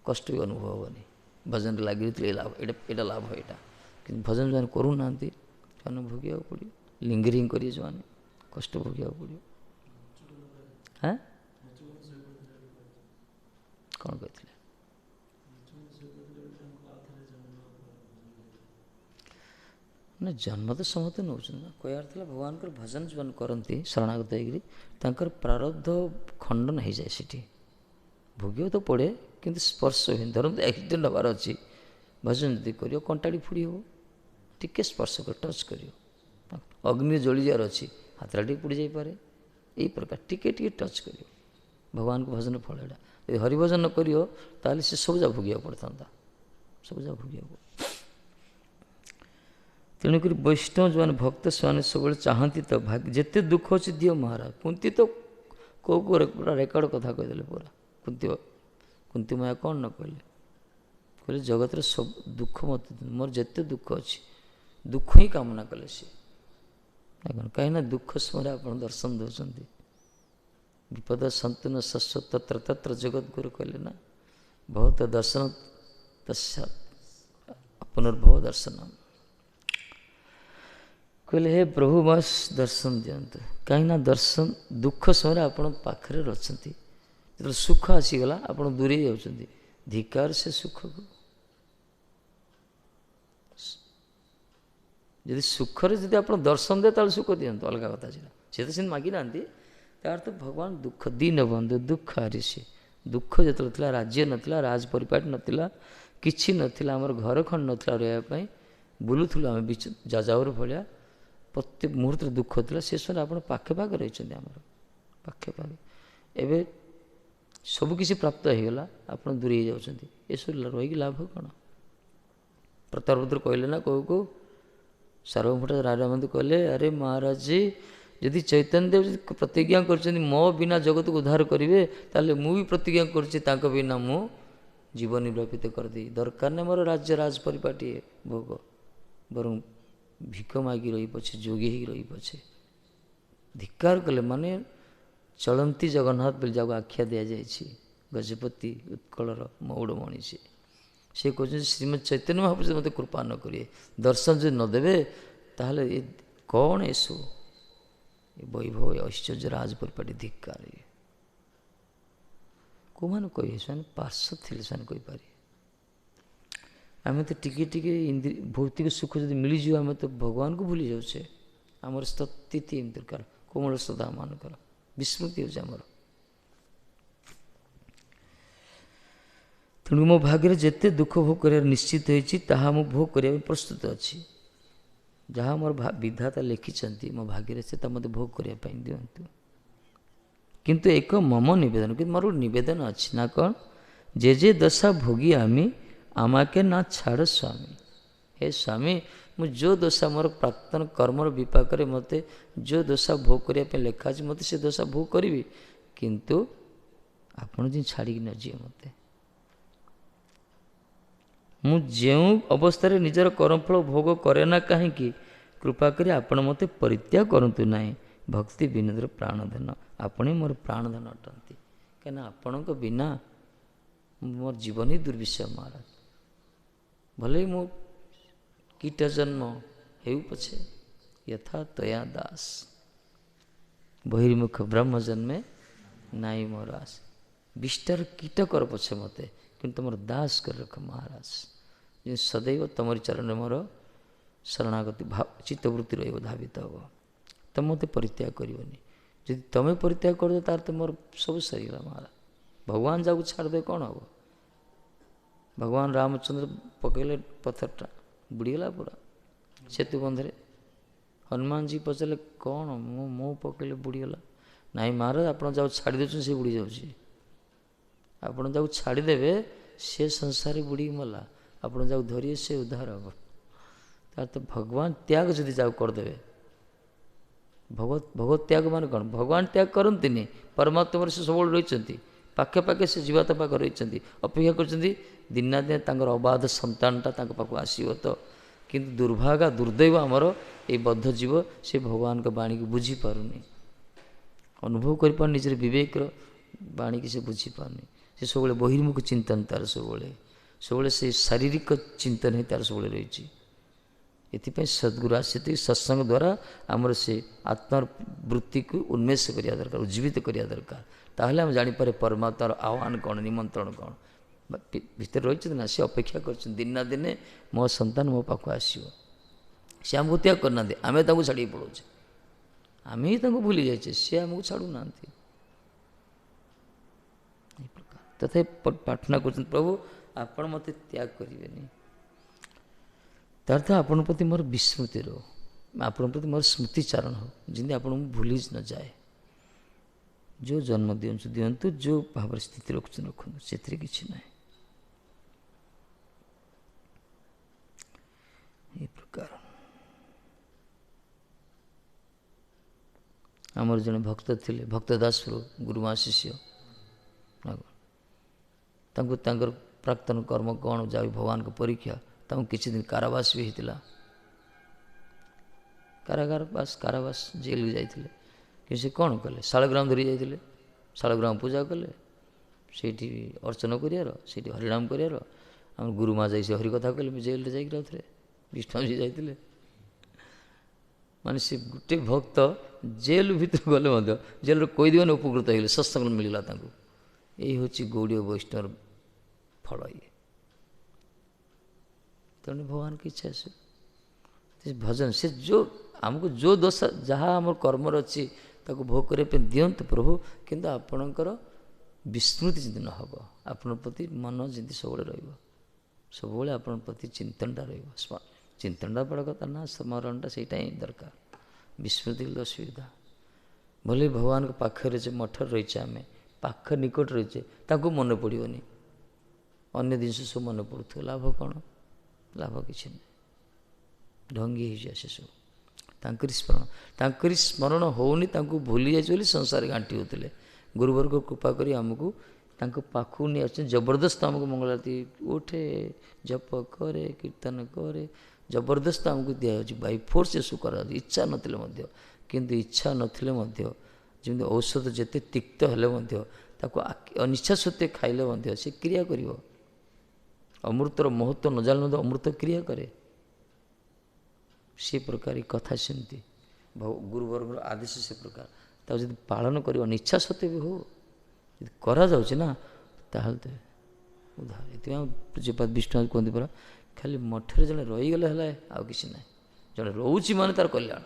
କଷ୍ଟ ବି ଅନୁଭବ ହେବନି ଭଜନରେ ଲାଗି ରହିଥିଲେ ଏଇ ଲାଭ ଏଇଟା ଲାଭ ଏଇଟା କିନ୍ତୁ ଭଜନ ଯେଉଁମାନେ କରୁନାହାନ୍ତି ସେମାନେ ଭୋଗିବାକୁ ପଡ଼ିବ ଲିଙ୍ଗରିଂ କରିବେ ସେମାନେ କଷ୍ଟ ଭୋଗିବାକୁ ପଡ଼ିବ ହାଁ କ'ଣ କହିଥିଲେ ନା ଜନ୍ମ ତ ସମସ୍ତେ ନେଉଛନ୍ତି ନା କହିବାର ଥିଲା ଭଗବାନଙ୍କର ଭଜନ ଯେଉଁମାନେ କରନ୍ତି ଶରଣାଗତ ହେଇକିରି ତାଙ୍କର ପ୍ରାରବ୍ଧ ଖଣ୍ଡନ ହେଇଯାଏ ସେଠି ଭୋଗିବାକୁ ତ ପଡ଼େ କିନ୍ତୁ ସ୍ପର୍ଶ ହୁଏନି ଧରନ୍ତୁ ଆକ୍ସିଡେଣ୍ଟ ହେବାର ଅଛି ଭଜନ ଯଦି କରିବ କଣ୍ଟାଡ଼ି ଫୁଡ଼ି ହେବ ଟିକେ ସ୍ପର୍ଶ କରି ଟଚ୍ କରିବ ଅଗ୍ନି ଜଳିଯିବାର ଅଛି ହାତଟା ଟିକେ ପୋଡ଼ି ଯାଇପାରେ ଏଇ ପ୍ରକାର ଟିକେ ଟିକେ ଟଚ୍ କରିବ ଭଗବାନଙ୍କ ଭଜନ ଫଳ ଏଇଟା ଯଦି ହରିଭଜନ କରିବ ତାହେଲେ ସେ ସବୁଯାକ ଭୋଗିବାକୁ ପଡ଼ିଥାନ୍ତା ସବୁଯାକ ଭୋଗିବାକୁ ତେଣୁକରି ବୈଷ୍ଣବ ଯେଉଁମାନେ ଭକ୍ତ ସେମାନେ ସବୁବେଳେ ଚାହାନ୍ତି ତ ଯେତେ ଦୁଃଖ ଅଛି ଦିଅ ମହାରାଜ କୁନ୍ତି ତ କେଉଁ ପୁରା ରେକର୍ଡ଼ କଥା କହିଦେଲେ ପୁରା କୁନ୍ତି ମାୟା କ'ଣ ନ କହିଲେ ଜଗତରେ ସବୁ ଦୁଃଖ ମୋତେ ମୋର ଯେତେ ଦୁଃଖ ଅଛି ଦୁଃଖ ହିଁ କାମନା କଲେ ସିଏ କାହିଁକିନା ଦୁଃଖ ସମୟରେ ଆପଣ ଦର୍ଶନ ଦେଉଛନ୍ତି ବିପଦ ସନ୍ତୁନ ଶସ୍ୟ ତତ୍ର ତତ୍ର ଜଗଦ୍ଗୁରୁ କହିଲେ ନା ବହୁତ ଦର୍ଶନ ତସ୍ୟ ପୁନର୍ଭବ ଦର୍ଶନ କହିଲେ ହେ ପ୍ରଭୁ ବାସ ଦର୍ଶନ ଦିଅନ୍ତୁ କାହିଁକିନା ଦର୍ଶନ ଦୁଃଖ ସମୟରେ ଆପଣ ପାଖରେ ଅଛନ୍ତି ଯେତେବେଳେ ସୁଖ ଆସିଗଲା ଆପଣ ଦୂରେଇ ଯାଉଛନ୍ତି ଧିକାର ସେ ସୁଖକୁ ଯଦି ସୁଖରେ ଯଦି ଆପଣ ଦର୍ଶନ ଦେବେ ତାହେଲେ ସୁଖ ଦିଅନ୍ତୁ ଅଲଗା କଥା ସେଟା ସେ ତ ସେମିତି ମାଗିନାହାନ୍ତି ତାର ତ ଭଗବାନ ଦୁଃଖ ଦୀନବନ୍ଧୁ ଦୁଃଖ ହାରିସି ଦୁଃଖ ଯେତେବେଳେ ଥିଲା ରାଜ୍ୟ ନଥିଲା ରାଜ ପରିପାଟି ନଥିଲା କିଛି ନଥିଲା ଆମର ଘର ଖଣ୍ଡ ନଥିଲା ରହିବା ପାଇଁ ବୁଲୁଥିଲୁ ଆମେ ଯାଯାବର ଭଳିଆ ପ୍ରତ୍ୟେକ ମୁହୂର୍ତ୍ତରେ ଦୁଃଖ ଥିଲା ସେ ସମୟରେ ଆପଣ ପାଖେ ପାଖେ ରହିଛନ୍ତି ଆମର ପାଖେ ପାଖେ ଏବେ ସବୁକିଛି ପ୍ରାପ୍ତ ହେଇଗଲା ଆପଣ ଦୂରେଇ ଯାଉଛନ୍ତି ଏସବୁ ରହିକି ଲାଭ କ'ଣ ପ୍ରତାପରୁଦ୍ର କହିଲେ ନା କେଉଁ ସାର୍ବଭୌମ ରାଜାବନ୍ଧୁ କହିଲେ ଆରେ ମହାରାଜ ଯଦି ଚୈତନ୍ୟ ଦେବ ଯଦି ପ୍ରତିଜ୍ଞା କରିଛନ୍ତି ମୋ ବିନା ଜଗତକୁ ଉଦ୍ଧାର କରିବେ ତାହେଲେ ମୁଁ ବି ପ୍ରତିଜ୍ଞା କରୁଛି ତାଙ୍କ ବିନା ମୁଁ ଜୀବନ ନିର୍ବାପିତ କରିଦେବି ଦରକାର ନାହିଁ ମୋର ରାଜ୍ୟ ରାଜ ପରିପାଟି ଭୋଗ ବରଂ ଭିକ ମାଗି ରହି ପଛେ ଯୋଗୀ ହେଇକି ରହି ପଛେ ଧିକ୍କାର କଲେ ମାନେ ଚଳନ୍ତି ଜଗନ୍ନାଥ ବୋଲି ଯାହାକୁ ଆଖ୍ୟା ଦିଆଯାଇଛି ଗଜପତି ଉତ୍କଳର ମଉଡ଼ମଣି ସେ କହୁଛନ୍ତି ଶ୍ରୀମଦ୍ ଚୈତନ୍ୟ ମହାପ୍ରଭୁ ମୋତେ କୃପା ନ କରିବେ ଦର୍ଶନ ଯଦି ନଦେବେ ତାହେଲେ ଏ କ'ଣ ଏସବୁ ଏ ବୈଭବ ଐଶ୍ୱର୍ଯ୍ୟ ରାଜ ପରିପାଟି ଧିକ୍କାର କେଉଁମାନେ କହିବେ ସେମାନେ ପାର୍ଶ୍ୱ ଥିଲେ ସେମାନେ କହିପାରିବେ ଆମେ ତ ଟିକେ ଟିକେ ଭୌତିକ ସୁଖ ଯଦି ମିଳିଯିବ ଆମେ ତ ଭଗବାନଙ୍କୁ ଭୁଲି ଯାଉଛେ ଆମର ସ୍ଥିତି ଏମିତି ଦରକାର କୋମଳ ଶ୍ରଦ୍ଧା ମାନଙ୍କର ବିସ୍ମୃତି ହେଉଛି ଆମର ତେଣୁ ମୋ ଭାଗ୍ୟରେ ଯେତେ ଦୁଃଖ ଭୋଗ କରିବାର ନିଶ୍ଚିତ ହୋଇଛି ତାହା ମୁଁ ଭୋଗ କରିବା ପାଇଁ ପ୍ରସ୍ତୁତ ଅଛି ଯାହା ମୋର ବିଧାତା ଲେଖିଛନ୍ତି ମୋ ଭାଗ୍ୟରେ ସେ ତା ମୋତେ ଭୋଗ କରିବା ପାଇଁ ଦିଅନ୍ତୁ କିନ୍ତୁ ଏକ ମମ ନିବେଦନ କିନ୍ତୁ ମୋର ଗୋଟେ ନିବେଦନ ଅଛି ନା କ'ଣ ଯେ ଦଶା ଭୋଗୀ ଆମେ আমাকে না ଛାଡ଼ ସ୍ୱାମୀ ହେ ସ୍ୱାମୀ ମୁଁ ଯେଉଁ ଦୋଷା ମୋର ପ୍ରାକ୍ତନ କର୍ମର ବିପାକରେ ମୋତେ ଯେଉଁ ଦୋଷା ଭୋଗ କରିବା ପାଇଁ ଲେଖା ଅଛି ମୋତେ ସେ ଦୋଷା ଭୋଗ କରିବି କିନ୍ତୁ ଆପଣ ଯଦି ଛାଡ଼ିକି ନ ଯିବେ ମୋତେ ମୁଁ ଯେଉଁ ଅବସ୍ଥାରେ ନିଜର କର୍ମଫଳ ଭୋଗ କରେ ନା କାହିଁକି କୃପା କରି ଆପଣ ମୋତେ ପରିତ୍ୟାଗ କରନ୍ତୁ ନାହିଁ ଭକ୍ତି ବିନୋଦର ପ୍ରାଣଧନ ଆପଣ ହିଁ ମୋର ପ୍ରାଣଧନ ଅଟନ୍ତି କାହିଁକିନା ଆପଣଙ୍କ ବିନା ମୋର ଜୀବନ ହିଁ ଦୁର୍ବିଷୟ ମହାରାଜ ଭଲେ ମୁଁ କୀଟ ଜନ୍ମ ହେଉ ପଛେ ଯଥା ତୟା ଦାସ ବହିର୍ମୁଖ ବ୍ରହ୍ମ ଜନ୍ମେ ନାଇଁ ମୋର ଆସ ବିଷ୍ଠାର କୀଟ କର ପଛେ ମୋତେ କିନ୍ତୁ ତୁମର ଦାସ କରି ରଖ ମହାରାଜ ଯେ ସଦୈବ ତମରି ଚରଣରେ ମୋର ଶରଣାଗତି ଚିତ୍ତବୃତ୍ତି ରହିବ ଧାବିତ ହେବ ତମେ ମୋତେ ପରିତ୍ୟାଗ କରିବନି ଯଦି ତମେ ପରିତ୍ୟାଗ କରିଦେବ ତାର ତ ମୋର ସବୁ ସରିଗଲା ମହାରାଜ ଭଗବାନ ଯାହାକୁ ଛାଡ଼ିଦେବେ କ'ଣ ହେବ ଭଗବାନ ରାମଚନ୍ଦ୍ର ପକାଇଲେ ପଥରଟା ବୁଡ଼ିଗଲା ପୁରା ସେତୁ ବନ୍ଧରେ ହନୁମାନଜୀ ପଚାରିଲେ କ'ଣ ମୁଁ ପକାଇଲେ ବୁଡ଼ିଗଲା ନାଇଁ ମହାରାଜ ଆପଣ ଯାହାକୁ ଛାଡ଼ି ଦେଉଛନ୍ତି ସେ ବୁଡ଼ି ଯାଉଛି ଆପଣ ଯାହାକୁ ଛାଡ଼ିଦେବେ ସେ ସଂସାରରେ ବୁଡ଼ିକି ମଲା ଆପଣ ଯାହାକୁ ଧରିବେ ସେ ଉଦ୍ଧାର ହେବ ତାର ତ ଭଗବାନ ତ୍ୟାଗ ଯଦି ଯାହାକୁ କରିଦେବେ ଭଗବତ ତ୍ୟାଗ ମାନେ କ'ଣ ଭଗବାନ ତ୍ୟାଗ କରନ୍ତିନି ପରମାତ୍ମାରେ ସେ ସବୁବେଳେ ରହିଛନ୍ତି ପାଖେ ପାଖେ ସେ ଜୀବତ ପାଖରେ ରହିଛନ୍ତି, ଅପେକ୍ଷା କରିଛନ୍ତି ଦିନା ଦିନେ ତାଙ୍କର ଅବାଧ ସନ୍ତାନଟା ତାଙ୍କ ପାଖକୁ ଆସିବ ତ। କିନ୍ତୁ ଦୁର୍ଭାଗା ଦୁର୍ଦୈବ ଆମର ଏଇ ବଦ୍ଧ ଜୀବ, ସେ ଭଗବାନଙ୍କ ବାଣୀକୁ ବୁଝିପାରୁନି, ଅନୁଭବ କରିପାରୁନି, ନିଜର ବିବେକର ବାଣୀକି ସେ ବୁଝିପାରୁନି। ସେ ସବୁବେଳେ ବହିର୍ମୁଖ ଚିନ୍ତନ ତାର, ସବୁବେଳେ ସେ ଶାରୀରିକ ଚିନ୍ତନ ହିଁ ତାର ସବୁବେଳେ ରହିଛି। ଏଥିପାଇଁ ସଦ୍ଗୁରୁ ଆସିଛନ୍ତି, ସତ୍ସଙ୍ଗ ଦ୍ୱାରା ଆମର ସେ ଆତ୍ମାର ବୃତ୍ତିକୁ ଉନ୍ମେଷ କରିବା ଦରକାର, ଉଜ୍ଜୀବିତ କରିବା ଦରକାର। ତାହେଲେ ଆମେ ଜାଣିପାରେ ପରମାତ୍ମାର ଆହ୍ୱାନ କ'ଣ, ନିମନ୍ତ୍ରଣ କ'ଣ। ଭିତରେ ରହିଛନ୍ତି ନା, ସେ ଅପେକ୍ଷା କରିଛନ୍ତି ଦିନା ଦିନେ ମୋ ସନ୍ତାନ ମୋ ପାଖକୁ ଆସିବ। ସେ ଆମକୁ ତ୍ୟାଗ କରିନାହାନ୍ତି, ଆମେ ତାଙ୍କୁ ଛାଡ଼ିକି ପଳାଉଛେ, ଆମେ ହିଁ ତାଙ୍କୁ ଭୁଲି ଯାଇଛେ, ସେ ଆମକୁ ଛାଡ଼ୁନାହାନ୍ତି। ଏହି ପ୍ରକାର ତଥାପି ପ୍ରାର୍ଥନା କରୁଛନ୍ତି, ପ୍ରଭୁ ଆପଣ ମୋତେ ତ୍ୟାଗ କରିବେନି। ତାର୍ଥ ଆପଣଙ୍କ ପ୍ରତି ମୋର ବିସ୍ମୃତି ରହୁ, ଆପଣଙ୍କ ପ୍ରତି ମୋର ସ୍ମୃତିଚାରଣ ହେଉ, ଯେମିତି ଆପଣଙ୍କୁ ଭୁଲି ନଯାଏ। ଯେଉଁ ଜନ୍ମ ଦିଅନ୍ତୁ, ଯେଉଁ ଭାବରେ ସ୍ଥିତି ରଖୁଛନ୍ତି ରଖନ୍ତୁ, ସେଥିରେ କିଛି ନାହିଁ। ଏହି ପ୍ରକାର ଆମର ଜଣେ ଭକ୍ତ ଥିଲେ, ଭକ୍ତ ଦାସପୁର ଗୁରୁମା ଶିଷ୍ୟ, ତାଙ୍କୁ ତାଙ୍କର ପ୍ରାକ୍ତନ କର୍ମ କ'ଣ, ଯାହା ଭଗବାନଙ୍କ ପରୀକ୍ଷା, ତାଙ୍କୁ କିଛି ଦିନ କାରାବାସ ବି ହେଇଥିଲା। କାରାବାସ ଜେଲକୁ ଯାଇଥିଲେ। କିନ୍ତୁ ସେ କ'ଣ କଲେ, ଶାଳଗ୍ରାମ ଧରି ଯାଇଥିଲେ, ଶାଳଗ୍ରାମ ପୂଜା କଲେ, ସେଇଠି ଅର୍ଚ୍ଚନ କରିବାର, ସେଇଠି ହରିନାମ କରିବାର। ଆମର ଗୁରୁମା ଯାଇ ସେ ହରିକଥା କଲେ, ଜେଲରେ ଯାଇକି ରହୁଥିଲେ, ବିଷ୍ଣୁଜୀ ଯାଇଥିଲେ। ମାନେ ସେ ଗୋଟେ ଭକ୍ତ ଜେଲ ଭିତରକୁ ଗଲେ ମଧ୍ୟ ଜେଲରେ କହିଦେବେନି ଉପକୃତ ହେଇଗଲେ, ସତ୍ସଙ୍ଗ ମିଳିଲା ତାଙ୍କୁ। ଏଇ ହେଉଛି ଗୌଡ଼ୀୟ ବୈଷ୍ଣବର ଫଳ। ଇଏ ତେଣୁ ଭଗବାନଙ୍କ ଇଚ୍ଛା ସେ ଭଜନ, ସେ ଯେଉଁ ଆମକୁ ଯେଉଁ ଦୋଷ ଯାହା ଆମର କର୍ମର ଅଛି ତାକୁ ଭୋଗ କରିବା ପାଇଁ ଦିଅନ୍ତୁ ପ୍ରଭୁ, କିନ୍ତୁ ଆପଣଙ୍କର ବିସ୍ମୃତି ଯେମିତି ନ ହେବ, ଆପଣଙ୍କ ପ୍ରତି ମନ ଯେମିତି ସବୁବେଳେ ରହିବ, ସବୁବେଳେ ଆପଣଙ୍କ ପ୍ରତି ଚିନ୍ତନଟା ରହିବ। ଚିନ୍ତନଟା ବଡ଼ କଥା ନା, ସ୍ମରଣଟା ସେଇଟା ହିଁ ଦରକାର। ବିସ୍ମୃତି ହେଲେ ଅସୁବିଧା। ଭଲେ ଭଗବାନଙ୍କ ପାଖରେ ଯେ ମଠରେ ରହିଛେ, ଆମେ ପାଖ ନିକଟ ରହିଛେ, ତାଙ୍କୁ ମନେ ପଡ଼ିବନି, ଅନ୍ୟ ଜିନିଷ ସବୁ ମନେ ପଡ଼ୁଥିବ, ଲାଭ କ'ଣ? ଲାଭ କିଛି ନାହିଁ, ଢଙ୍ଗି ହେଇଯିବ ସେସବୁ। ତାଙ୍କରି ସ୍ମରଣ ହେଉନି, ତାଙ୍କୁ ଭୁଲି ଯାଇଛି ବୋଲି ସଂସାରରେ ଘାଣ୍ଟି ହେଉଥିଲେ। ଗୁରୁବର୍ଗ କୃପା କରି ଆମକୁ ତାଙ୍କ ପାଖକୁ ନେଇ ଆସୁଛନ୍ତି, ଜବରଦସ୍ତ ଆମକୁ ମଙ୍ଗଳାରତି ଉଠେ, ଜପ କରେ, କୀର୍ତ୍ତନ କରେ, ଜବରଦସ୍ତ ଆମକୁ ଦିଆଯାଉଛି, ବାଇ ଫୋର୍ସ ଏସବୁ କରାଯାଉଛି, ଇଚ୍ଛା ନଥିଲେ ମଧ୍ୟ। କିନ୍ତୁ ଇଚ୍ଛା ନଥିଲେ ମଧ୍ୟ, ଯେମିତି ଔଷଧ ଯେତେ ତିକ୍ତ ହେଲେ ମଧ୍ୟ ତାକୁ ଅନିଚ୍ଛା ସତ୍ତ୍ୱେ ଖାଇଲେ ମଧ୍ୟ ସେ କ୍ରିୟା କରିବ। ଅମୃତର ମହତ୍ତ୍ୱ ନ ଜାଣିଲେ ମଧ୍ୟ ଅମୃତ କ୍ରିୟା କରେ। ସେ ପ୍ରକାର କଥା ସେମିତି, ଗୁରୁବର୍ଗର ଆଦେଶ ସେ ପ୍ରକାର, ତାକୁ ଯଦି ପାଳନ କରିବ, ଇଚ୍ଛା ସତ୍ତ୍ୱେ ବି ହଉ, ଯଦି କରାଯାଉଛି ନା, ତାହେଲେ ତ ଉଦ୍ଧାର। ଏଥିପାଇଁ ପୂଜ୍ୟପାଦ ବିଷ୍ଣୁ କୁହନ୍ତି ପରା, ଖାଲି ମଠରେ ଜଣେ ରହିଗଲେ ହେଲା, ଆଉ କିଛି ନାହିଁ। ଜଣେ ରହୁଛି ମାନେ ତାର କଲ୍ୟାଣ,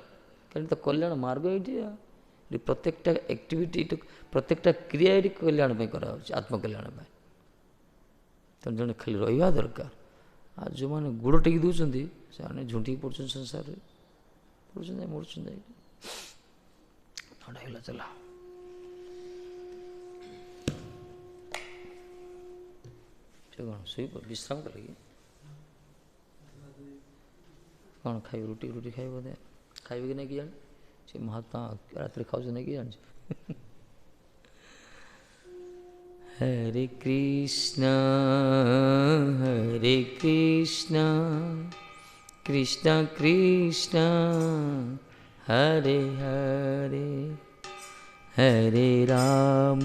କାରଣ ତା କଲ୍ୟାଣ ମାର୍ଗ ଏଇଠି। ପ୍ରତ୍ୟେକଟା ଆକ୍ଟିଭିଟି, ପ୍ରତ୍ୟେକଟା କ୍ରିୟା ଏଠି କଲ୍ୟାଣ ପାଇଁ କରାହେଉଛି, ଆତ୍ମକଲ୍ୟାଣ ପାଇଁ। ତେଣୁ ଜଣେ ଖାଲି ରହିବା ଦରକାର। ଆଉ ଯେଉଁମାନେ ଗୋଡ଼ ଟେକି ଦେଉଛନ୍ତି, ସେମାନେ ଝୁଣ୍ଟିକି ପଡ଼ୁଛନ୍ତି, ସଂସାରରେ ପଡ଼ୁଛନ୍ତି, ମରୁଛନ୍ତି ଯାଇକି। ଥଣ୍ଡା ହେଇଗଲା, ଚାଲ ସେ କ'ଣ ଶୋଇପଡ଼, ବିଶ୍ରାମ କଲେ କି କ'ଣ? ଖାଇବେ, ରୁଟି ଖାଇବେ ବୋଧେ, ଖାଇବେ କି ନାଇଁ କି ଜାଣି, ସେ ମହାତ୍ମା ରାତିରେ ଖାଉଛନ୍ତି ନାଇଁ କି ଜାଣିଛି। Hare Krishna Krishna Krishna Hare Hare, Hare Ram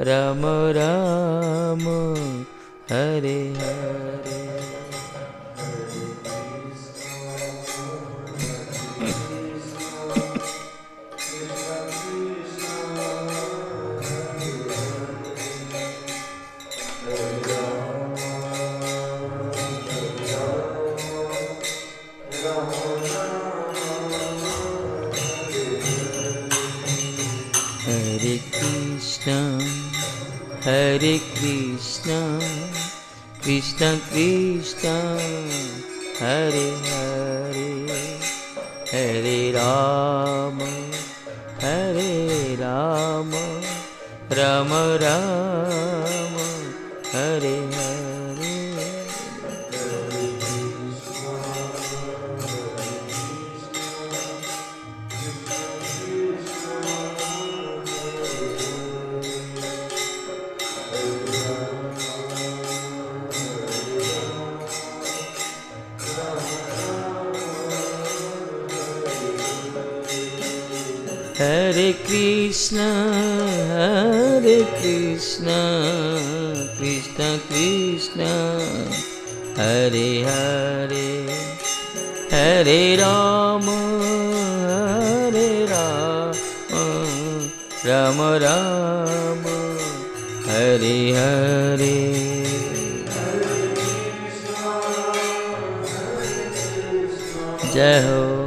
Ram Ram Hare Hare. Hare Krishna, Krishna Krishna, Hare Hare, Hare Rama, Rama Rama, Hare Hare. Hare Krishna, Krishna Krishna, Hare Hare, Hare Rama, Rama Rama, Hare Hare. जय हो।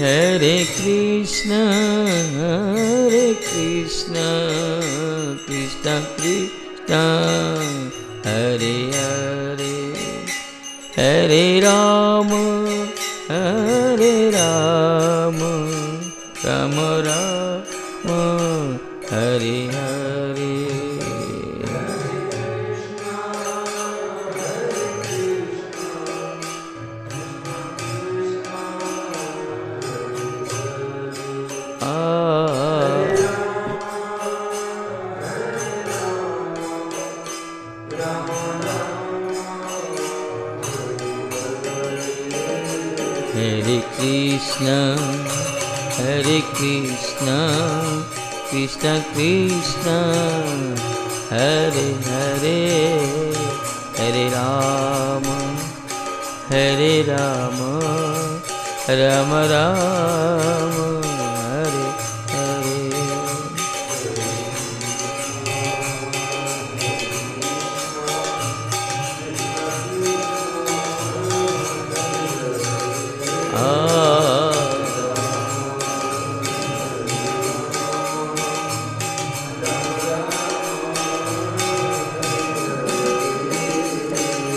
Hare Krishna, Krishna Krishna, Hare Hare, Hare Rama, Rama Rama, Hare Hare. Hare Krishna, Krishna Krishna, Hare Hare, Hare Rama, Rama Rama, Hare Hare.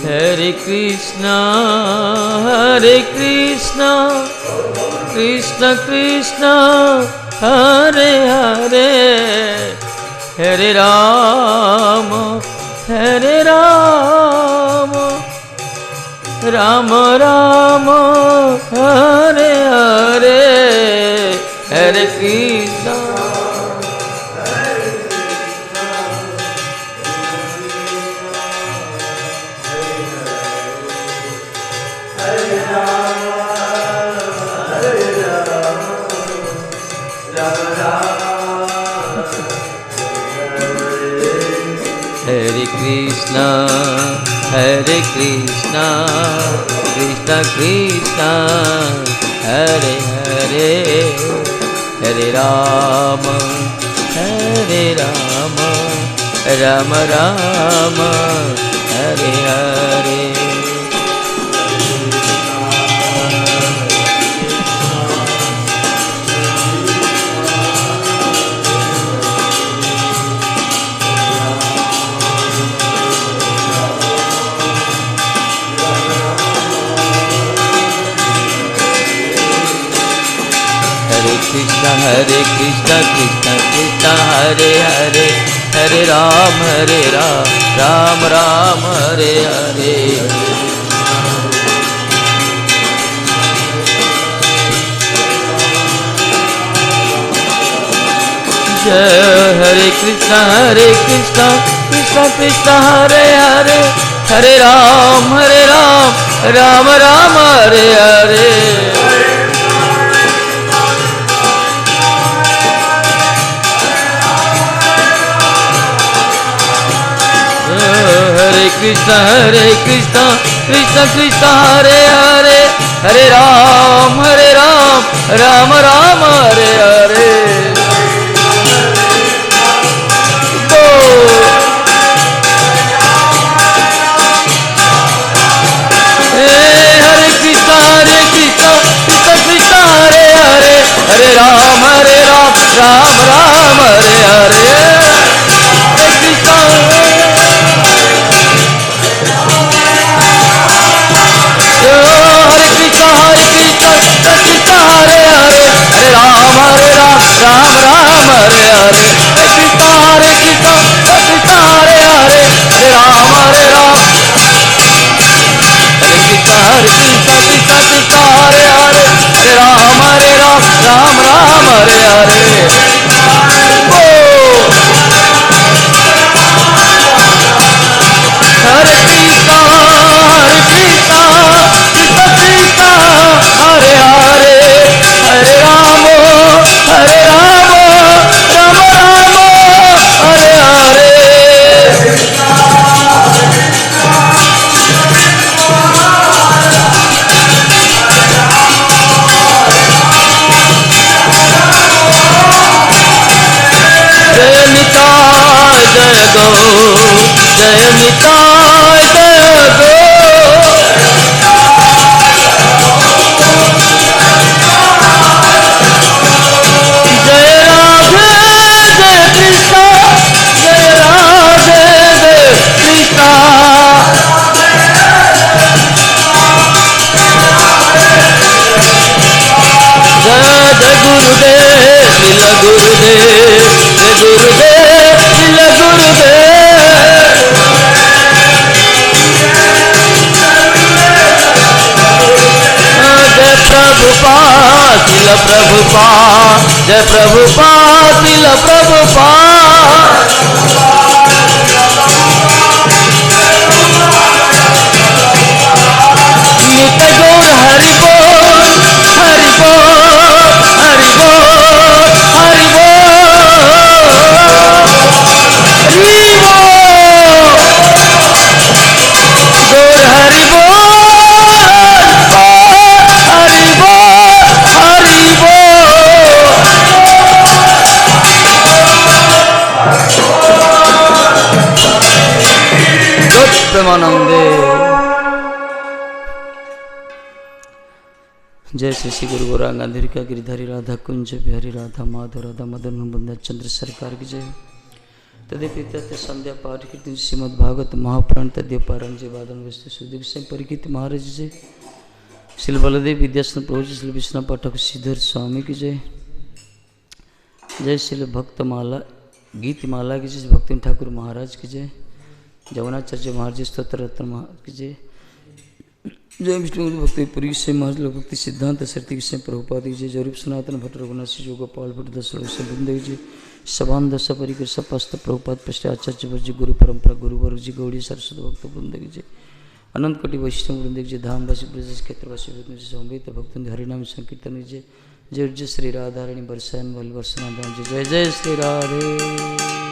Hare Krishna, Krishna Krishna, Hare Hare, Hare Rama, Rama Rama, Hare Hare, Hare Krishna. Hare Krishna, Krishna Krishna, Hare Hare, Hare Rama, Rama Rama, Hare Hare. Krishna, Krishna Krishna, Hare Hare, Hare Ram, Ram Ram, Hare Hare. Jai Hare Krishna, Krishna Krishna, Hare Hare, Hare Ram, Ram Ram, Hare Hare. Hare Krishna, Krishna Krishna, Hare Hare, Hare Ram, Ram Ram, Hare Hare. Hare Krishna, Krishna Krishna, Hare Hare, Hare Ram, Ram Ram, Hare Hare. Hare Krishna. Hare Krishna, Krishna Hare Hare, Hare Ram, Ram Ram, Hare Hare. Hare Krishna, Krishna Hare Hare, Hare Ram, Ram. Hare Krishna, Krishna Hare Hare, Hare Ram, Ram Ram, Hare जय निताय जय गो जय राधे जय कृष्ण जय राधे जय कृष्ण जय जय गुरुदेव श्रील गुरुदेव जय गुरुदेव श्रील गुरुदेव जय प्रभुपाद श्रील प्रभुपाद जय प्रभुपाद श्रील प्रभुपाद नित्य गौर हरि बोल हरि बोल हरि बोल हरि बोल हरि बोल गौर हरि बोल हरि बोल हरि बोल प्रेमानंदे। जय श्री गुरु गौरांग गांधी का गिरिधारी राधा कुंज बिहारी राधा माधव राधा मदन बंदा चंद्र सरकार की जय। तदेपित संध्या पाठ कीर्तन श्रीमद् भागवत महापुराण तद्य पारायण जय वादन वस्तु सुदीप सिंह परिकीर्त महाराज जय। श्री बलदेव विद्यासन प्रभु श्री विष्णु पाठक श्रीधर स्वामी की जय। जय श्री भक्तमाला गीतमाला की जय भक्ति ठाकुर महाराज की जय। जमुनाचार्य महाराज स्तोत्र रत्न महाराज की जय। जय विष्णु भक्ति पुरी से महाराज लोक भक्ति सिद्धांत सरती से प्रभुपाद जी जरूप सनातन भट्ट रघुनाथ श्री गोपाल भट्ट दस से बृंदेव जी सभान दस परिकर सपस्त प्रभुपाद पृष्ठ आचार्य जी गुरु परंपरा गुरुवर जी गौड़ी सरस्वती भक्त बृंदेव जी अनंत कोटि वैष्णव बृंदेव जी धामवासी ब्रज क्षेत्रवासी संवेद भक्त हरिनाम संकीर्तन जय जय श्री राधारणी बरसायन बल वर्षना जय जय श्री राधे।